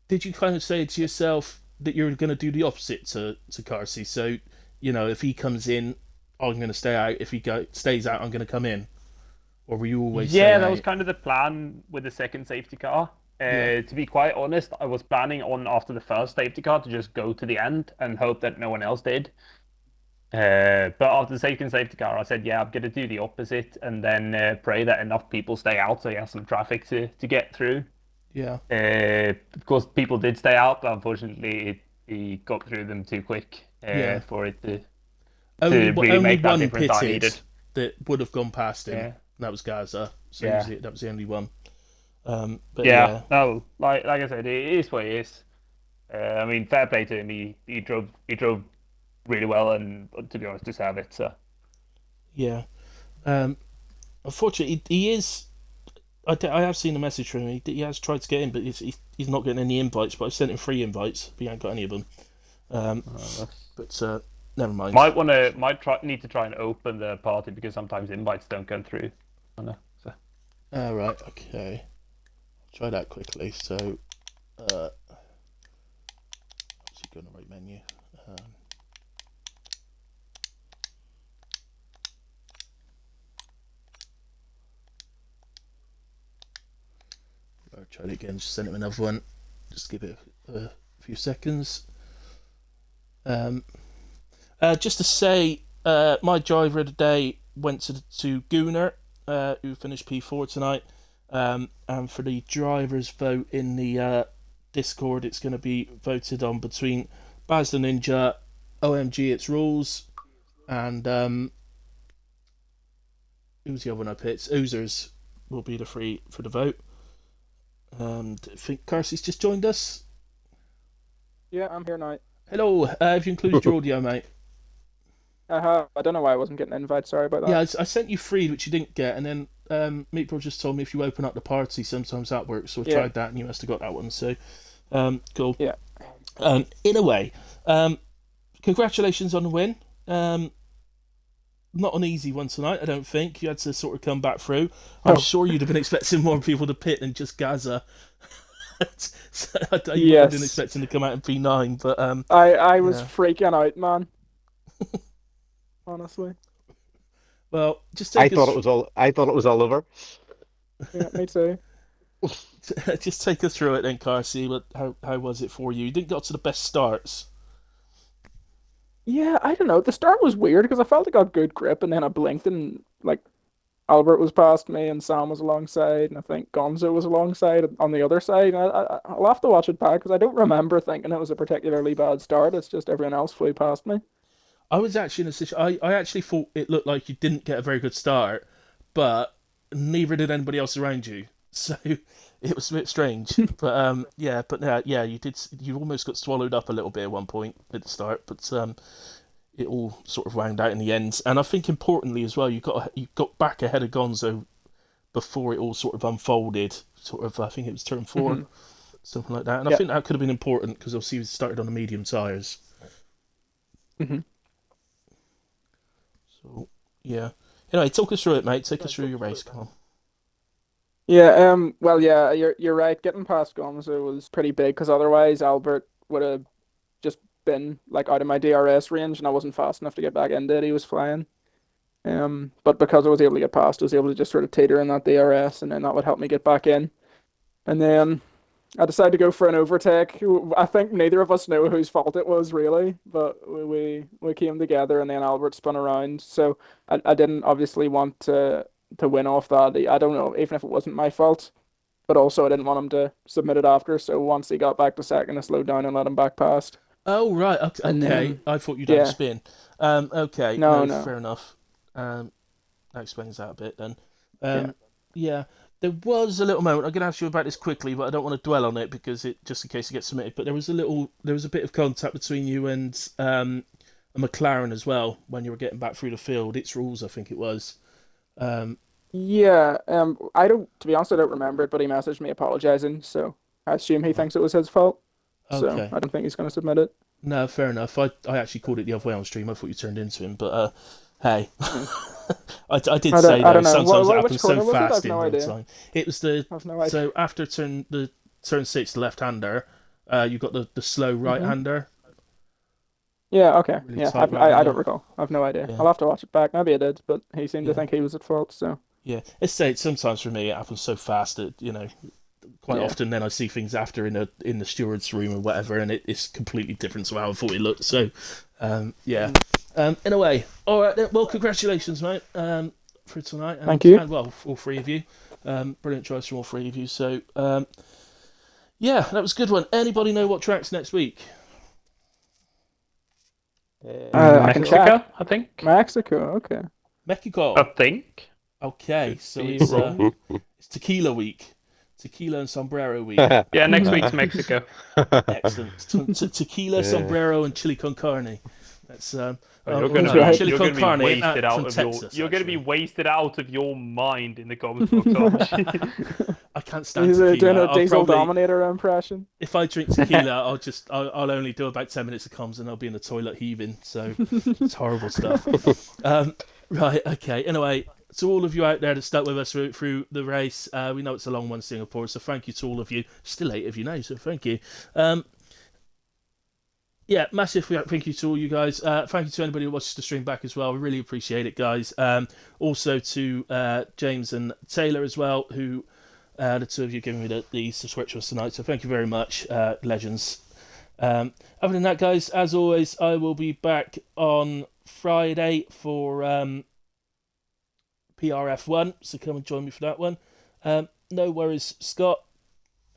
did you kind of say to yourself that you're going to do the opposite to Carsey? So, you know, if he comes in, I'm going to stay out. If he stays out, I'm going to come in. Or were you always Yeah, staying that was out? kind of the plan with the second safety car. Yeah. To be quite honest, I was planning on after the first safety car to just go to the end and hope that no one else did. But after taking safety car, I said, yeah, I'm going to do the opposite and then pray that enough people stay out so he has some traffic to get through. Yeah. Of course, people did stay out, but unfortunately, he got through them too quick Yeah. for it Only to really only make that one difference I pitted needed. that would have gone past him. Yeah, And that was Gaza. So yeah, that was the only one. But yeah. yeah. No, like I said, it is what it is. I mean, fair play to him. He drove really well, and to be honest, deserved it. So Yeah. Unfortunately, he is. I have seen a message from him. He has tried to get in, but he's not getting any invites. But I've sent him 3 invites. But he ain't got any of them. But never mind. need to try and open the party because sometimes invites don't go through. I know. So. Right. Okay. Try that quickly. So, obviously go in the right menu. I'll try it again. Just send him another one. Just give it a few seconds. Just to say, my driver of the day went to Gooner, who finished P4 tonight. And for the drivers' vote in the Discord, it's going to be voted on between Baz the Ninja, OMG It's Rules, and who's the other one I picked? Oozers will be the three for the vote. And I think Carsey's just joined us. Yeah, I'm here now. Hello, have you included your audio, mate? I don't know why I wasn't getting an invite. Sorry about that. Yeah, I sent you 3, which you didn't get, and then Meatball just told me if you open up the party, sometimes that works. So I tried that, and you must have got that one. So, cool. Yeah. In a way, congratulations on the win. Not an easy one tonight, I don't think. You had to sort of come back through. I'm sure you'd have been expecting more people to pit than just Gaza. So I wouldn't have been expecting to come out in P9, but I was freaking out, man. Honestly. Well, just take I thought it was all over. Yeah, me too. just take us through it then, Carsey. How was it for you? You didn't get to the best starts. Yeah, I don't know. The start was weird because I felt I got good grip, and then I blinked, and like Albert was past me, and Sam was alongside, and I think Gonzo was alongside on the other side. And I'll have to watch it back because I don't remember thinking it was a particularly bad start. It's just everyone else flew past me. I was actually in a situation. I actually thought it looked like you didn't get a very good start, but neither did anybody else around you. So it was a bit strange. But yeah, you did. You almost got swallowed up a little bit at one point at the start, but it all sort of wound out in the end. And I think importantly as well, you got back ahead of Gonzo before it all sort of unfolded. Sort of, I think it was turn 4, something like that. And I think that could have been important because obviously we started on the medium tires. Mm-hmm. So yeah. Anyway, talk us through it, mate. Take us through your race. Come on. Yeah, well, yeah, you're right. Getting past Gonzo was pretty big because otherwise Albert would have just been like out of my DRS range, and I wasn't fast enough to get back into it. He was flying. But because I was able to get past, I was able to just sort of tater in that DRS, and then that would help me get back in. And then I decided to go for an overtake. I think neither of us know whose fault it was really, but we came together, and then Albert spun around. So I didn't obviously want to win off that. I don't know, even if it wasn't my fault, but also I didn't want him to submit it after. So once he got back to second, I slowed down and let him back past. Oh right, okay. And then, I thought you'd had a spin. Okay, No. fair enough. That explains that a bit then. Yeah, there was a little moment. I'm going to ask you about this quickly, but I don't want to dwell on it because it just in case it gets submitted. But there was a bit of contact between you and a McLaren as well when you were getting back through the field. It's rules, I think it was. Yeah, to be honest, I don't remember it, but he messaged me apologizing, so I assume he thinks it was his fault. So Okay. I don't think he's going to submit it. No, fair enough. I actually called it the other way on stream. I thought you turned into him, but hey, I did say I though don't know. sometimes it Which happens corner so was it? fast I've in no real idea. time. It was the I've no idea. so after turn 6, the left-hander, you got the slow right-hander. Yeah, okay. Really Yeah, tight I right-hander. don't recall. I've no idea. Yeah. I'll have to watch it back. Maybe I did, but he seemed to think he was at fault, so. Yeah, it's sometimes for me it happens so fast that quite often then I see things after in the steward's room or whatever, and it's completely different to how I thought it looked. So, In a way. All right then. Well, congratulations, mate, for tonight. Thank you. And well, all three of you. Brilliant choice from all three of you. So, yeah, that was a good one. Anybody know what track's next week? I can check. Mexico, I think. Mexico, okay. Mexico. I think. Okay, so be it's wrong. it's Tequila Week. Tequila and Sombrero Week. Yeah, next week's Mexico. Excellent. Tequila, Sombrero, and Chili con Carne. That's You're oh, going no, to right. Chili be con Carne wasted out from of Texas, you're going to be actually. wasted out of your mind in the comments box, aren't you? I can't stand He's tequila. doing a I'll Diesel probably, Dominator impression. if I drink tequila, I'll only do about 10 minutes of comms and I'll be in the toilet heaving. So it's horrible stuff. Right, okay. Anyway, to all of you out there that stuck with us through the race, we know it's a long one, Singapore. So thank you to all of you. Still 8 of you now, so thank you. Yeah, massive thank you to all you guys. Thank you to anybody who watches the stream back as well. We really appreciate it, guys. Also to James and Taylor as well, who the two of you giving me the subscriptions tonight. So thank you very much, legends. Other than that, guys, as always, I will be back on Friday for PRF1. So come and join me for that one. No worries, Scott.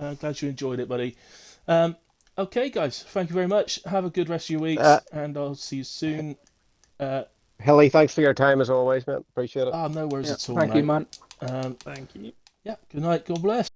I'm glad you enjoyed it, buddy. Okay, guys, thank you very much. Have a good rest of your weeks, and I'll see you soon. Hilly, thanks for your time as always, man. Appreciate it. No worries Yeah, at all, thank mate. you, man. Thank you. Yeah, good night. God bless.